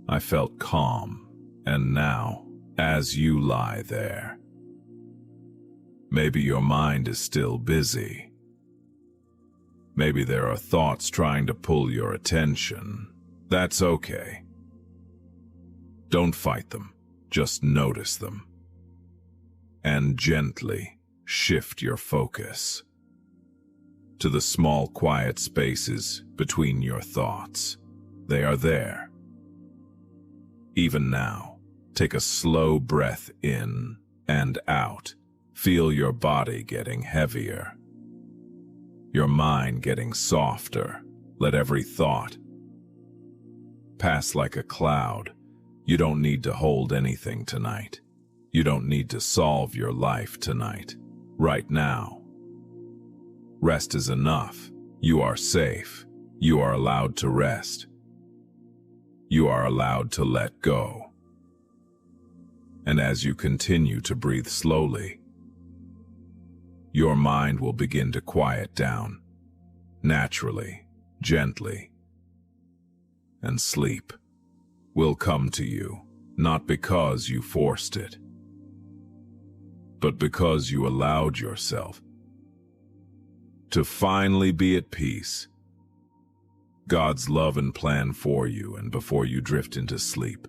I felt calm. And now, as you lie there, maybe your mind is still busy. Maybe there are thoughts trying to pull your attention. That's okay. Don't fight them. Just notice them. And gently shift your focus to the small, quiet spaces between your thoughts. They are there. Even now, take a slow breath in and out. Feel your body getting heavier. Your mind getting softer. Let every thought pass like a cloud. You don't need to hold anything tonight. You don't need to solve your life tonight. Right now. Rest is enough. You are safe. You are allowed to rest. You are allowed to let go. And as you continue to breathe slowly, your mind will begin to quiet down, naturally, gently, and sleep will come to you, not because you forced it, but because you allowed yourself to finally be at peace. God's love and plan for you and before you drift into sleep.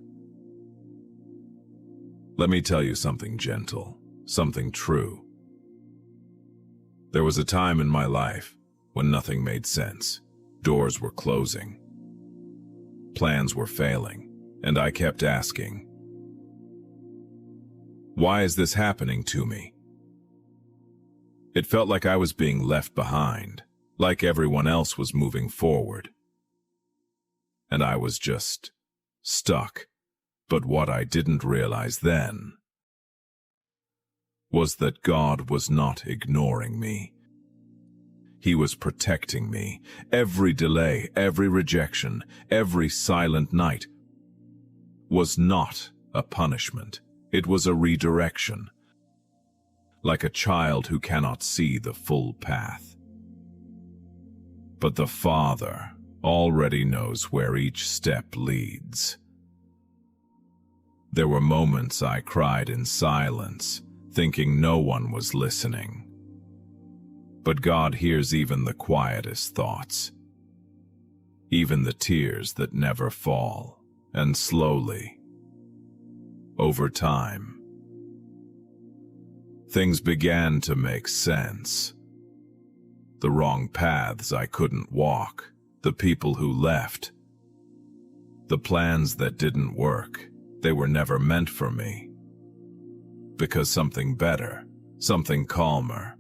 Let me tell you something gentle, something true. There was a time in my life when nothing made sense. Doors were closing. Plans were failing, and I kept asking, why is this happening to me? It felt like I was being left behind, like everyone else was moving forward. And I was just stuck. But what I didn't realize then was that God was not ignoring me. He was protecting me. Every delay, every rejection, every silent night was not a punishment. It was a redirection, like a child who cannot see the full path. But the Father already knows where each step leads. There were moments I cried in silence, thinking no one was listening. But God hears even the quietest thoughts, even the tears that never fall, and slowly, over time, things began to make sense. The wrong paths I couldn't walk, the people who left, the plans that didn't work. They were never meant for me, because something better, something calmer,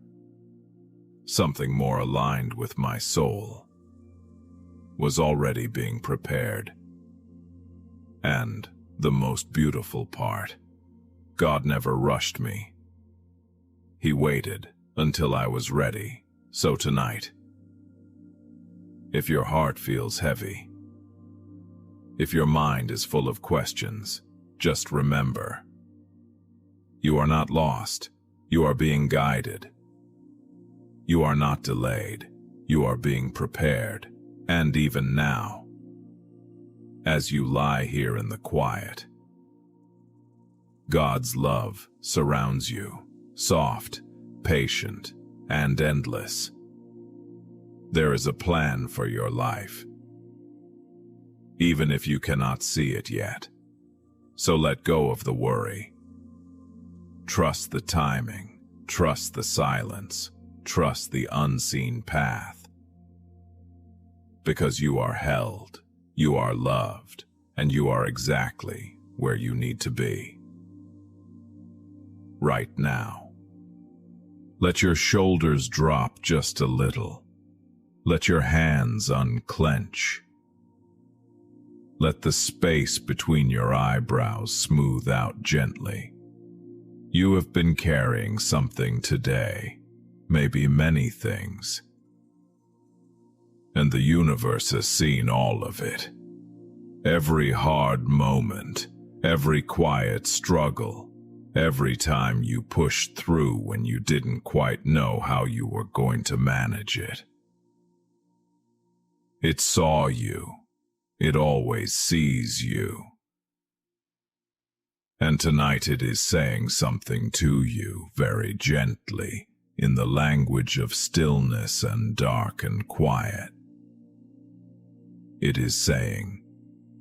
something more aligned with my soul was already being prepared. And the most beautiful part, God never rushed me. He waited until I was ready. So tonight, if your heart feels heavy, if your mind is full of questions, just remember, you are not lost. You are being guided. You are not delayed. You are being prepared. And even now, as you lie here in the quiet, God's love surrounds you, soft, patient, and endless. There is a plan for your life. even if you cannot see it yet. So let go of the worry. Trust the timing, trust the silence, trust the unseen path. Because you are held, you are loved, and you are exactly where you need to be. Right now. Let your shoulders drop just a little. Let your hands unclench. Let the space between your eyebrows smooth out gently. You have been carrying something today, maybe many things. And the universe has seen all of it. Every hard moment, every quiet struggle, every time you pushed through when you didn't quite know how you were going to manage it. It saw you. It always sees you. And tonight it is saying something to you very gently, in the language of stillness and dark and quiet. It is saying,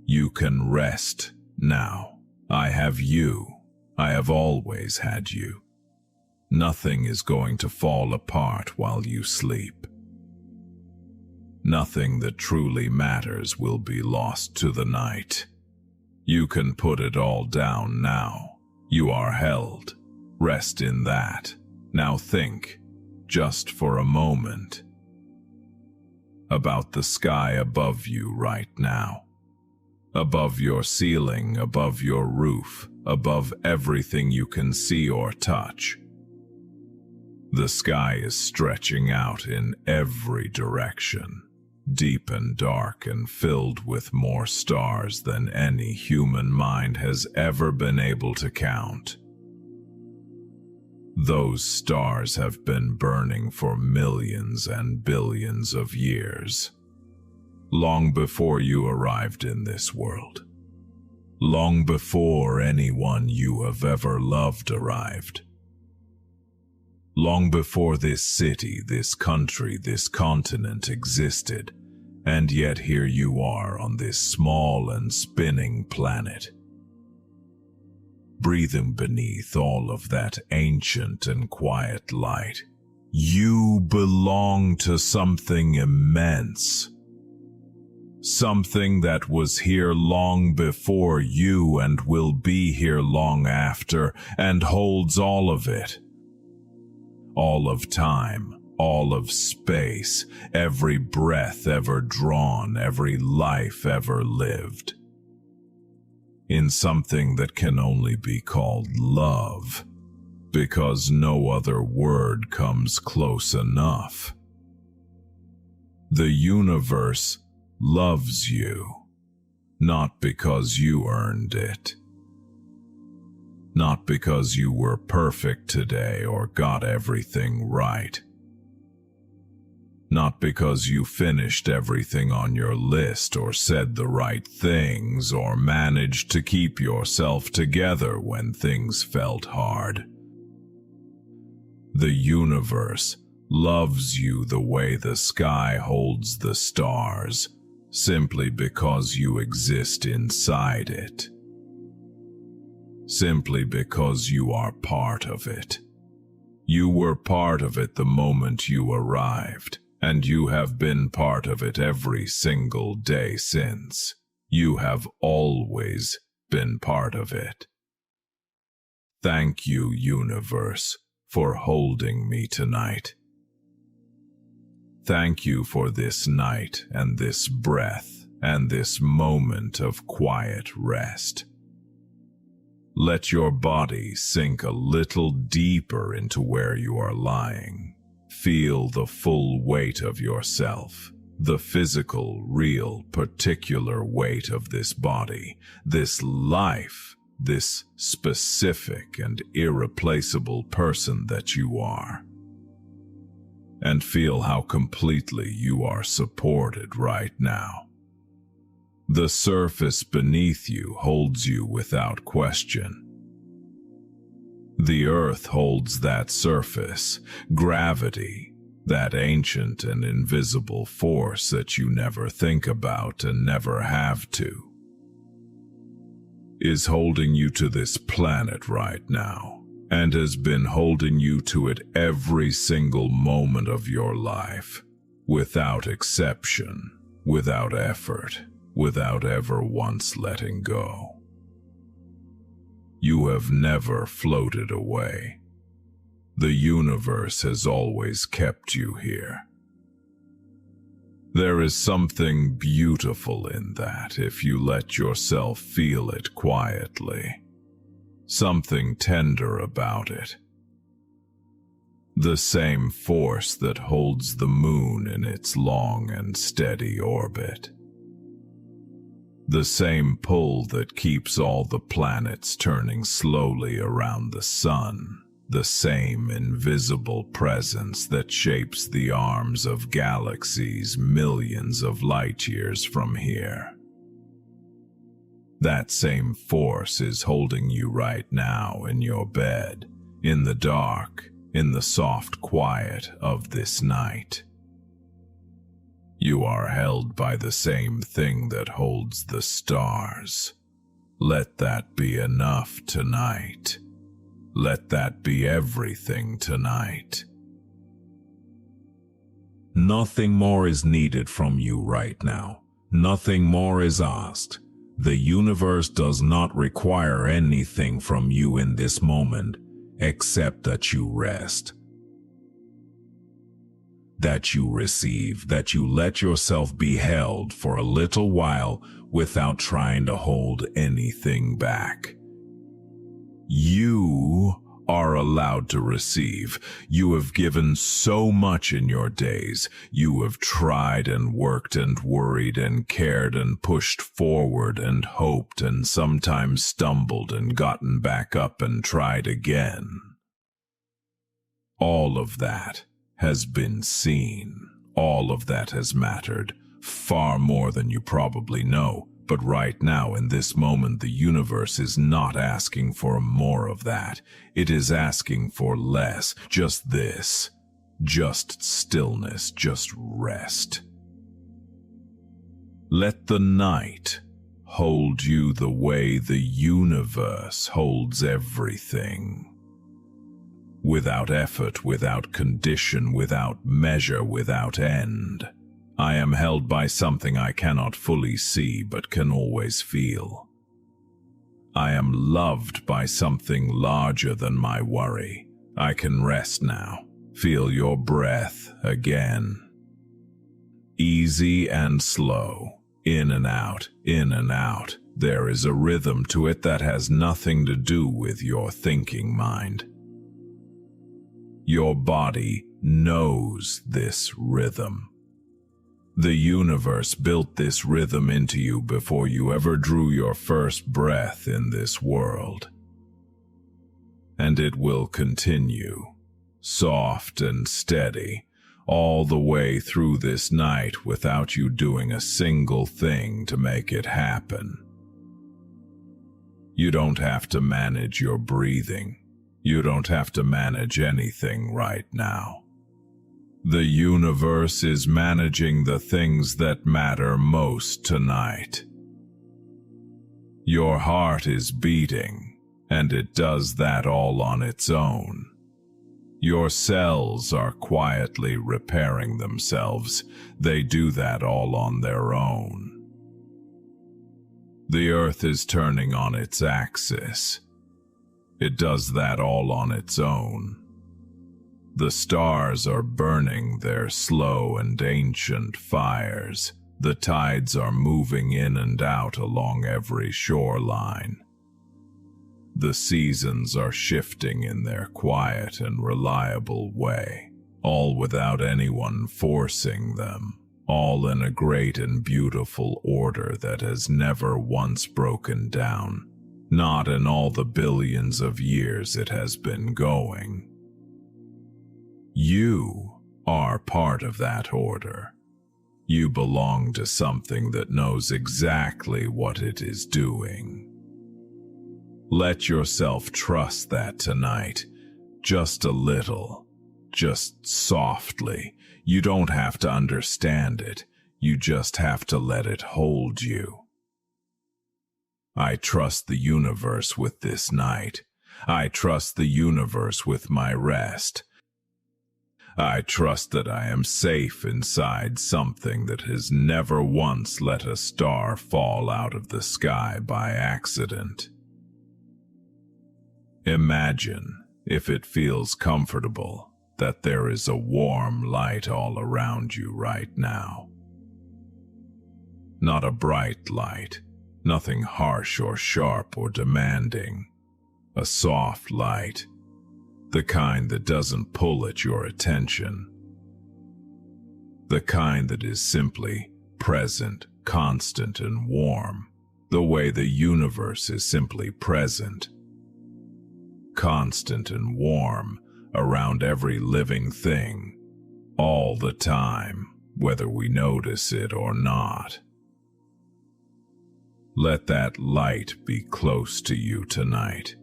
you can rest now. I have you. I have always had you. Nothing is going to fall apart while you sleep. Nothing that truly matters will be lost to the night. You can put it all down now. You are held. Rest in that. Now think, just for a moment, about the sky above you right now. Above your ceiling, above your roof, above everything you can see or touch. The sky is stretching out in every direction, deep and dark and filled with more stars than any human mind has ever been able to count. Those stars have been burning for millions and billions of years, long before you arrived in this world, long before anyone you have ever loved arrived, long before this city, this country, this continent existed, and yet here you are on this small and spinning planet, breathing beneath all of that ancient and quiet light. You belong to something immense, something that was here long before you and will be here long after, and holds all of it. All of time, all of space, every breath ever drawn, every life ever lived. In something that can only be called love, because no other word comes close enough. The universe loves you, not because you earned it, not because you were perfect today or got everything right, not because you finished everything on your list or said the right things or managed to keep yourself together when things felt hard. The universe loves you the way the sky holds the stars, simply because you exist inside it. Simply because you are part of it. You were part of it the moment you arrived, and you have been part of it every single day since. You have always been part of it. Thank you, universe, for holding me tonight. Thank you for this night and this breath and this moment of quiet rest. Let your body sink a little deeper into where you are lying. Feel the full weight of yourself, the physical, real, particular weight of this body, this life, this specific and irreplaceable person that you are. And feel how completely you are supported right now. The surface beneath you holds you without question. The earth holds that surface. Gravity, That ancient and invisible force that you never think about and never have to, is holding you to this planet right now, and has been holding you to it every single moment of your life, without exception, without effort, without ever once letting go. You have never floated away. The universe has always kept you here. There is something beautiful in that if you let yourself feel it quietly. Something tender about it. The same force that holds the moon in its long and steady orbit. The same pull that keeps all the planets turning slowly around the sun. The same invisible presence that shapes the arms of galaxies millions of light years from here. That same force is holding you right now in your bed, in the dark, in the soft quiet of this night. You are held by the same thing that holds the stars. Let that be enough tonight. Let that be everything tonight. Nothing more is needed from you right now. Nothing more is asked. The universe does not require anything from you in this moment, except that you rest. That you receive, that you let yourself be held for a little while without trying to hold anything back. You are allowed to receive. You have given so much in your days. You have tried and worked and worried and cared and pushed forward and hoped and sometimes stumbled and gotten back up and tried again. All of that has been seen. All of that has mattered, far more than you probably know. But right now, in this moment, the universe is not asking for more of that. It is asking for less. Just this. Just stillness. Just rest. Let the night hold you the way the universe holds everything. Without effort, without condition, without measure, without end. I am held by something I cannot fully see but can always feel. I am loved by something larger than my worry. I can rest now. Feel your breath again. Easy and slow. In and out, in and out. There is a rhythm to it that has nothing to do with your thinking mind. Your body knows this rhythm. The universe built this rhythm into you before you ever drew your first breath in this world. And it will continue, soft and steady, all the way through this night without you doing a single thing to make it happen. You don't have to manage your breathing. You don't have to manage anything right now. The universe is managing the things that matter most tonight. Your heart is beating, and it does that all on its own. Your cells are quietly repairing themselves. They do that all on their own. The earth is turning on its axis. It does that all on its own. The stars are burning their slow and ancient fires. The tides are moving in and out along every shoreline. The seasons are shifting in their quiet and reliable way, all without anyone forcing them, all in a great and beautiful order that has never once broken down, not in all the billions of years it has been going. You are part of that order. You belong to something that knows exactly what it is doing. Let yourself trust that tonight, just a little, just softly. You don't have to understand it. You just have to let it hold you. I trust the universe with this night. I trust the universe with my rest. I trust that I am safe inside something that has never once let a star fall out of the sky by accident. Imagine, if it feels comfortable, that there is a warm light all around you right now. Not a bright light, nothing harsh or sharp or demanding. A soft light, the kind that doesn't pull at your attention. The kind that is simply present, constant, and warm, the way the universe is simply present, constant and warm around every living thing, all the time, whether we notice it or not. Let that light be close to you tonight.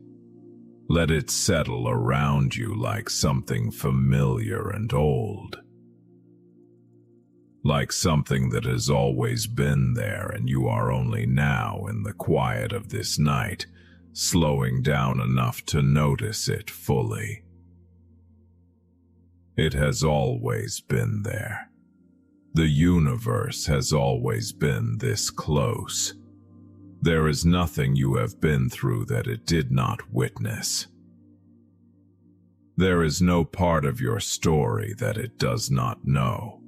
Let it settle around you like something familiar and old. Like something that has always been there and you are only now in the quiet of this night, slowing down enough to notice it fully. It has always been there. The universe has always been this close. There is nothing you have been through that it did not witness. There is no part of your story that it does not know.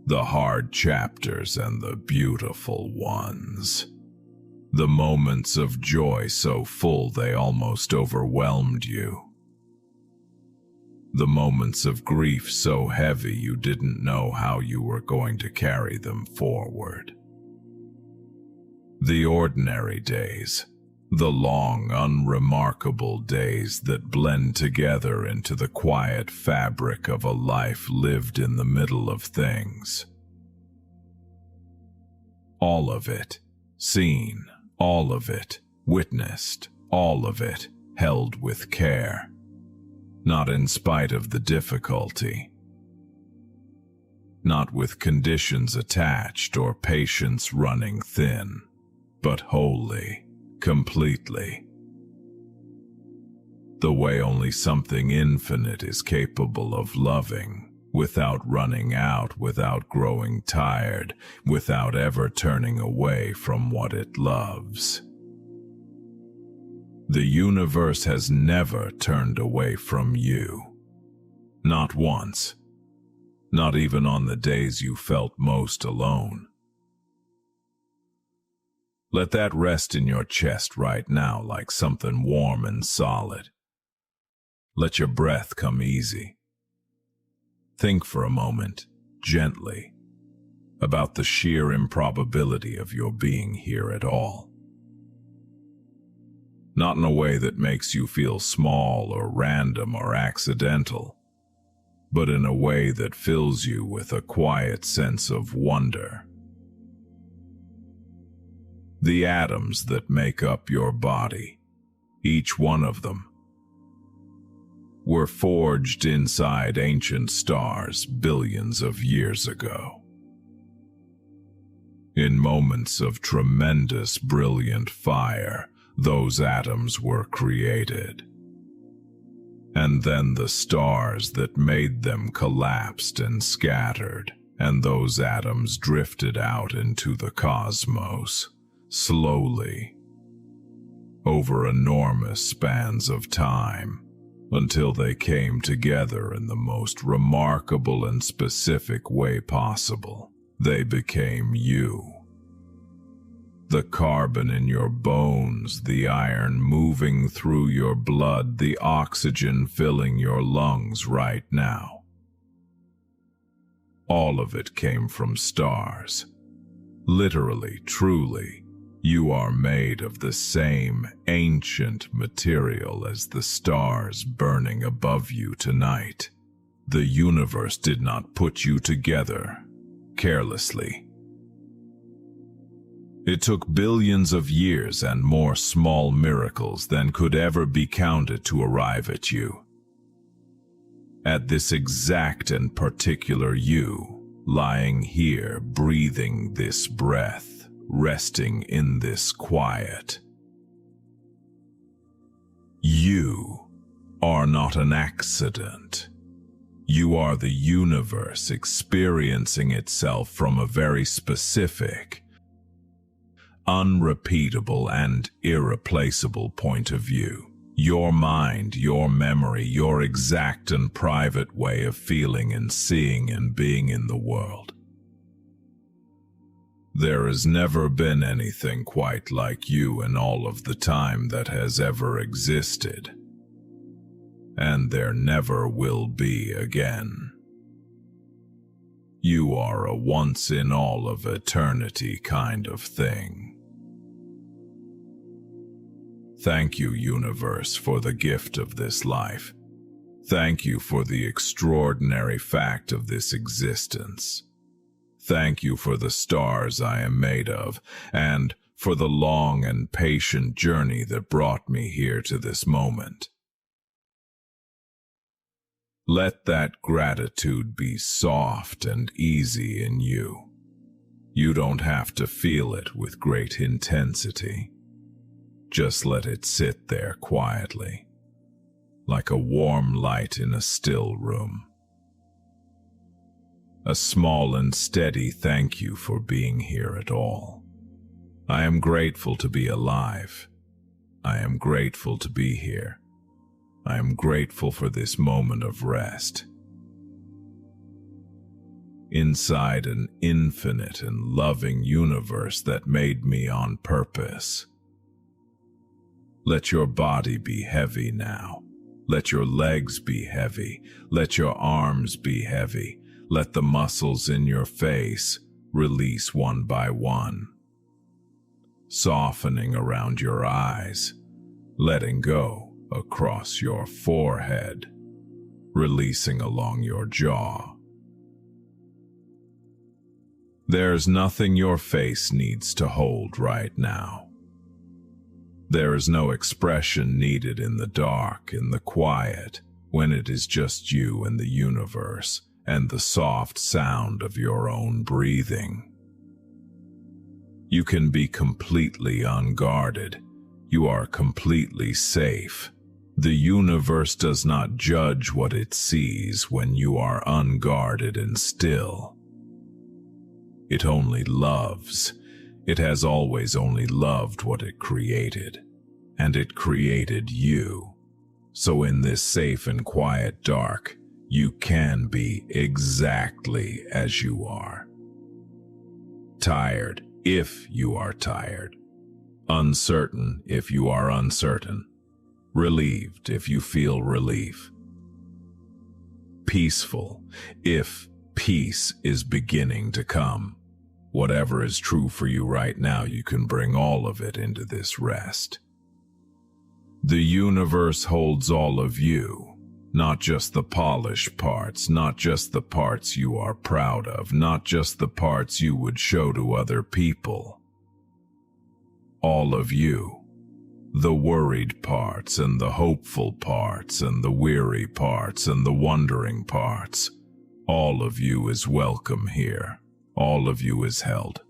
The hard chapters and the beautiful ones. The moments of joy so full they almost overwhelmed you. The moments of grief so heavy you didn't know how you were going to carry them forward. The ordinary days, the long, unremarkable days that blend together into the quiet fabric of a life lived in the middle of things. All of it, seen, all of it, witnessed, all of it, held with care, not in spite of the difficulty, not with conditions attached or patience running thin, but wholly, completely. The way only something infinite is capable of loving, without running out, without growing tired, without ever turning away from what it loves. The universe has never turned away from you. Not once. Not even on the days you felt most alone. Let that rest in your chest right now like something warm and solid. Let your breath come easy. Think for a moment, gently, about the sheer improbability of your being here at all. Not in a way that makes you feel small or random or accidental, but in a way that fills you with a quiet sense of wonder. The atoms that make up your body, each one of them, were forged inside ancient stars billions of years ago. In moments of tremendous, brilliant fire, those atoms were created. And then the stars that made them collapsed and scattered, and those atoms drifted out into the cosmos, slowly, over enormous spans of time, until they came together in the most remarkable and specific way possible. They became you. The carbon in your bones, the iron moving through your blood, the oxygen filling your lungs right now. All of it came from stars. Literally, truly. You are made of the same ancient material as the stars burning above you tonight. The universe did not put you together carelessly. It took billions of years and more small miracles than could ever be counted to arrive at you. at this exact and particular you, lying here, breathing this breath, resting in this quiet. You are not an accident. You are the universe experiencing itself from a very specific, unrepeatable, and irreplaceable point of view. Your mind, your memory, your exact and private way of feeling and seeing and being in the world. There has never been anything quite like you in all of the time that has ever existed. And there never will be again. You are a once in all of eternity kind of thing. Thank you, universe, for the gift of this life. Thank you for the extraordinary fact of this existence. Thank you for the stars I am made of, and for the long and patient journey that brought me here to this moment. Let that gratitude be soft and easy in you. You don't have to feel it with great intensity. Just let it sit there quietly, like a warm light in a still room. A small and steady thank you for being here at all. I am grateful to be alive. I am grateful to be here. I am grateful for this moment of rest. Inside an infinite and loving universe that made me on purpose. Let your body be heavy now. Let your legs be heavy. Let your arms be heavy. Let the muscles in your face release one by one. Softening around your eyes, letting go across your forehead, releasing along your jaw. There's nothing your face needs to hold right now. There is no expression needed in the dark, in the quiet, when it is just you and the universe, and the soft sound of your own breathing. You can be completely unguarded. You are completely safe. The universe does not judge what it sees when you are unguarded and still. It only loves. It has always only loved what it created, and it created you. So in this safe and quiet dark, you can be exactly as you are. Tired, if you are tired. Uncertain, if you are uncertain. Relieved, if you feel relief. Peaceful, if peace is beginning to come. Whatever is true for you right now, you can bring all of it into this rest. The universe holds all of you, not just the polished parts, not just the parts you are proud of, not just the parts you would show to other people. All of you. The worried parts and the hopeful parts and the weary parts and the wondering parts. All of you is welcome here. All of you is held.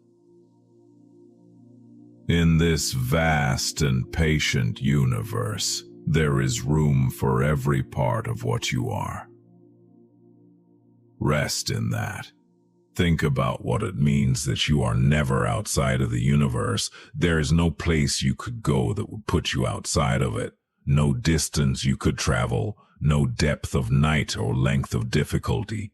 In this vast and patient universe, there is room for every part of what you are. Rest in that. Think about what it means that you are never outside of the universe. There is no place you could go that would put you outside of it. No distance you could travel. No depth of night or length of difficulty.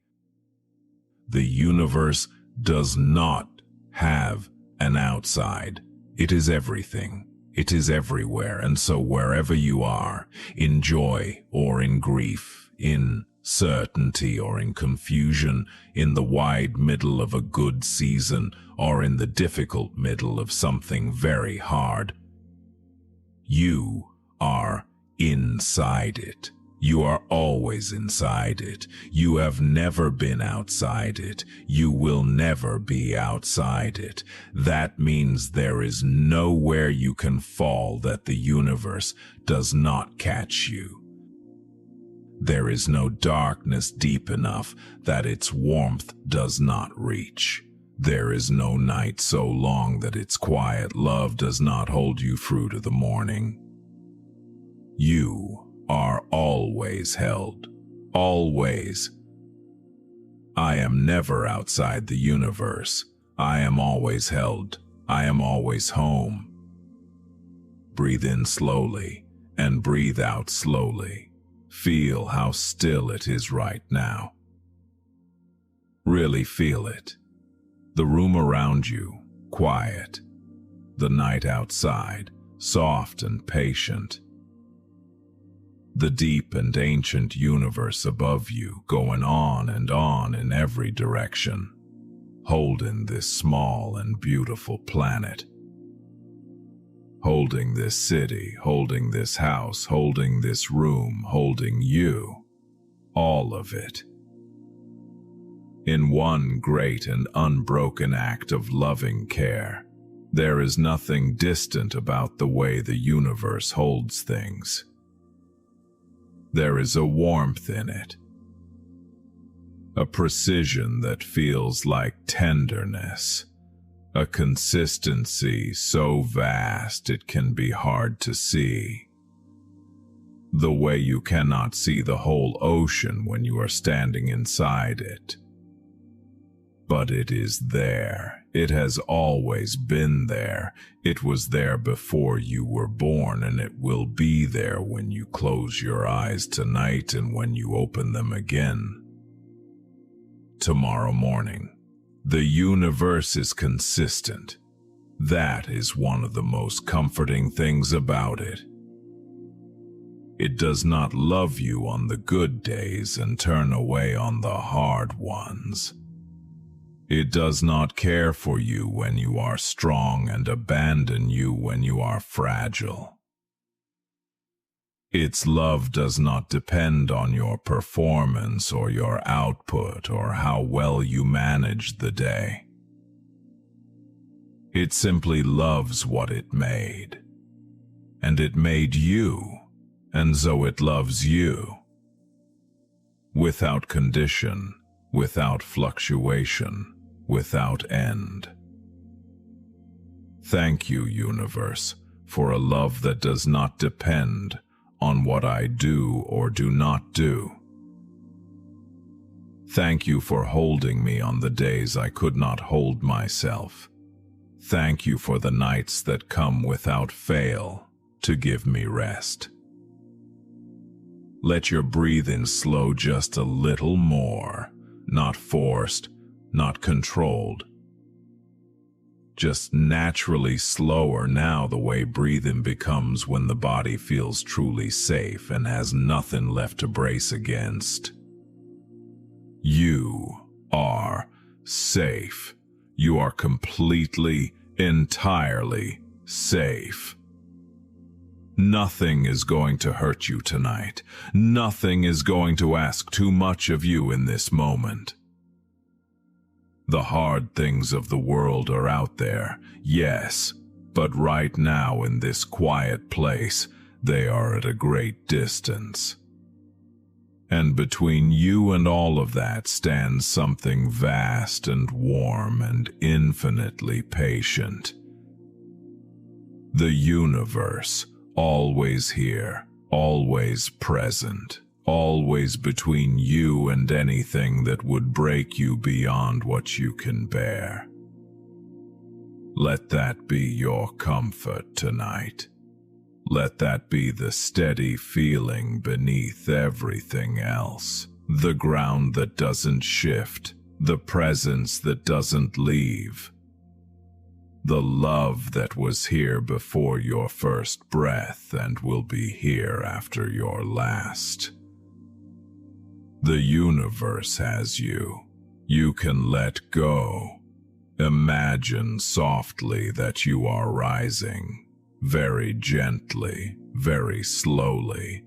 The universe does not have an outside. It is everything. It is everywhere. And so wherever you are, in joy or in grief, in certainty or in confusion, in the wide middle of a good season or in the difficult middle of something very hard, you are inside it. You are always inside it. You have never been outside it. You will never be outside it. That means there is nowhere you can fall that the universe does not catch you. There is no darkness deep enough that its warmth does not reach. There is no night so long that its quiet love does not hold you through to the morning. You are always held. Always. I am never outside the universe. I am always held. I am always home. Breathe in slowly and breathe out slowly. Feel how still it is right now. Really feel it. The room around you, quiet. The night outside, soft and patient. The deep and ancient universe above you, going on in every direction, holding this small and beautiful planet. Holding this city, holding this house, holding this room, holding you, all of it. In one great and unbroken act of loving care, there is nothing distant about the way the universe holds things. There is a warmth in it, a precision that feels like tenderness, a consistency so vast it can be hard to see. The way you cannot see the whole ocean when you are standing inside it. But it is there. It has always been there. It was there before you were born, and it will be there when you close your eyes tonight and when you open them again tomorrow morning. The universe is consistent. That is one of the most comforting things about it. It does not love you on the good days and turn away on the hard ones. It does not care for you when you are strong and abandon you when you are fragile. Its love does not depend on your performance or your output or how well you manage the day. It simply loves what it made. And it made you, and so it loves you. Without condition, without fluctuation, without end. Thank you, universe, for a love that does not depend on what I do or do not do. Thank you for holding me on the days I could not hold myself. Thank you for the nights that come without fail to give me rest. Let your breathing slow just a little more, not forced, not controlled. Just naturally slower now, the way breathing becomes when the body feels truly safe and has nothing left to brace against. You are safe. You are completely, entirely safe. Nothing is going to hurt you tonight. Nothing is going to ask too much of you in this moment. The hard things of the world are out there, yes, but right now in this quiet place, they are at a great distance. And between you and all of that stands something vast and warm and infinitely patient. The universe, always here, always present. Always between you and anything that would break you beyond what you can bear. Let that be your comfort tonight. Let that be the steady feeling beneath everything else. The ground that doesn't shift, the presence that doesn't leave. The love that was here before your first breath and will be here after your last. The universe has you. You can let go. Imagine softly that you are rising, very gently, very slowly.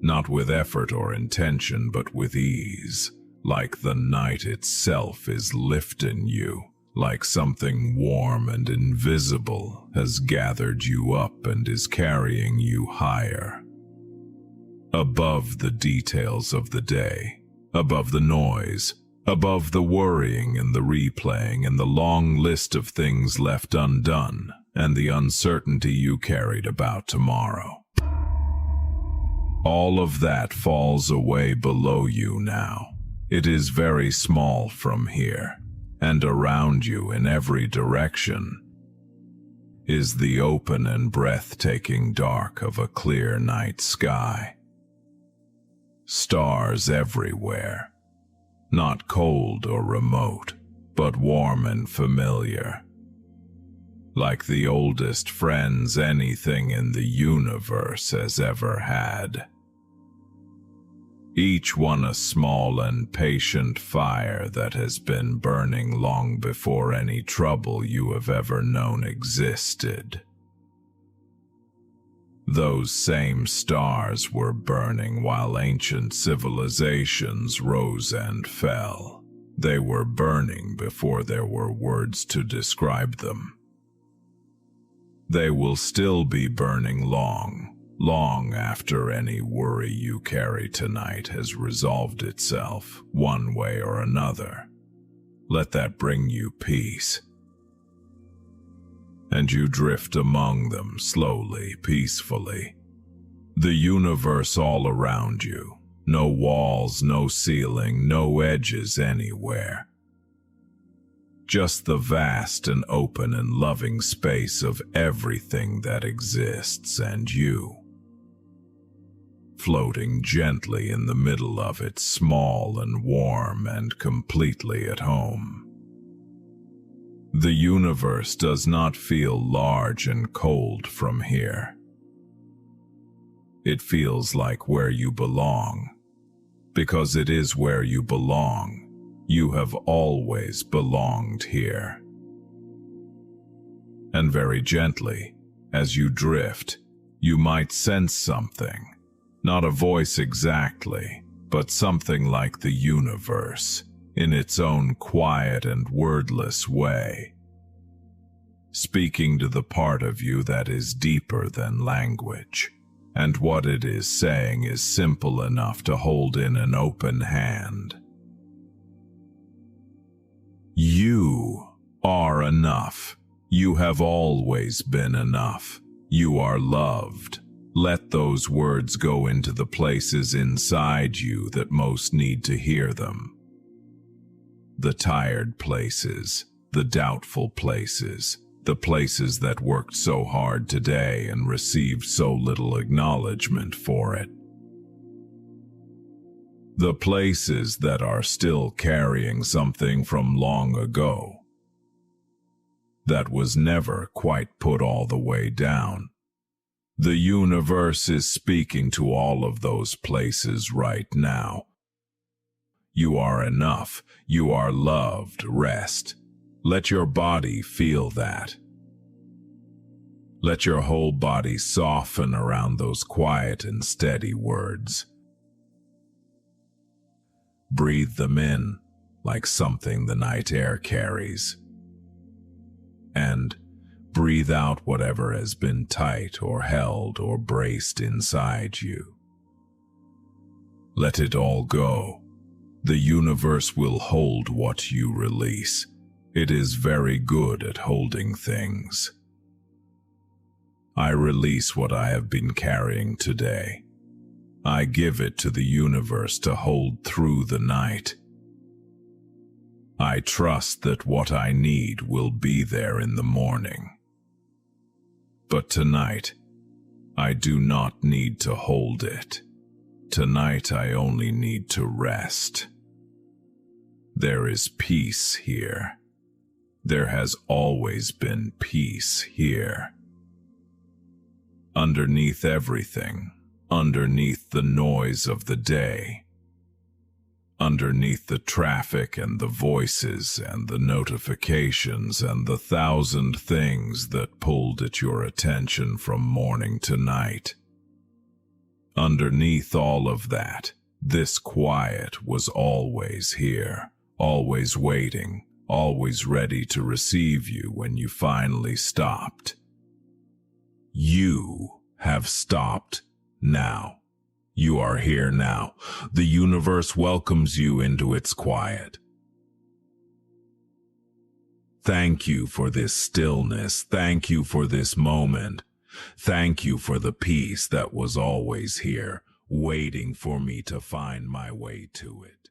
Not with effort or intention, but with ease, like the night itself is lifting you, like something warm and invisible has gathered you up and is carrying you higher. above the details of the day, above the noise, above the worrying and the replaying and the long list of things left undone and the uncertainty you carried about tomorrow. All of that falls away below you now. It is very small from here, and around you in every direction is the open and breathtaking dark of a clear night sky. Stars everywhere, not cold or remote, but warm and familiar, like the oldest friends anything in the universe has ever had. Each one a small and patient fire that has been burning long before any trouble you have ever known existed. Those same stars were burning while ancient civilizations rose and fell. They were burning before there were words to describe them. They will still be burning long after any worry you carry tonight has resolved itself one way or another. Let that bring you peace. And you drift among them slowly, peacefully. The universe all around you. No walls, no ceiling, no edges anywhere. Just the vast and open and loving space of everything that exists, and you, floating gently in the middle of it, small and warm and completely at home. The universe does not feel large and cold from here. It feels like where you belong, because it is where you belong. You have always belonged here. And very gently, as you drift, you might sense something. Not a voice exactly, but something like the universe, in its own quiet and wordless way, speaking to the part of you that is deeper than language, and what it is saying is simple enough to hold in an open hand. You are enough. You have always been enough. You are loved. Let those words go into the places inside you that most need to hear them. The tired places, the doubtful places, the places that worked so hard today and received so little acknowledgement for it. The places that are still carrying something from long ago that was never quite put all the way down. The universe is speaking to all of those places right now. You are enough. You are loved. Rest. Let your body feel that. Let your whole body soften around those quiet and steady words. Breathe them in like something the night air carries. And breathe out whatever has been tight or held or braced inside you. Let it all go. The universe will hold what you release. It is very good at holding things. I release what I have been carrying today. I give it to the universe to hold through the night. I trust that what I need will be there in the morning. But tonight, I do not need to hold it. Tonight I only need to rest. There is peace here. There has always been peace here. Underneath everything, underneath the noise of the day, underneath the traffic and the voices and the notifications and the thousand things that pulled at your attention from morning to night. Underneath all of that, this quiet was always here, always waiting, always ready to receive you when you finally stopped. You have stopped now. You are here now. The universe welcomes you into its quiet. Thank you for this stillness. Thank you for this moment. Thank you for the peace that was always here, waiting for me to find my way to it.